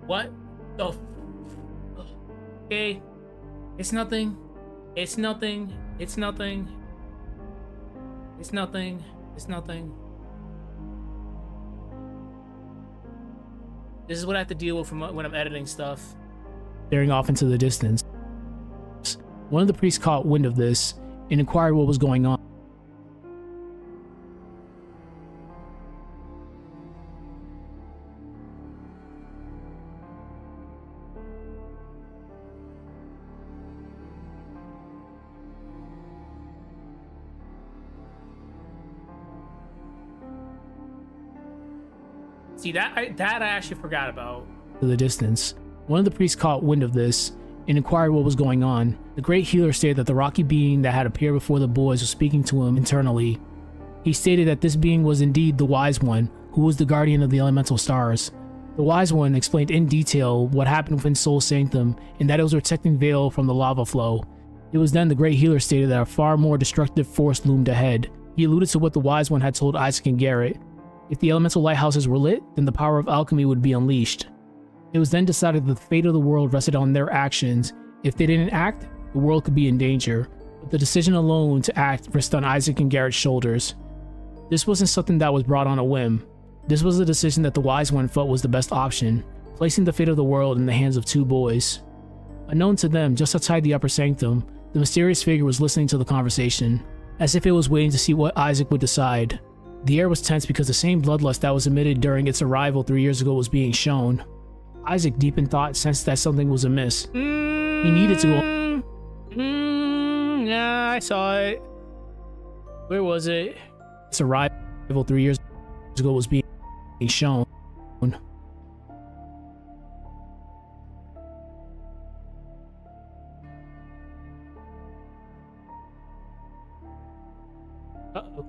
What the okay, it's nothing. It's nothing. It's nothing. It's nothing. It's nothing. This is what I have to deal with when I'm editing stuff. Staring off into the distance. One of the priests caught wind of this and inquired what was going on. See, that I actually forgot about. To the distance. One of the priests caught wind of this and inquired what was going on. The great healer stated that the rocky being that had appeared before the boys was speaking to him internally. He stated that this being was indeed the Wise One, who was the guardian of the elemental stars. The Wise One explained in detail what happened within Soul Sanctum and that it was protecting Vale from the lava flow. It was then the great healer stated that a far more destructive force loomed ahead. He alluded to what the Wise One had told Isaac and Garrett. If the elemental lighthouses were lit, then the power of alchemy would be unleashed. It was then decided that the fate of the world rested on their actions. If they didn't act, the world could be in danger. But the decision alone to act rested on Isaac and Garrett's shoulders. This wasn't something that was brought on a whim. This was a decision that the wise one felt was the best option, placing the fate of the world in the hands of two boys. Unknown to them, just outside the upper sanctum, the mysterious figure was listening to the conversation, as if it was waiting to see what Isaac would decide. The air was tense because the same bloodlust that was emitted during its arrival 3 years ago was being shown. Isaac, deep in thought, sensed that something was amiss. He needed to go. Yeah, I saw it. Where was it? Its arrival 3 years ago was being shown. Uh-oh.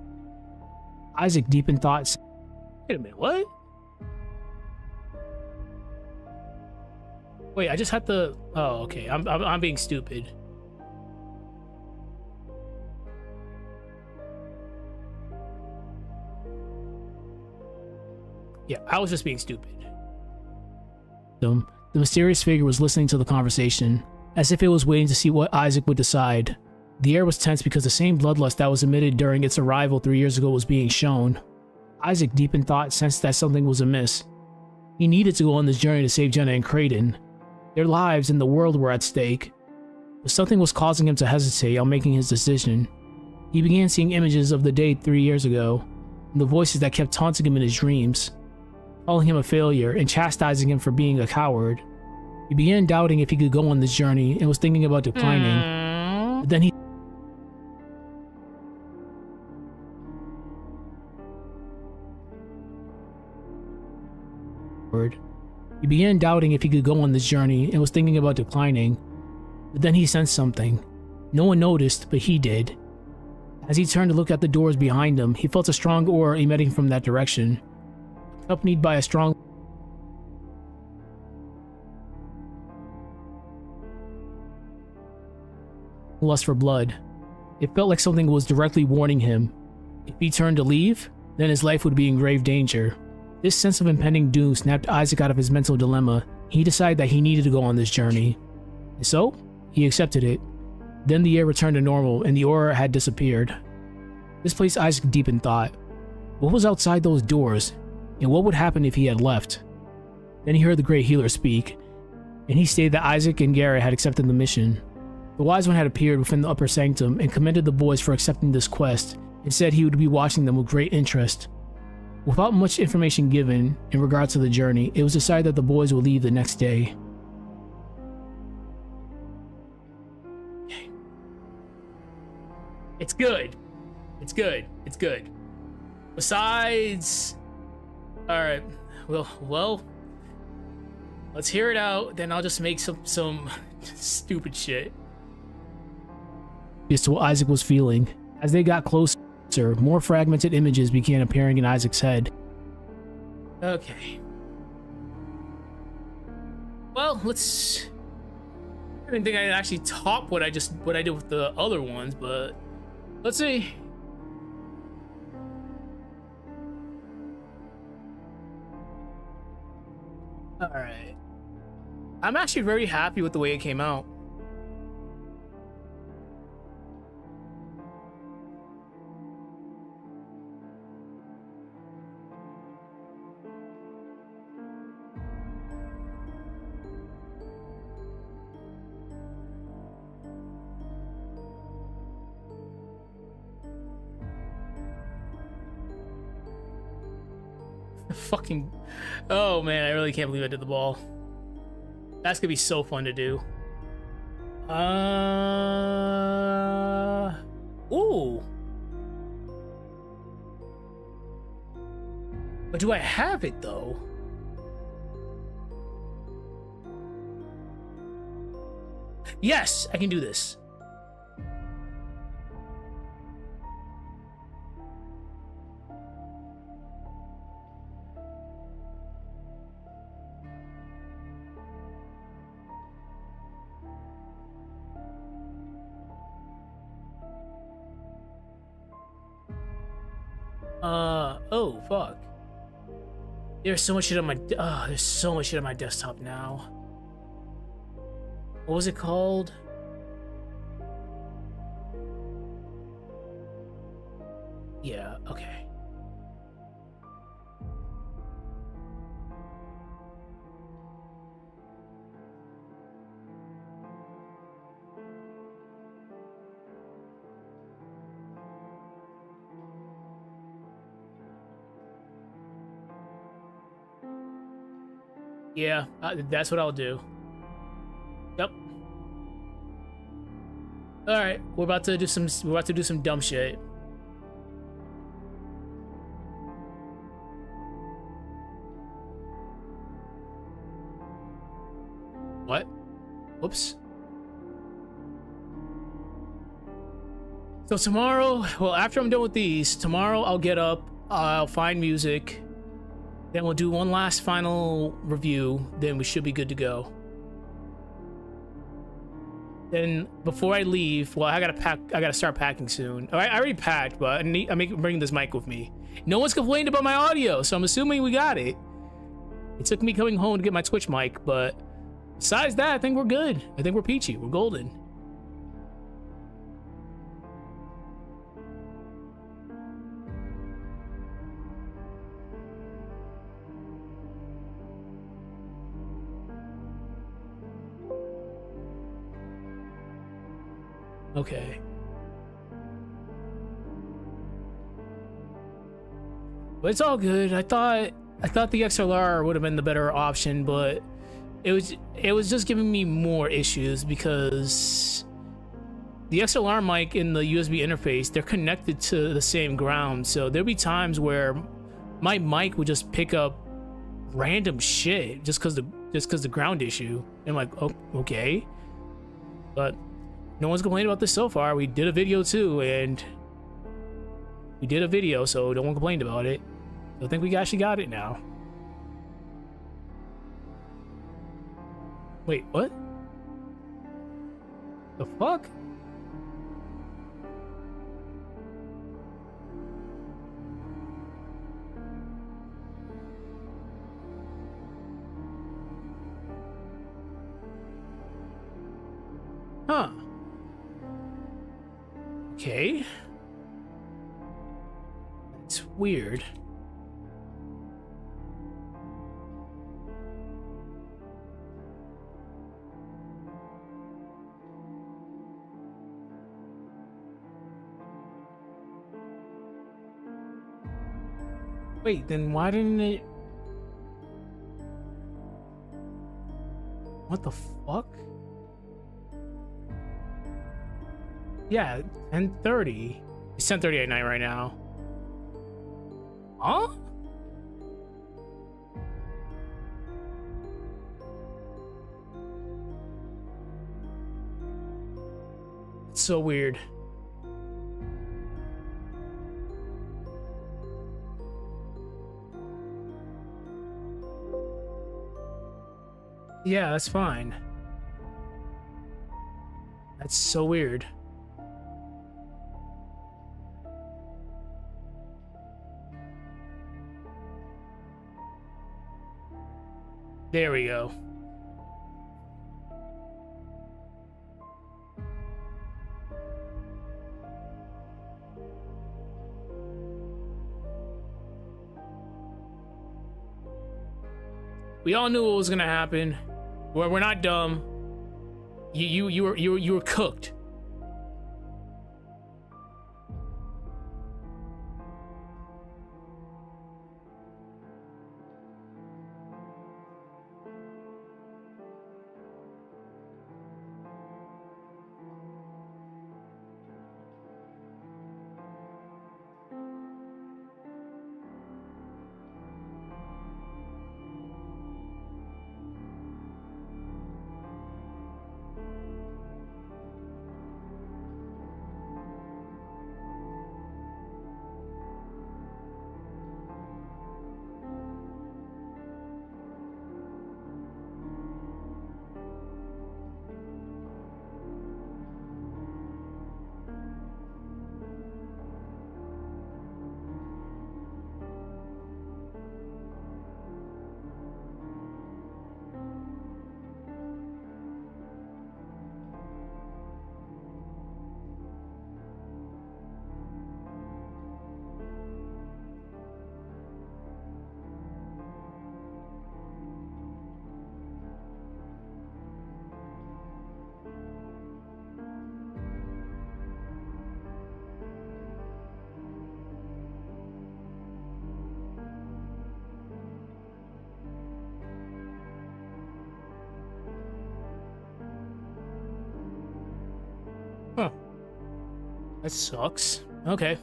Isaac, deep in thought. Wait a minute, what? Wait, I just had to... Oh, okay. I'm being stupid. Yeah, I was just being stupid. The mysterious figure was listening to the conversation, as if it was waiting to see what Isaac would decide. The air was tense because the same bloodlust that was emitted during its arrival 3 years ago was being shown. Isaac, deep in thought, sensed that something was amiss. He needed to go on this journey to save Jenna and Creighton. Their lives and the world were at stake. But something was causing him to hesitate on making his decision. He began seeing images of the day 3 years ago, and the voices that kept taunting him in his dreams, calling him a failure and chastising him for being a coward. He began doubting if he could go on this journey and was thinking about declining. But then he began doubting if he could go on this journey and was thinking about declining. But then he sensed something. No one noticed, but he did. As he turned to look at the doors behind him, he felt a strong aura emitting from that direction, accompanied by a strong lust for blood. It felt like something was directly warning him. If he turned to leave, then his life would be in grave danger. This sense of impending doom snapped Isaac out of his mental dilemma. He decided that he needed to go on this journey. And so, he accepted it. Then the air returned to normal and the aura had disappeared. This placed Isaac deep in thought. What was outside those doors, and what would happen if he had left? Then he heard the Great Healer speak, and he stated that Isaac and Garrett had accepted the mission. The Wise One had appeared within the upper sanctum and commended the boys for accepting this quest, and said he would be watching them with great interest. Without much information given in regards to the journey, it was decided that the boys would leave the next day. It's good. It's good. It's good. Besides... Alright. Well... Let's hear it out, then I'll just make some stupid shit. As to what Isaac was feeling. As they got closer, more fragmented images began appearing in Isaac's head. Okay. Well, let's... I didn't think I'd actually top what I did with the other ones, but... Let's see. Alright. I'm actually very happy with the way it came out. Fucking... Oh man, I really can't believe I did the ball. That's gonna be so fun to do. Ooh. But do I have it though? Yes, I can do this. Oh, fuck. There's so much shit on my, there's so much shit on my desktop now. What was it called? Yeah, okay. Yeah, that's what I'll do. Yep. All right, we're about to do some dumb shit. What? Whoops. So tomorrow, well, after I'm done with these, tomorrow I'll get up, I'll find music, then we'll do one last final review, then we should be good to go. Then before I leave, well, I gotta start packing soon. I already packed, but I'm bringing this mic with me. No one's complained about my audio, so I'm assuming we got it. It took me coming home to get my Twitch mic, but besides that, I think we're good. I think we're peachy. We're golden. Okay. But it's all good. I thought the XLR would have been the better option, but it was just giving me more issues because the XLR mic and the USB interface, they're connected to the same ground. So there'll be times where my mic would just pick up random shit just cause the ground issue. And I'm like, oh, okay. But no one's complaining about this so far. We did a video too, and we did a video, so no one complained about it. So I think we actually got it now. Wait, what? The fuck? Huh. Okay. It's weird. Wait, then why didn't it... What the fuck? Yeah, 10:30. It's 10:30 at night right now. Huh? It's so weird. Yeah, that's fine. That's so weird. There we go. We all knew what was gonna happen. We're not dumb. You were cooked. Huh. That sucks. Okay.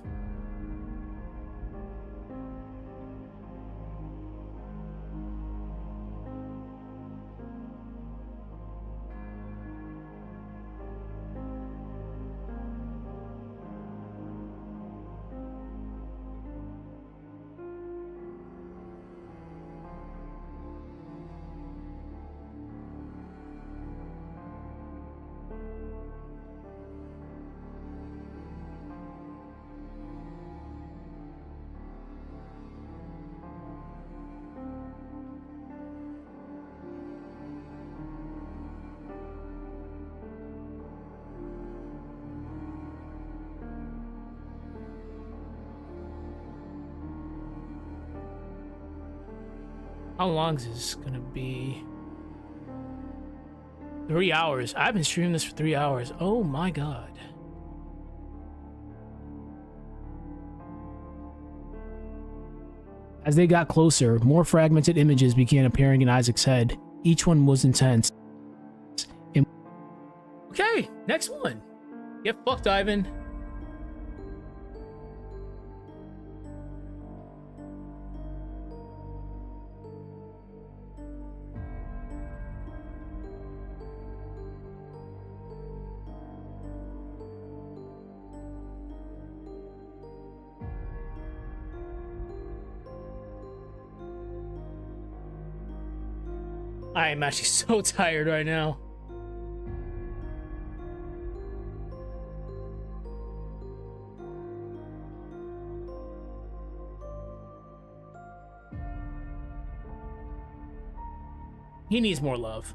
How long is this gonna be? 3 hours. I've been streaming this for 3 hours. Oh my god. As they got closer, more fragmented images began appearing in Isaac's head. Each one was intense. Okay, next one. Get fucked, Ivan. I am actually so tired right now. He needs more love.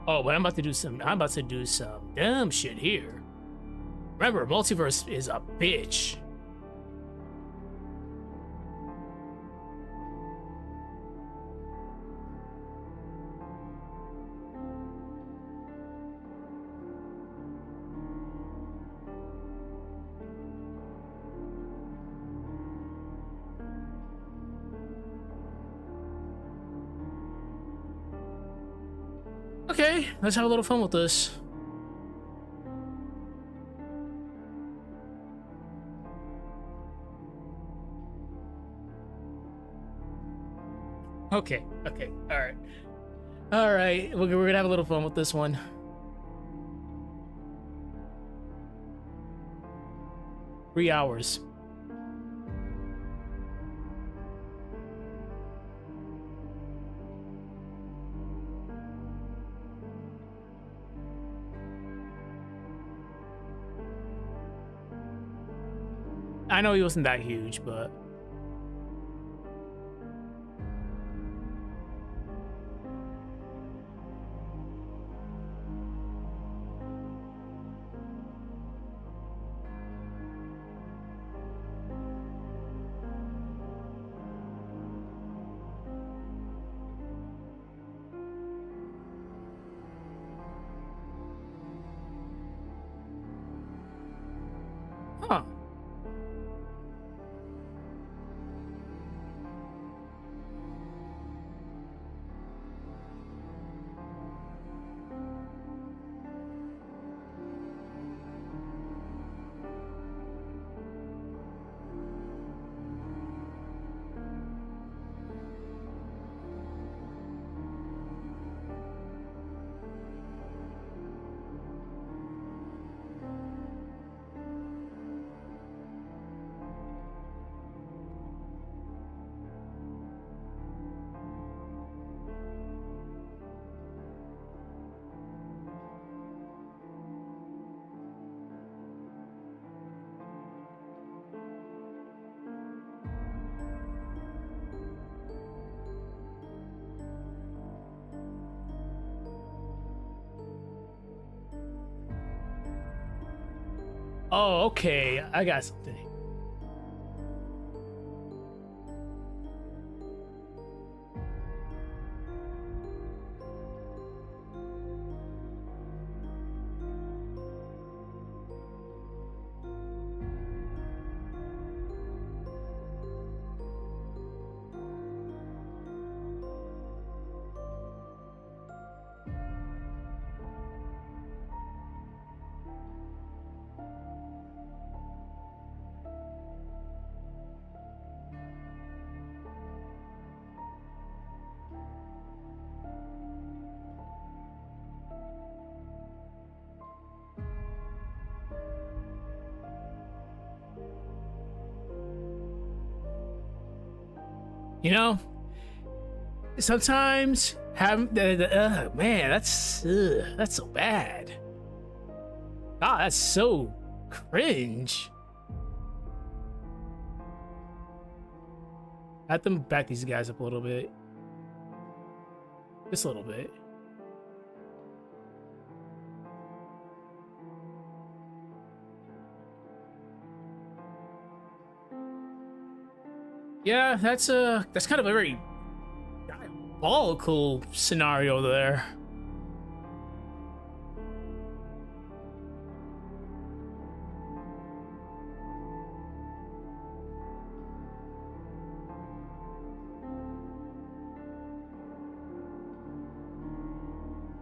Oh, but I'm about to do some dumb shit here. Remember, multiverse is a bitch. Okay, let's have a little fun with this. Okay, all right. We're gonna have a little fun with this one. Three hours. I know he wasn't that huge, but huh. Oh, okay. I got something. You know, sometimes have man, that's so bad. God, that's so cringe. I have to back these guys up a little bit, just a little bit. Yeah, that's kind of a very diabolical scenario there.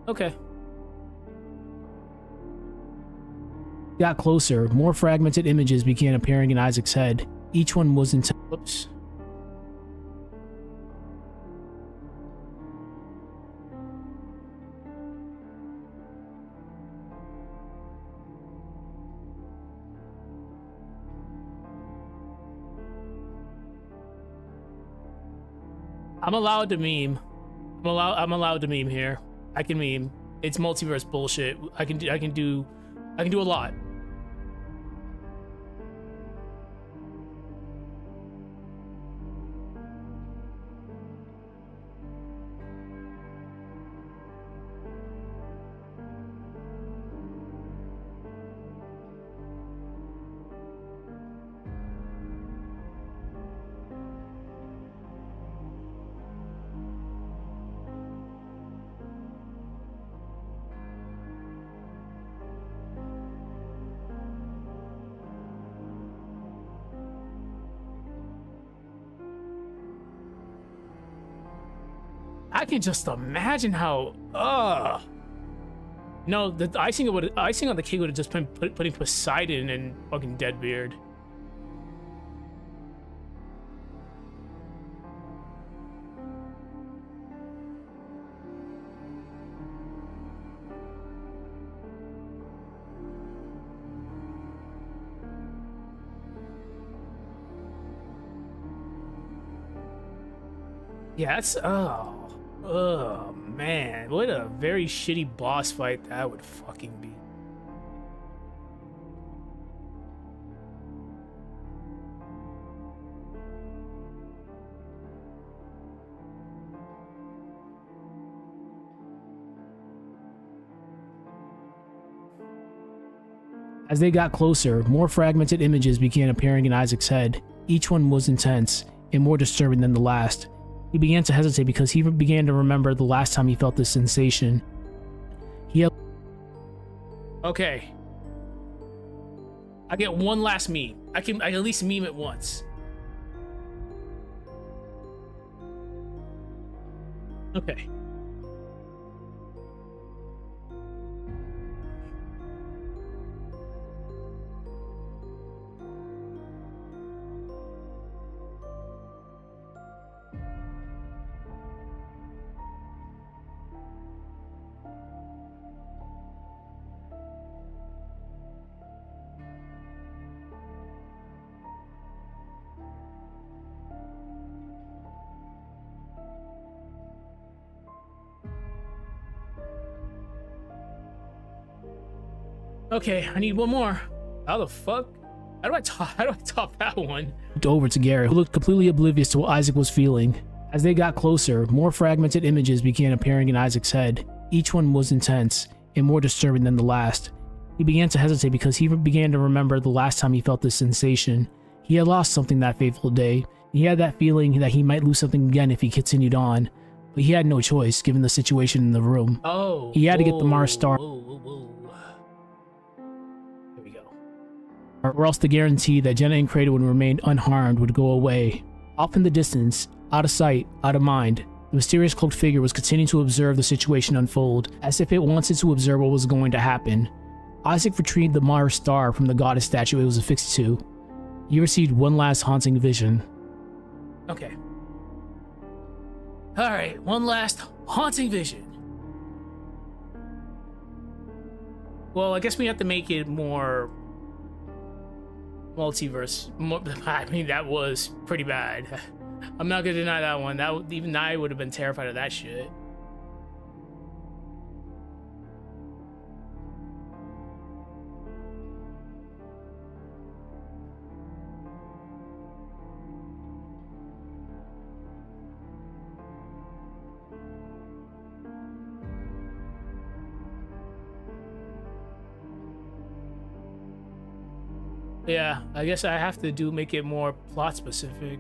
Okay. Got closer. More fragmented images began appearing in Isaac's head. Each one was whoops. I'm allowed to meme. I'm allowed to meme here. I can meme. It's multiverse bullshit. I can do a lot. I can just imagine how, No, the icing on the cake would have just been putting Poseidon and fucking Deadbeard. Yeah, that's, oh man, what a very shitty boss fight that would fucking be. As they got closer, more fragmented images began appearing in Isaac's head. Each one was intense and more disturbing than the last. He began to hesitate because he began to remember the last time he felt this sensation. Okay. I get one last meme. I can at least meme it once. Okay. Okay, I need one more. How the fuck? How do I top that one? Over to Garrett, who looked completely oblivious to what Isaac was feeling. As they got closer, more fragmented images began appearing in Isaac's head. Each one was intense and more disturbing than the last. He began to hesitate because he began to remember the last time he felt this sensation. He had lost something that fateful day. He had that feeling that he might lose something again if he continued on. But he had no choice, given the situation in the room. Oh. He had to get the Mars star. Whoa. Here we go. Or else the guarantee that Jenna and Kratos would remain unharmed would go away. Off in the distance, out of sight, out of mind, the mysterious cloaked figure was continuing to observe the situation unfold, as if it wanted to observe what was going to happen. Isaac retrieved the Mars star from the goddess statue it was affixed to. He received one last haunting vision. Okay. Alright, one last haunting vision. Well, I guess we have to make it more multiverse. I mean, that was pretty bad. I'm not gonna deny that one. Even I would have been terrified of that shit. Yeah, I guess I have to make it more plot specific.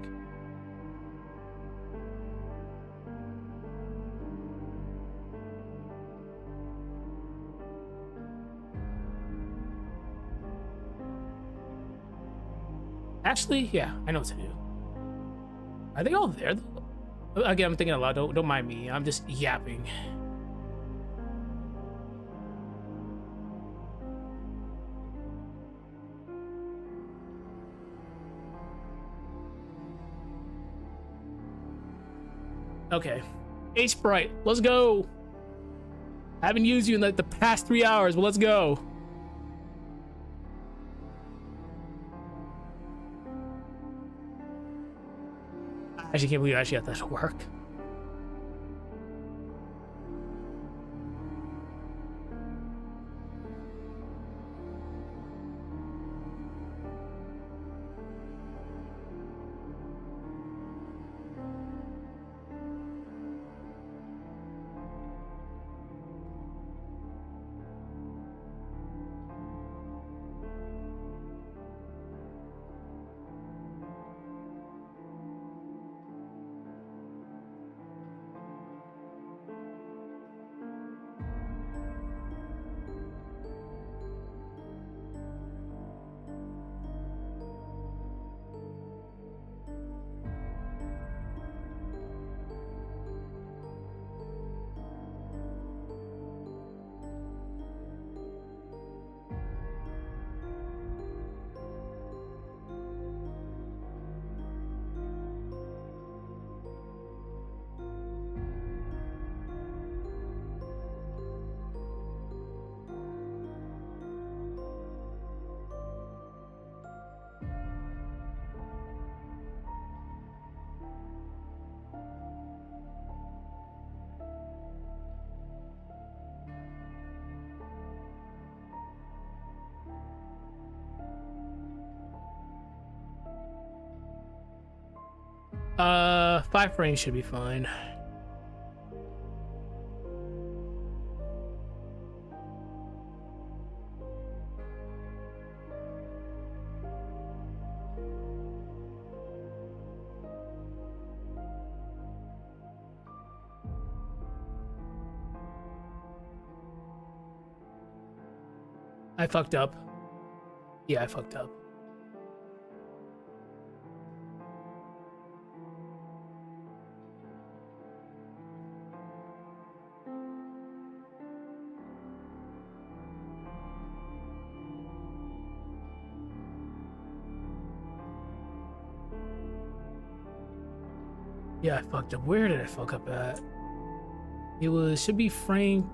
Actually, yeah, I know what to do. Are they all there though? Again, I'm thinking aloud. Don't mind me. I'm just yapping. Okay. Hey, Sprite, let's go. I haven't used you in like the past 3 hours, but let's go. I actually can't believe I actually got that to work. Five frames should be fine. I fucked up. Yeah, I fucked up. Yeah, I fucked up. Where did I fuck up at? It should be frame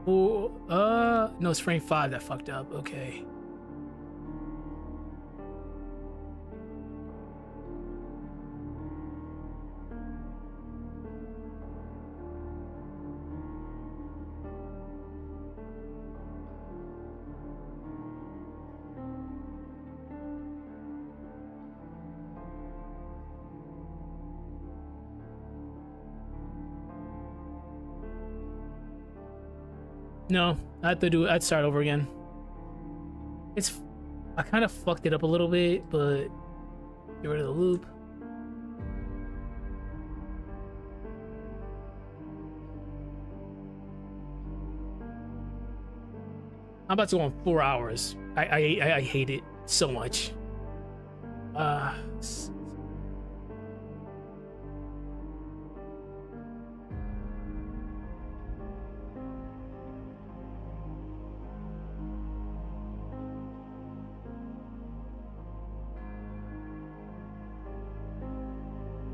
4. No, it's frame 5 that fucked up. Okay. No, I have to do it. I'd start over again. I kind of fucked it up a little bit, but get rid of the loop. I'm about to go on 4 hours. I hate it so much.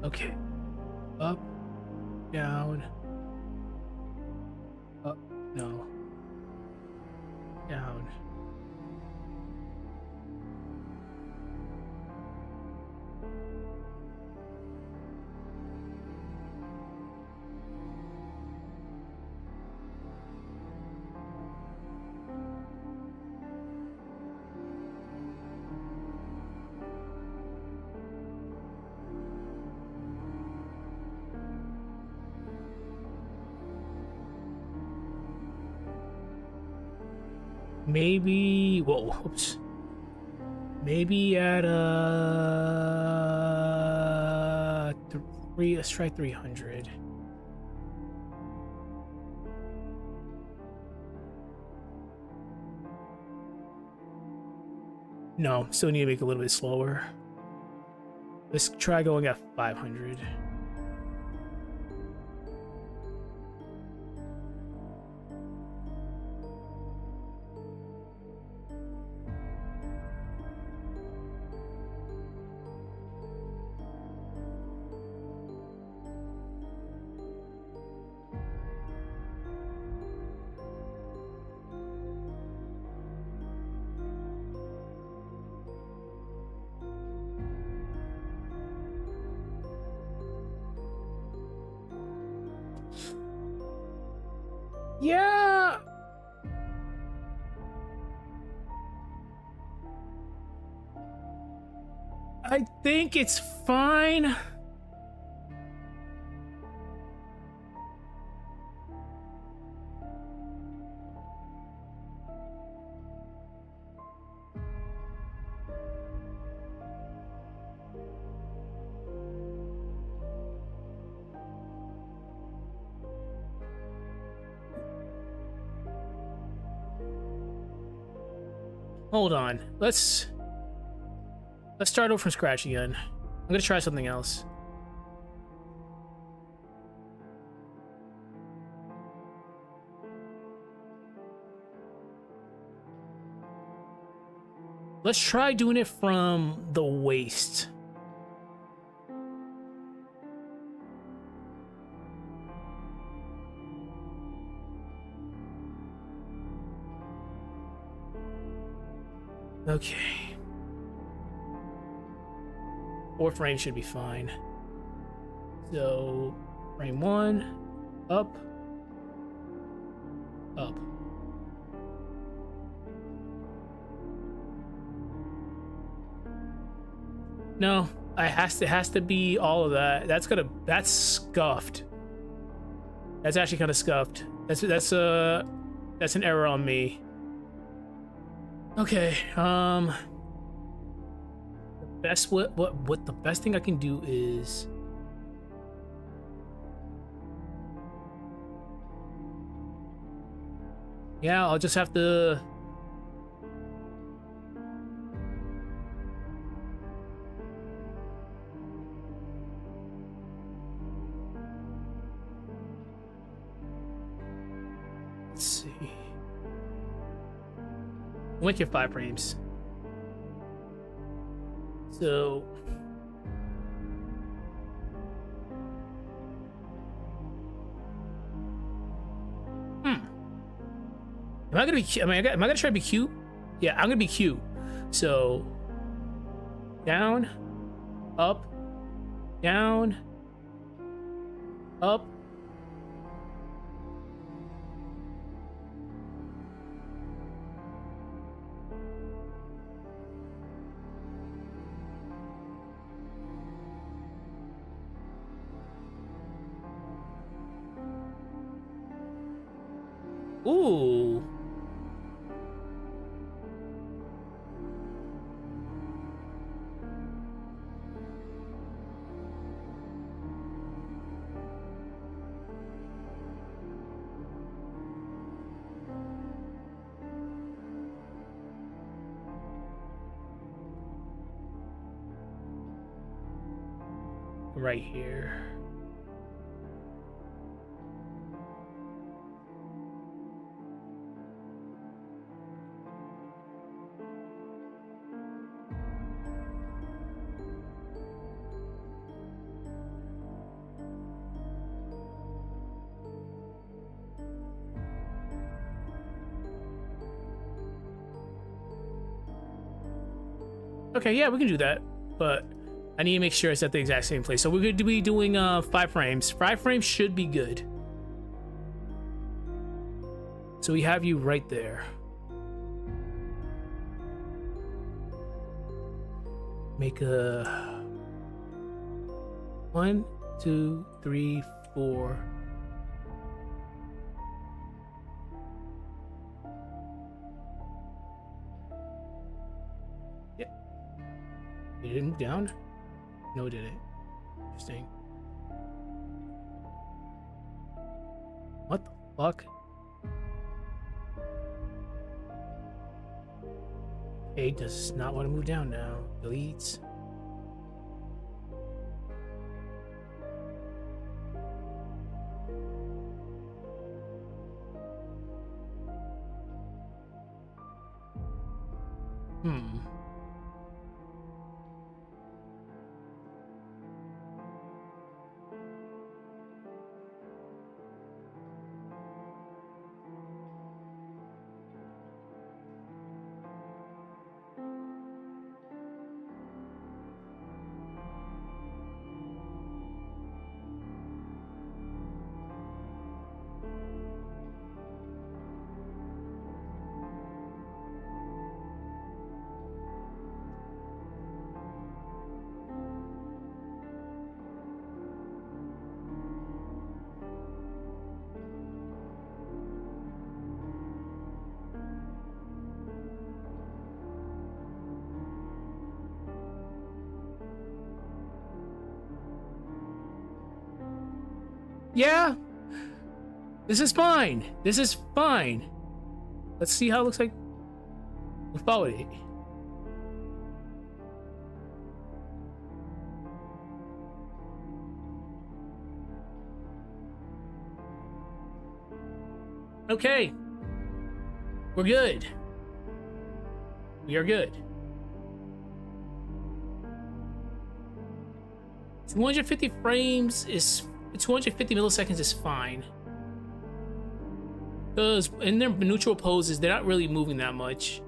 Okay. Up, down, up, no, down. Maybe, whoa, oops. Maybe at let's try 300. No, still need to make it a little bit slower. Let's try going at 500. Yeah. I think it's fine. Hold on. Let's start over from scratch again. I'm gonna try something else. Let's try doing it from the waist. Okay. 4 frames should be fine. So, frame 1, up, up. No, it has to be all of that. That's scuffed. That's actually kind of scuffed. That's an error on me. Okay, the best thing I can do is yeah, I'll just have to let's see. We'll make it 5 frames. So am I gonna try to be cute? Yeah, I'm gonna be cute. So down, up, down, up. Ooh. Right here. Okay, yeah, we can do that, but I need to make sure it's at the exact same place. So we're going to be doing 5 frames. 5 frames should be good. So we have you right there. Make a 1, 2, 3, 4. Did it move down? No, it didn't. Interesting. What the fuck? Okay, does not want to move down now. Deletes. Yeah, this is fine. This is fine. Let's see how it looks like without it. Okay, we're good. We are good. 250 frames is 250 milliseconds is fine. Because in their neutral poses, they're not really moving that much.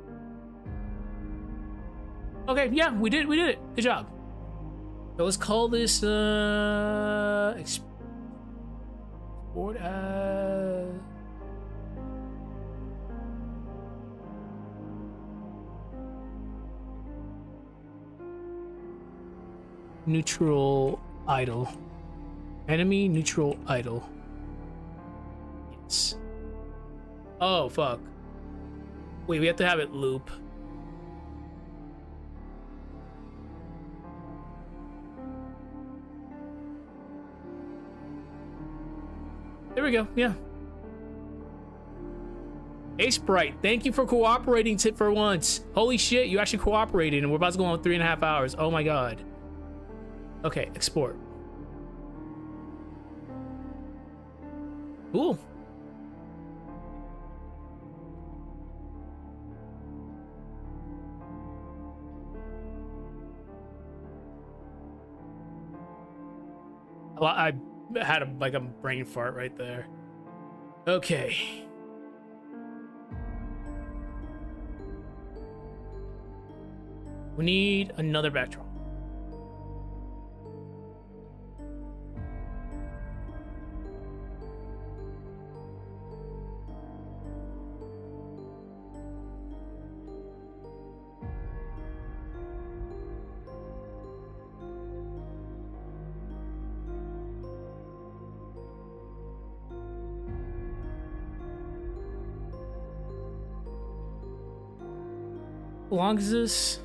Okay, yeah, we did it. Good job. So let's call this export as neutral idle. Enemy neutral idle. Yes. Oh, fuck. Wait, we have to have it loop. There we go, yeah. Hey, Sprite, thank you for cooperating for once. Holy shit, you actually cooperated and we're about to go on 3.5 hours. Oh my god. Okay, export. Cool. I had a brain fart right there. Okay. We need another backdrop. How long is this?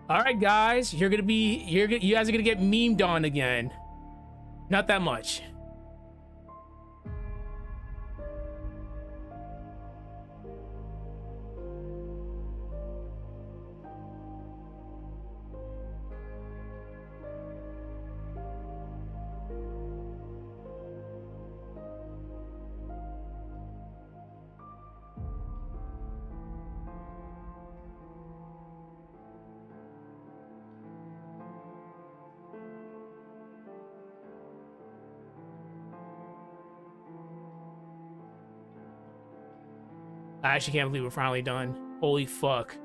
All right, guys, you guys are gonna get memed on again. Not that much. I actually can't believe we're finally done. Holy fuck.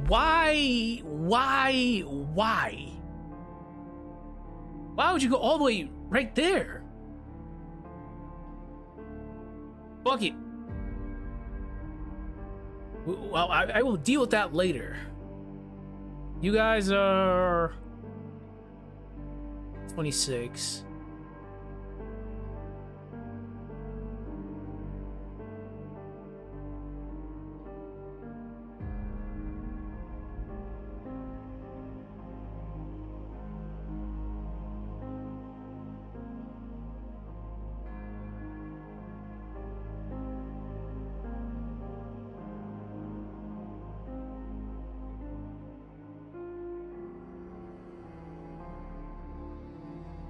Why? Why would you go all the way right there? Fuck it. Well, I will deal with that later. You guys are 26.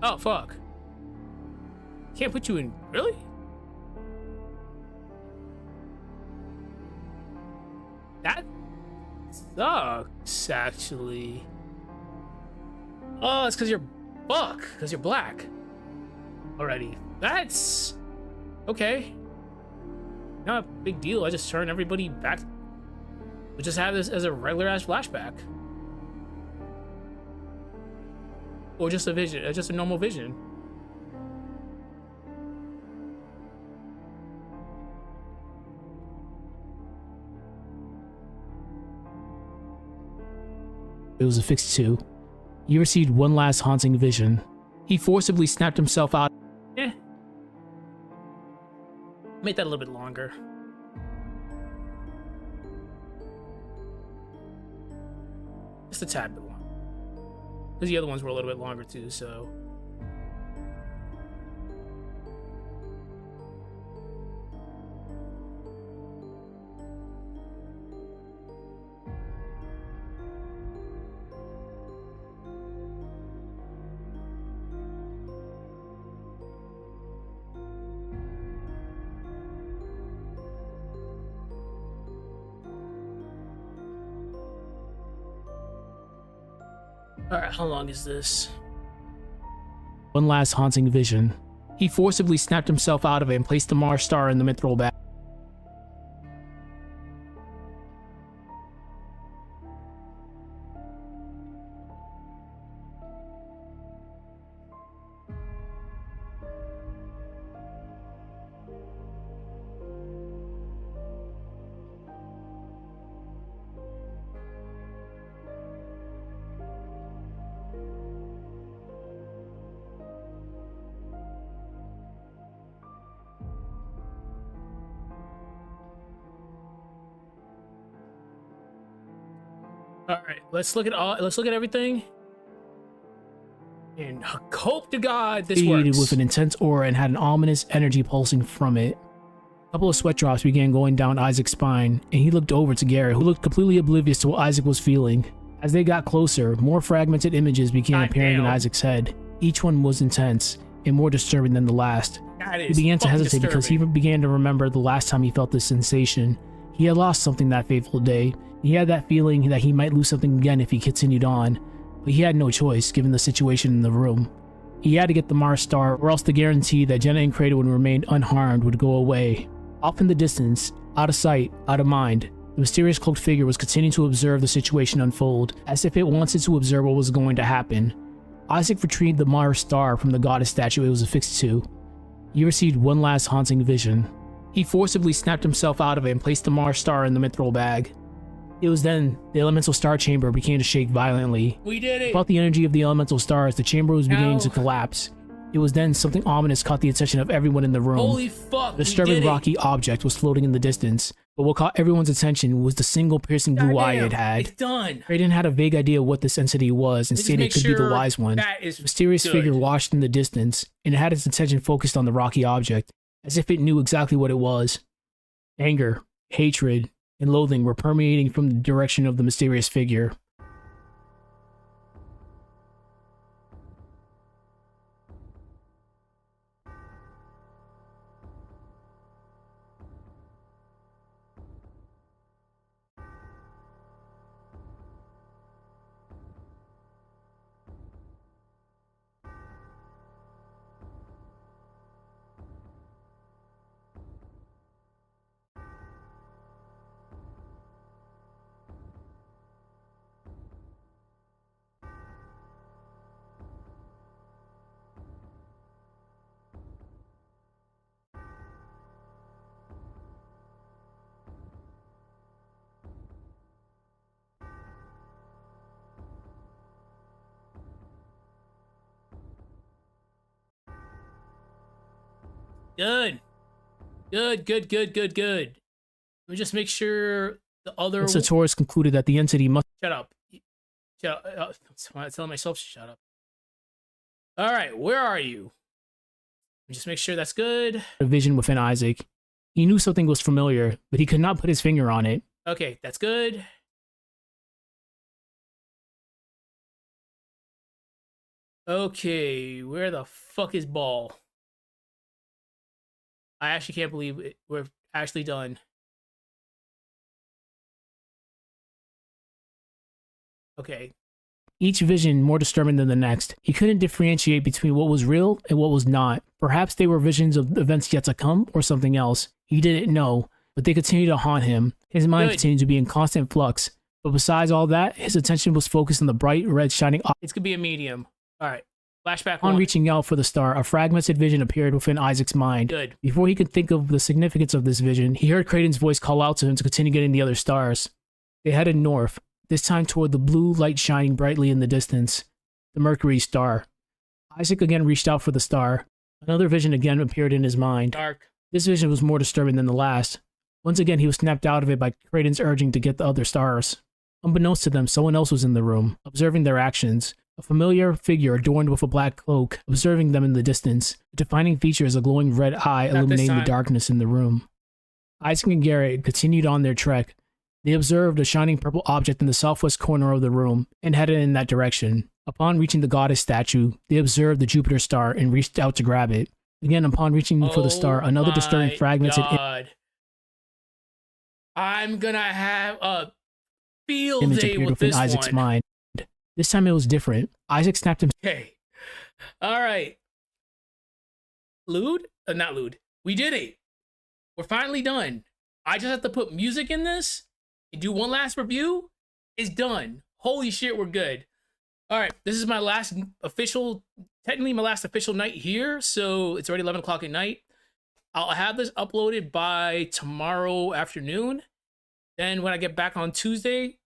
Oh, fuck. Can't put you in... Really? That sucks, actually. Oh, it's because you're... Fuck. Because you're black. Already. That's... Okay. Not a big deal. I just turned everybody back. We just have this as a regular-ass flashback. Or just a vision, just a normal vision. It was a fixed 2. He received one last haunting vision. He forcibly snapped himself out. Make that a little bit longer. Just a tad bit longer. Because the other ones were a little bit longer too, so. Alright, how long is this? One last haunting vision. He forcibly snapped himself out of it and placed the Mars star in the mithril bag. All right, let's look at everything. And hope to God this works. With an intense aura and had an ominous energy pulsing from it. A couple of sweat drops began going down Isaac's spine, and he looked over to Garrett, who looked completely oblivious to what Isaac was feeling. As they got closer, more fragmented images began God appearing in damn. Isaac's head. Each one was intense and more disturbing than the last. That He is began to fucking hesitate because he disturbing. began to remember the last time he felt this sensation. He had lost something that fateful day. He had that feeling that he might lose something again if he continued on, but he had no choice given the situation in the room. He had to get the Mars star, or else the guarantee that Jenna and Kratos would remain unharmed would go away. Off in the distance, out of sight, out of mind, the mysterious cloaked figure was continuing to observe the situation unfold, as if it wanted to observe what was going to happen. Isaac retrieved the Mars star from the goddess statue it was affixed to. He received one last haunting vision. He forcibly snapped himself out of it and placed the Mars star in the mithril bag. It was then the elemental star chamber began to shake violently. We did it. Felt the energy of the elemental stars, the chamber was beginning to Ow. collapse. It was then something ominous caught the attention of everyone in the room. Holy fuck. A We disturbing did it. rocky object was floating in the distance, but what caught everyone's attention was the single piercing blue eye it Goddamn, had. It's done. Kraden had a vague idea what this entity was and Just stated make it could be the sure wise one. That is The mysterious good. figure watched in the distance, and it had its attention focused on the rocky object, as if it knew exactly what it was. Anger, hatred, and loathing were permeating from the direction of the mysterious figure. Good. Good. Let me just make sure the other. And Sartorius concluded that the entity must Shut up. Shut up. I'm telling myself to shut up. All right, where are you? Let me just make sure that's good. have a vision within Isaac. He knew something was familiar, but he could not put his finger on it. Okay, that's good. Okay, where the fuck is Ball? I actually can't believe it. We're actually done. Okay. Each vision more disturbing than the next. He couldn't differentiate between what was real and what was not. Perhaps they were visions of events yet to come or something else. He didn't know, but they continued to haunt him. His mind Good. continued to be in constant flux. But besides all that, his attention was focused on the bright red shining object. It's gonna be a medium. All right. Flashback On one. reaching out for the star, a fragmented vision appeared within Isaac's mind. Good. Before he could think of the significance of this vision, he heard Kraden's voice call out to him to continue getting the other stars. They headed north, this time toward the blue light shining brightly in the distance, the Mercury star. Isaac again reached out for the star. Another vision again appeared in his mind. Dark. This vision was more disturbing than the last. Once again, he was snapped out of it by Kraden's urging to get the other stars. Unbeknownst to them, someone else was in the room, observing their actions. A familiar figure adorned with a black cloak, observing them in the distance. A defining feature is a glowing red eye Not this illuminating the time. darkness in the room. Isaac and Garrett continued on their trek. They observed a shining purple object in the southwest corner of the room and headed in that direction. Upon reaching the goddess statue, they observed the Jupiter star and reached out to grab it. Again, upon reaching for the star, another disturbing my fragmented God. I'm gonna have a field image day appeared with within this Isaac's one. mind. This time it was different. Isaac snapped him. Okay. All right. Lude? Not Lude. We did it. We're finally done. I just have to put music in this and do one last review. It's done. Holy shit, we're good. All right. This is my last technically my last official night here. So it's already 11 o'clock at night. I'll have this uploaded by tomorrow afternoon. Then when I get back on Tuesday,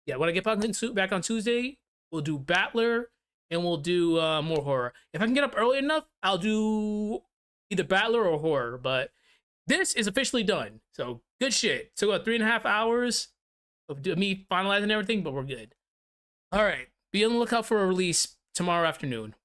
back on Tuesday, we'll do Battler and we'll do more horror. If I can get up early enough, I'll do either Battler or horror. But this is officially done. So good shit. Took about 3.5 hours of me finalizing everything, but we're good. All right. Be on the lookout for a release tomorrow afternoon.